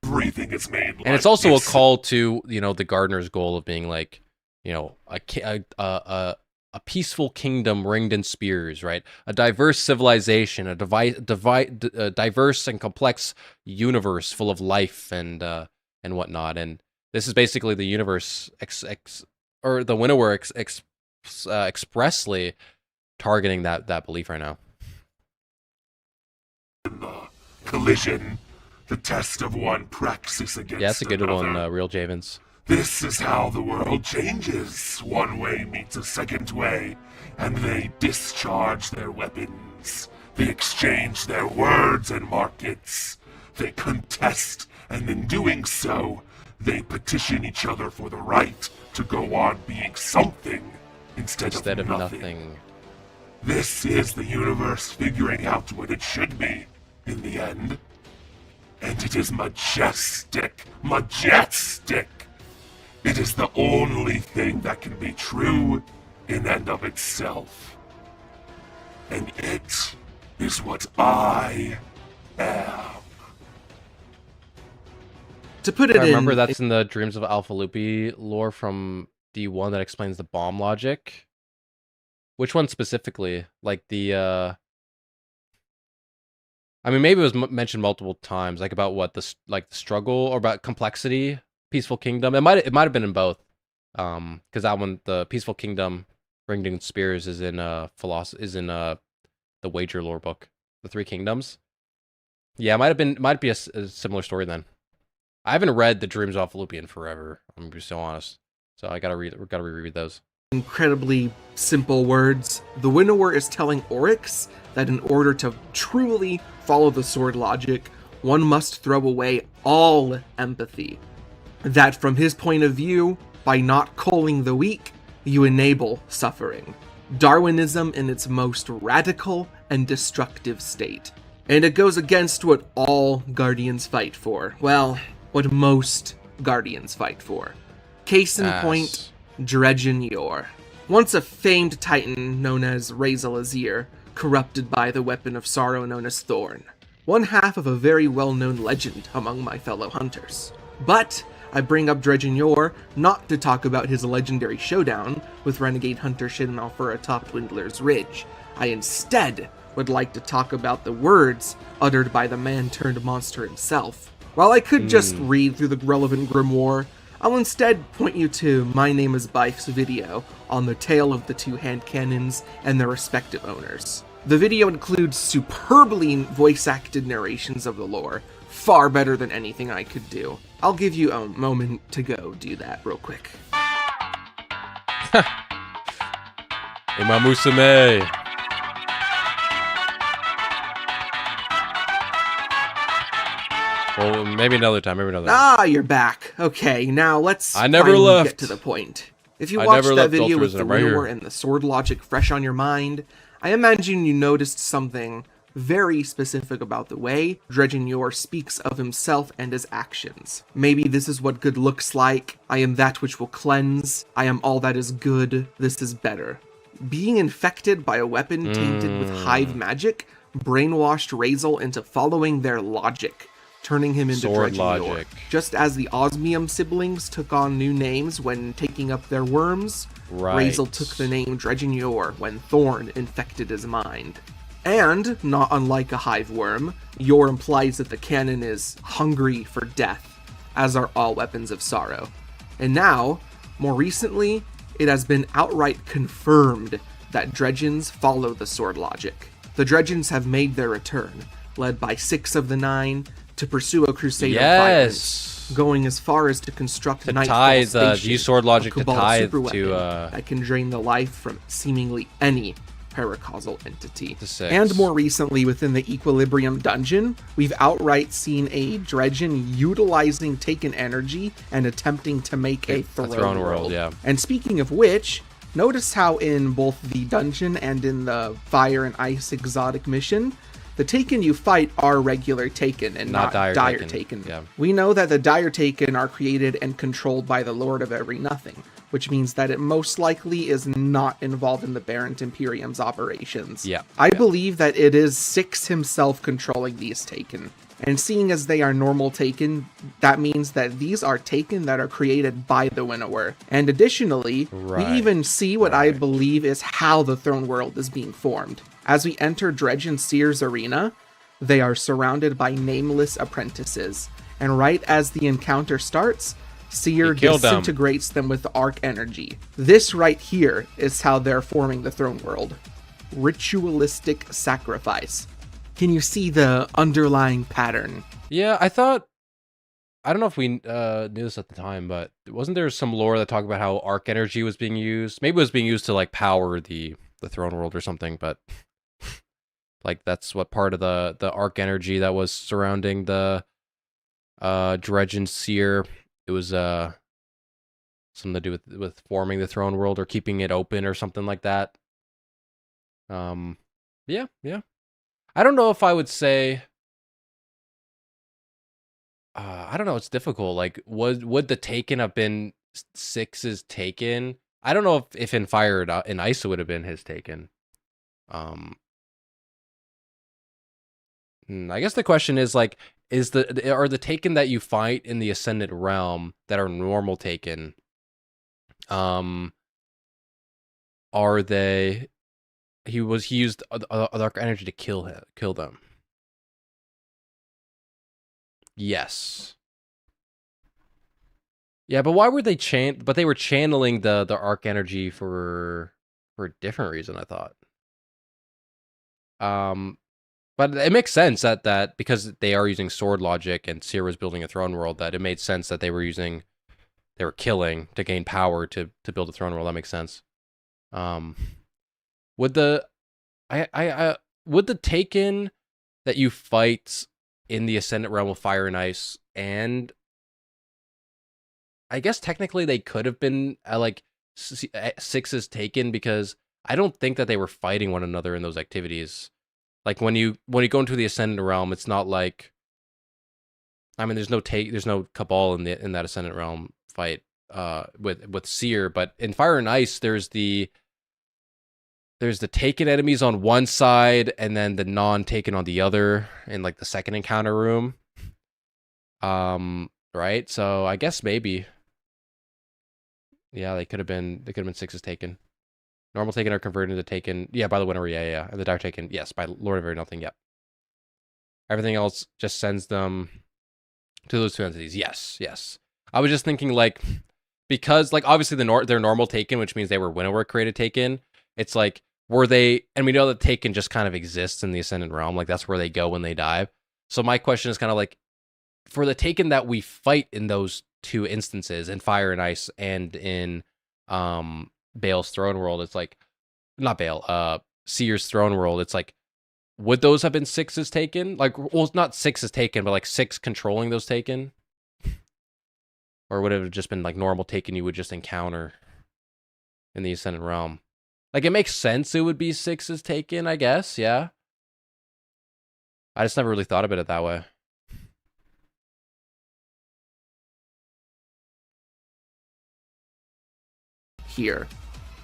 L: Everything is made like
A: and it's also a call to, you know, the gardener's goal of being like, you know, a peaceful kingdom ringed in spears, right? A diverse civilization, a diverse and complex universe full of life and whatnot. And this is basically the universe or the Winnower expressly targeting that belief right now.
L: The collision, the test of one praxis against
A: yeah, that's a good
L: another.
A: one, Real Javens.
L: This is how the world changes. One way meets a second way, and they discharge their weapons. They exchange their words and markets. They contest, and in doing so, they petition each other for the right to go on being something instead of nothing. This is the universe figuring out what it should be in the end. And it is majestic. Majestic! It is the only thing that can be true in and of itself. And it is what I am.
K: To put it
A: I remember that's in the Dreams of Alpha Lupi lore from D1 that explains the bomb logic. Which one specifically? Like the I mean, maybe it was mentioned multiple times, like about what the struggle or about complexity, Peaceful Kingdom. It might have been in both, because that one, the Peaceful Kingdom, Ringed in Spears, is in the Wager lore book, the Three Kingdoms. Yeah, it might be a similar story then. I haven't read the Dreams of Lupi in forever. I'm gonna be so honest, so I gotta reread those.
K: Incredibly simple words. The Winnower is telling Oryx that in order to truly follow the sword logic, one must throw away all empathy. That from his point of view, by not culling the weak, you enable suffering. Darwinism in its most radical and destructive state. And it goes against what all Guardians fight for. Well, what most Guardians fight for. Case in point, Dredgen Yor. Once a famed titan known as Razel Azir, corrupted by the weapon of sorrow known as Thorn. One half of a very well-known legend among my fellow hunters. But I bring up Dredgen Yor not to talk about his legendary showdown with Renegade Hunter Shinmalfer atop Dwindler's Ridge. I instead would like to talk about the words uttered by the man-turned-monster himself. While I could just read through the relevant grimoire, I'll instead point you to My Name is Bife's video on the tale of the two hand cannons and their respective owners. The video includes superbly voice-acted narrations of the lore, far better than anything I could do. I'll give you a moment to go do that real quick.
A: Imamusume. Well, maybe another time. Maybe another time.
K: Ah, you're back. Okay, now let's
A: I never
K: finally
A: left.
K: get to the point. If you
A: I
K: watched
A: never
K: that
A: left
K: video with
A: Ultras,
K: the
A: I'm right here.
K: Winnower and the sword logic fresh on your mind, I imagine you noticed something very specific about the way Dredgen Yor speaks of himself and his actions. Maybe this is what good looks like. I am that which will cleanse. I am all that is good. This is better. Being infected by a weapon tainted with hive magic brainwashed Razel into following their logic, turning him into
A: Sword
K: Dredgen Yor.
A: logic.
K: Just as the Osmium siblings took on new names when taking up their worms,
A: Right.
K: Razel took the name Dredgen Yor when Thorn infected his mind. And, not unlike a hive worm, Yor implies that the canon is hungry for death, as are all weapons of sorrow. And now, more recently, it has been outright confirmed that Dredgens follow the sword logic. The Dredgens have made their return, led by 6 of the 9, to pursue a crusade of violence, going as far as to construct
A: To
K: Nightfall
A: tie the
K: Station,
A: use sword logic
K: a
A: to
K: Cabal
A: tie
K: superweapon
A: to
K: that can drain the life from seemingly any paracausal entity.
A: To 6.
K: And more recently, within the Equilibrium dungeon, we've outright seen a Dredgen utilizing Taken energy and attempting to make a throne world.
A: Yeah.
K: And speaking of which, notice how in both the dungeon and in the Fire and Ice exotic mission, the Taken you fight are regular Taken and not dire Taken.
A: Yeah.
K: We know that the dire Taken are created and controlled by the Lord of Every Nothing, which means that it most likely is not involved in the Barrent Imperium's operations.
A: Yeah.
K: I believe that it is Six himself controlling these Taken. And seeing as they are normal Taken, that means that these are Taken that are created by the Winnower. And additionally, we even see what I believe is how the Throne World is being formed. As we enter Dredgen Seer's arena, they are surrounded by nameless apprentices. And right as the encounter starts, Seer disintegrates them with arc energy. This right here is how they're forming the Throne World. Ritualistic sacrifice. Can you see the underlying pattern?
A: Yeah, I thought... I don't know if we knew this at the time, but wasn't there some lore that talked about how arc energy was being used? Maybe it was being used to, like, power the Throne World or something, but... like, that's what part of the arc energy that was surrounding the Dredgen Seer. It was something to do with forming the Throne World or keeping it open or something like that. Yeah. I don't know if I would say... I don't know, it's difficult. Like, would the Taken have been Six's Taken? I don't know if in Fire and Ice it would have been his Taken. I guess the question is, like, are the Taken that you fight in the Ascendant Realm that are normal Taken, are they... He used dark energy to kill them. Yes. Yeah, but why were they but they were channeling the arc energy for a different reason, I thought. But it makes sense that because they are using sword logic and Seer was building a throne world, that it made sense that they were killing to gain power to build a throne world. That makes sense. Would the Taken that you fight in the Ascendant Realm of Fire and Ice, and I guess technically they could have been like Six's Taken, because I don't think that they were fighting one another in those activities. Like when you go into the Ascendant Realm, it's not like, I mean, there's no Cabal in that Ascendant Realm fight with Seer, but in Fire and Ice there's the Taken enemies on one side and then the non-Taken on the other in like the second encounter room. Right? So I guess maybe. Yeah, they could have been Six's Taken. Normal Taken are converted into Taken. Yeah, by the Winnower, yeah. And the Dire Taken, yes, by Lord of Very Nothing, yep. Everything else just sends them to those two entities. Yes. I was just thinking, like, because, like, obviously they're normal Taken, which means they were Winnower created Taken. It's like, were they, and we know that Taken just kind of exists in the Ascendant Realm, like that's where they go when they die. So my question is kind of like, for the Taken that we fight in those two instances, in Fire and Ice and in Bale's Throne World, it's like, not Bale, Seer's Throne World, it's like, would those have been 6s taken? Like, well, it's not 6s taken, but like 6 controlling those taken? Or would it have just been like normal taken you would just encounter in the Ascended Realm? Like, it makes sense it would be 6s taken, I guess, yeah. I just never really thought about it that way.
K: Here,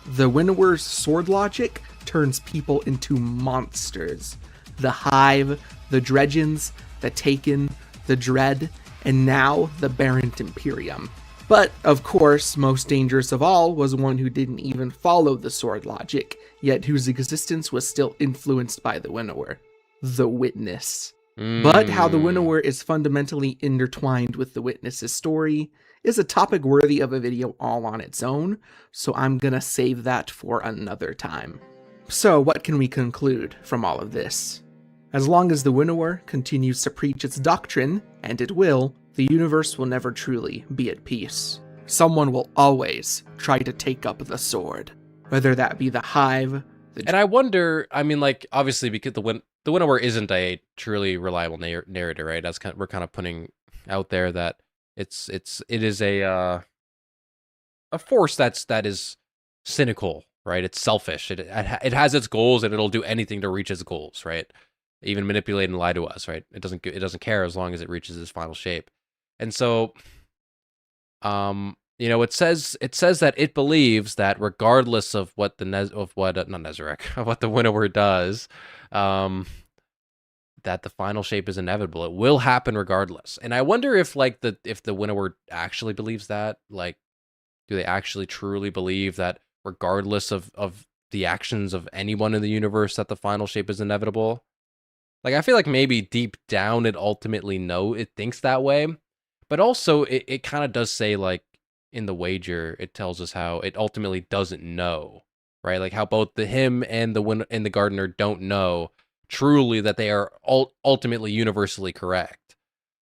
K: the Winnower's sword logic turns people into monsters. The Hive, the Dredgens, the Taken, the Dread, and now the Barrent Imperium. But, of course, most dangerous of all was one who didn't even follow the sword logic, yet whose existence was still influenced by the Winnower. The Witness. But how the Winnower is fundamentally intertwined with the Witness's story is a topic worthy of a video all on its own, so I'm gonna save that for another time. So what can we conclude from all of this? As long as the Winnower continues to preach its doctrine, and it will, the universe will never truly be at peace. Someone will always try to take up the sword, whether that be the Hive,
A: and I wonder, I mean, like, obviously, because the Winnower isn't a truly reliable narrator, right? That's we're kind of putting out there that it is a force that is cynical, right? It's selfish. It has its goals, and it'll do anything to reach its goals, right? Even manipulate and lie to us, right? It doesn't care as long as it reaches its final shape. And so, you know, it says that it believes that regardless of what of what the Winnower does, that the final shape is inevitable. It will happen regardless. And I wonder if if the Winnower actually believes that. Like, do they actually truly believe that regardless of the actions of anyone in the universe, that the final shape is inevitable? Like, I feel like maybe deep down it thinks that way. But also it kind of does say, like, in the wager, it tells us how it ultimately doesn't know, right? Like how both him and the gardener don't know truly that they are ultimately universally correct.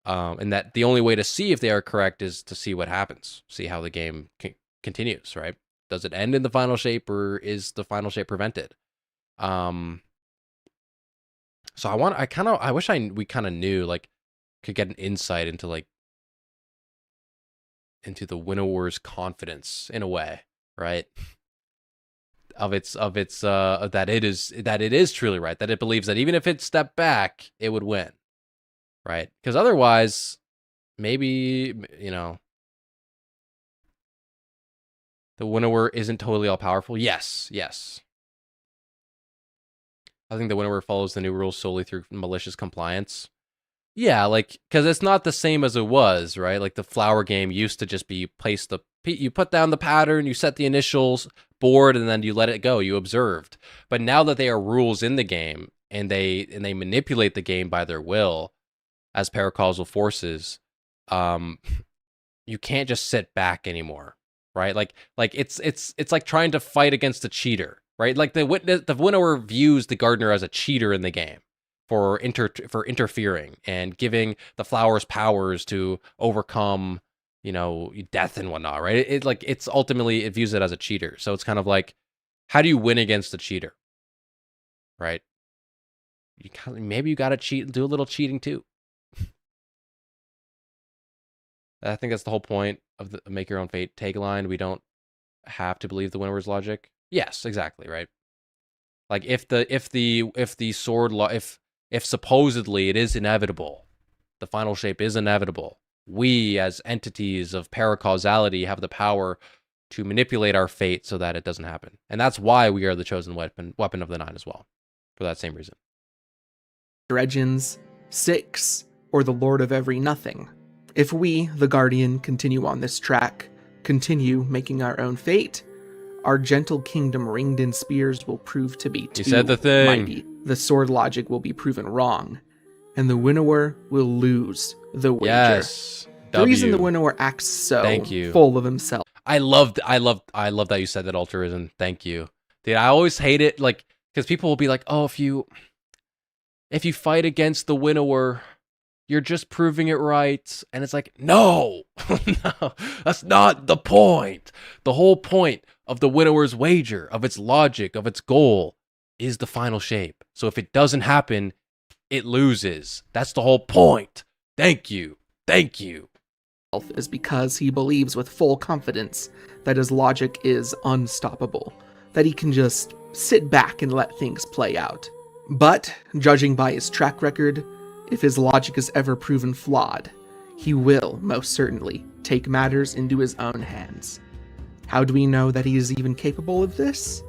A: And that the only way to see if they are correct is to see what happens, see how the game continues, right? Does it end in the final shape, or is the final shape prevented? So I wish we kind of knew, like, could get an insight into the Winnower's confidence in a way, right? That it is truly right, that it believes that even if it stepped back, it would win, right? Because otherwise, maybe, you know, the Winnower isn't totally all powerful. Yes. I think the Winnower follows the new rules solely through malicious compliance. Yeah, like, because it's not the same as it was, right? Like, the flower game used to just be you put down the pattern, you set the initials board, and then you let it go. You observed. But now that they are rules in the game, and they manipulate the game by their will as paracausal forces, you can't just sit back anymore, right? Like it's like trying to fight against a cheater, right? Like the Winnower views the gardener as a cheater in the game for interfering and giving the flowers powers to overcome, you know, death and whatnot, right? It's ultimately, it views it as a cheater. So it's kind of like, how do you win against a cheater, right? Maybe you got to cheat, do a little cheating too. I think that's the whole point of the Make Your Own Fate tagline. We don't have to believe the Winnower's logic. Yes, exactly, right? Like, if supposedly it is inevitable, the final shape is inevitable, we as entities of paracausality have the power to manipulate our fate so that it doesn't happen. And that's why we are the chosen weapon of the Nine as well, for that same reason.
K: Dredgens, Six, or the Lord of Every Nothing. If we, the Guardian, continue on this track, continue making our own fate, our gentle kingdom ringed in spears will prove to be too mighty. The sword logic will be proven wrong, and the Winnower will lose the wager.
A: Yes.
K: The reason the Winnower acts so full of himself.
A: I love that you said that, altruism. Thank you. Dude, I always hate it, like, because people will be like, oh, if you fight against the Winnower, you're just proving it right. And it's like, no, no, that's not the point. The whole point of the Winnower's wager, of its logic, of its goal, is the final shape. So if it doesn't happen, it loses. That's the whole point. Thank you. Thank you.
K: Is because he believes with full confidence that his logic is unstoppable, that he can just sit back and let things play out. But, judging by his track record, if his logic is ever proven flawed, he will, most certainly, take matters into his own hands. How do we know that he is even capable of this?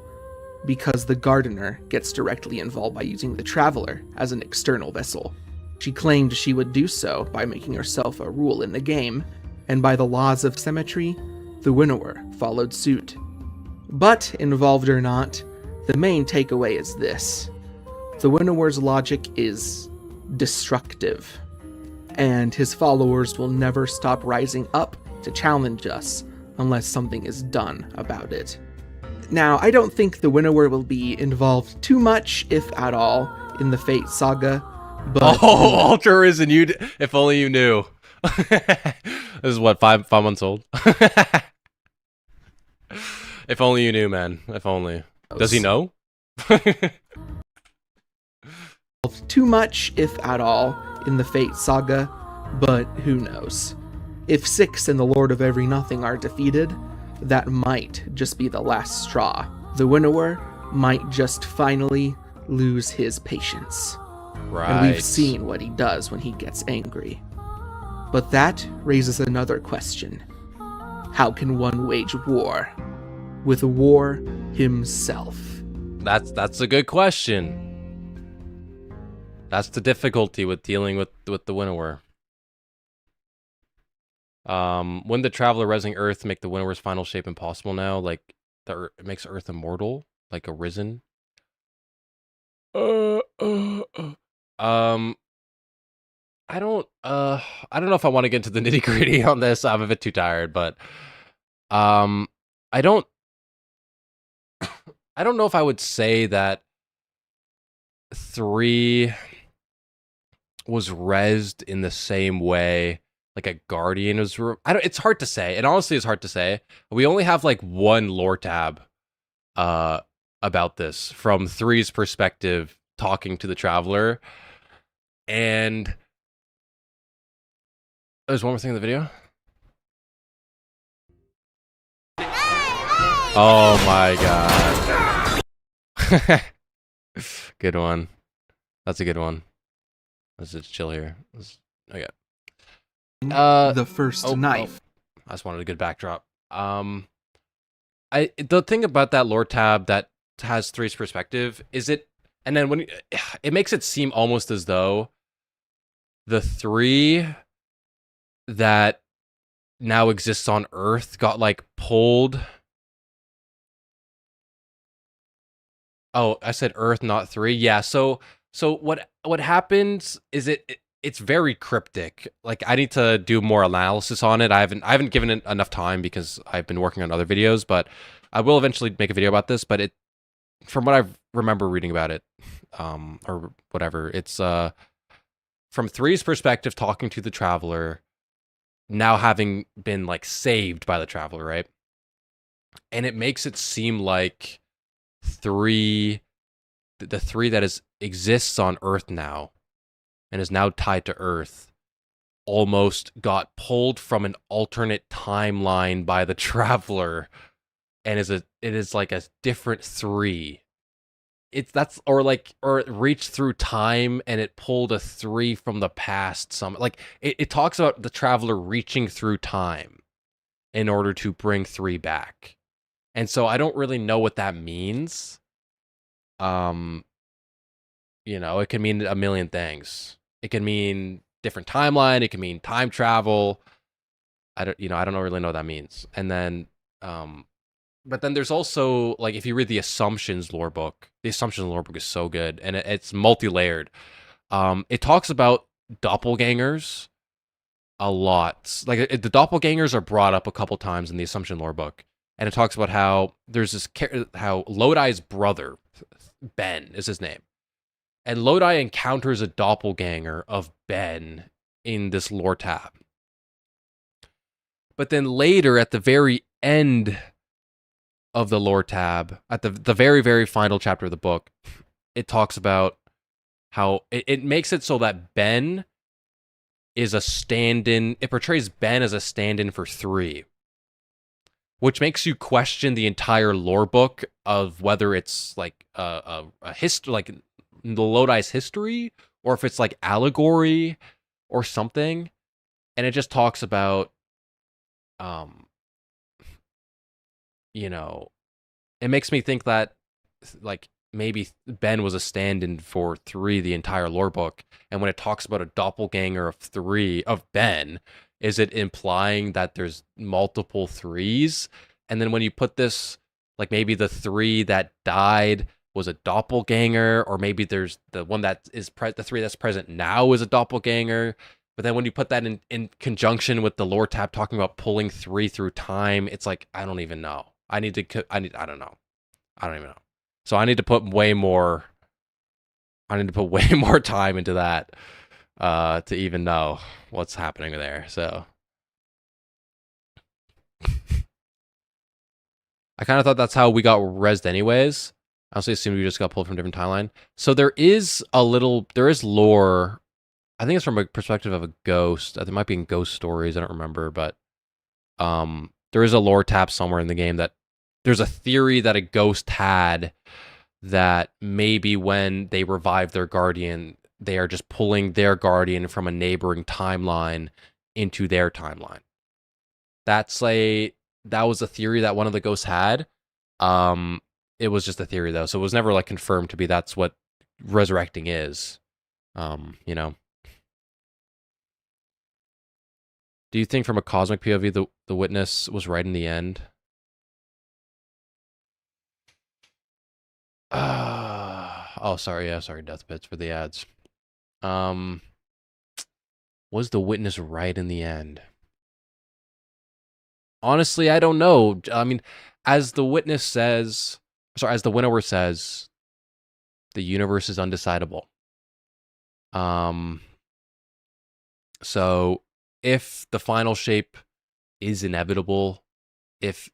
K: Because the Gardener gets directly involved by using the Traveler as an external vessel. She claimed she would do so by making herself a rule in the game, and by the laws of symmetry, the Winnower followed suit. But, involved or not, the main takeaway is this. The Winnower's logic is destructive, and his followers will never stop rising up to challenge us unless something is done about it. Now, I don't think the Winnower will be involved too much, if at all, in the Fate saga, but...
A: Oh, Ultra Risen, if only you knew. This is what, five months old? If only you knew, man. If only. Does he know?
K: Too much, if at all, in the Fate saga, but who knows. If Six and the Lord of Every Nothing are defeated, that might just be the last straw. The Winnower might just finally lose his patience.
A: Right.
K: And we've seen what he does when he gets angry. But that raises another question. How can one wage war with war himself?
A: That's a good question. That's the difficulty with dealing with the Winnower. When the Traveler resing Earth make the Winnower's final shape impossible now, like it makes Earth immortal, like Arisen. I don't know if I want to get into the nitty-gritty on this. I'm a bit too tired, but I don't know if I would say that 3 was rezzed in the same way like a Guardian was. It's hard to say. It honestly is hard to say. We only have like one lore tab about this from 3's perspective, talking to the Traveler. And there's one more thing in the video. Oh my god. Good one. That's a good one. Let's just chill here. Okay.
K: The first knife.
A: I just wanted a good backdrop. The thing about that lore tab that has 3's perspective is it makes it seem almost as though the 3 that now exists on Earth got like pulled. Oh, I said Earth, not 3. Yeah. So what happens is it's very cryptic. Like I need to do more analysis on it. I haven't given it enough time because I've been working on other videos, but I will eventually make a video about this. But from what I remember reading about it, or whatever, it's from 3's perspective, talking to the Traveler, now having been like saved by the Traveler, right? And it makes it seem like the 3 that exists on Earth now and is now tied to Earth almost got pulled from an alternate timeline by the Traveler, and it is like a different 3. Or it reached through time and it pulled a 3 from the past. It talks about the Traveler reaching through time in order to bring 3 back. And so I don't really know what that means. It can mean a million things. It can mean different timeline. It can mean time travel. I don't really know what that means. And then, but then there's also, like, if you read the Assumptions lore book, the Assumptions lore book is so good, and it's multi-layered. It talks about doppelgangers a lot. Like, the doppelgangers are brought up a couple times in the Assumption lore book, and it talks about how there's how Lodi's brother, Ben is his name, and Lodi encounters a doppelganger of Ben in this lore tab. But then later, at the very end of the lore tab, at the very, very final chapter of the book, it talks about how it makes it so that Ben is a stand-in. It portrays Ben as a stand-in for 3, which makes you question the entire lore book of whether it's like a history, like the Lodi's history, or if it's like allegory or something. And it just talks about, you know, it makes me think that like maybe Ben was a stand-in for 3 the entire lore book. And when it talks about a doppelganger of Ben, is it implying that there's multiple 3s? And then when you put this, like maybe the 3 that died was a doppelganger, or maybe there's the one that is the 3 that's present now is a doppelganger. But then when you put that in conjunction with the lore tab talking about pulling 3 through time, it's like, I don't even know. I don't know. I don't even know. So I need to put way more time into that to even know what's happening there. So I kind of thought that's how we got rezzed anyways. I also assumed we just got pulled from a different timeline. So there is lore. I think it's from a perspective of a ghost. It might be in Ghost Stories. I don't remember, but there is a lore tab somewhere in the game that there's a theory that a ghost had that maybe when they revive their guardian, they are just pulling their guardian from a neighboring timeline into their timeline. That was a theory that one of the ghosts had. It was just a theory though, so it was never like confirmed to be that's what resurrecting is. You know. Do you think from a cosmic POV the witness was right in the end? Oh, sorry. Yeah, sorry, Death Bits for the ads. Was the witness right in the end? Honestly, I don't know. I mean, as the winnower says, the universe is undecidable. So if the final shape is inevitable, it's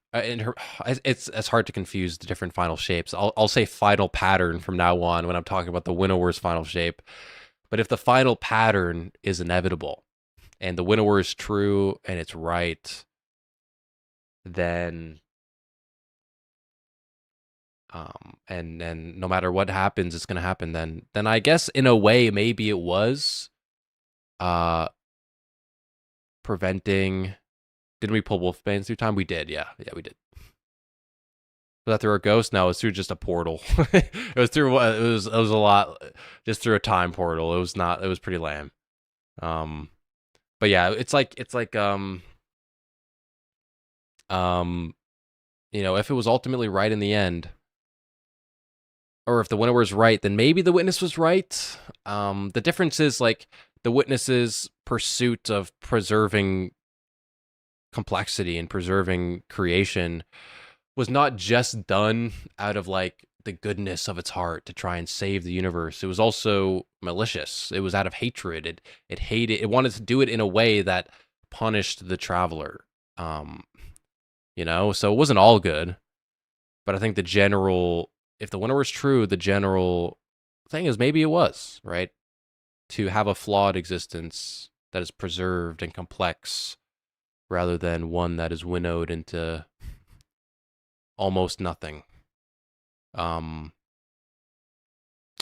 A: hard to confuse the different final shapes. I'll say final pattern from now on when I'm talking about the winnower's final shape. But if the final pattern is inevitable and the winnower is true and it's right, then and no matter what happens, it's gonna happen. Then I guess in a way maybe it was preventing. Didn't we pull Wolfbanes through time? We did, yeah, we did. Was that through a ghost? No, it was through just a portal. It was a lot, just through a time portal. It was not. It was pretty lame. But yeah, it's like you know, if it was ultimately right in the end, or if the winnower is right, then maybe the witness was right. The difference is like the witness's pursuit of preserving complexity and preserving creation was not just done out of like the goodness of its heart to try and save the universe. It was also malicious. It was out of hatred. It hated. It wanted to do it in a way that punished the traveler. You know, so it wasn't all good. But I think the general, if the winnower is true, the general thing is maybe it was right to have a flawed existence that is preserved and complex, rather than one that is winnowed into almost nothing.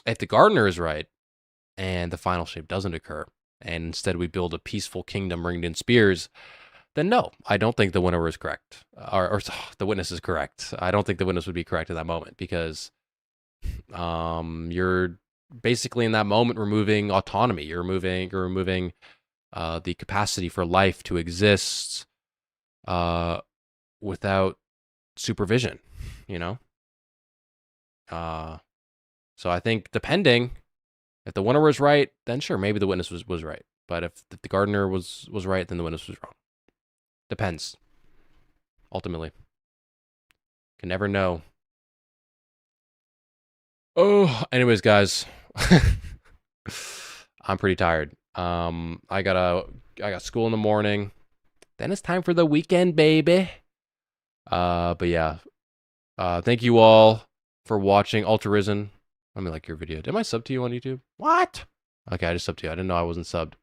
A: If the gardener is right, and the final shape doesn't occur, and instead we build a peaceful kingdom ringed in spears, then no, I don't think the winnower is correct. Or the witness is correct. I don't think the witness would be correct in that moment, because you're basically in that moment removing autonomy. You're removing the capacity for life to exist without supervision, you know? So I think depending, if the winnower is right, then sure, maybe the witness was right. But if the gardener was right, then the witness was wrong. Depends. Ultimately. Can never know. Oh, anyways, guys. I'm pretty tired. I got school in the morning. Then it's time for the weekend, baby. But yeah. Thank you all for watching. Ultra Risen. Let me like your video. Did I sub to you on YouTube? What? Okay, I just subbed to you. I didn't know I wasn't subbed.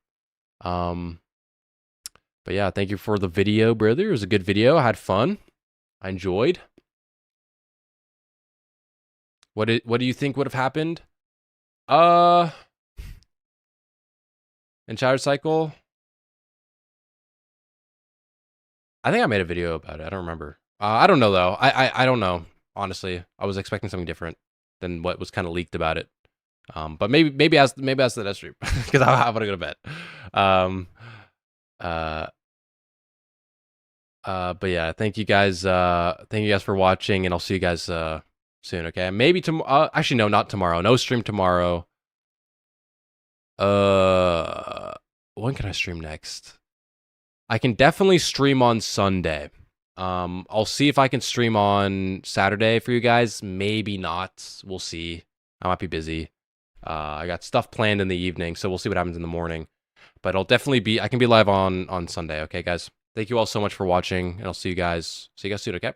A: But yeah, thank you for the video, brother. It was a good video. I had fun. I enjoyed. What do you think would have happened? In Shadow Cycle? I think I made a video about it. I don't remember. I don't know though. I don't know. Honestly, I was expecting something different than what was kind of leaked about it. But maybe as the next stream because I'm gonna go to bed. But yeah, thank you guys for watching, and I'll see you guys soon. Okay, maybe tomorrow. Actually, no, not tomorrow. No stream tomorrow. When can I stream next? I can definitely stream on Sunday. I'll see if I can stream on Saturday for you guys. Maybe not. We'll see. I might be busy. I got stuff planned in the evening, so we'll see what happens in the morning. But I'll definitely be. I can be live on Sunday. Okay, guys. Thank you all so much for watching, and I'll see you guys soon. Okay.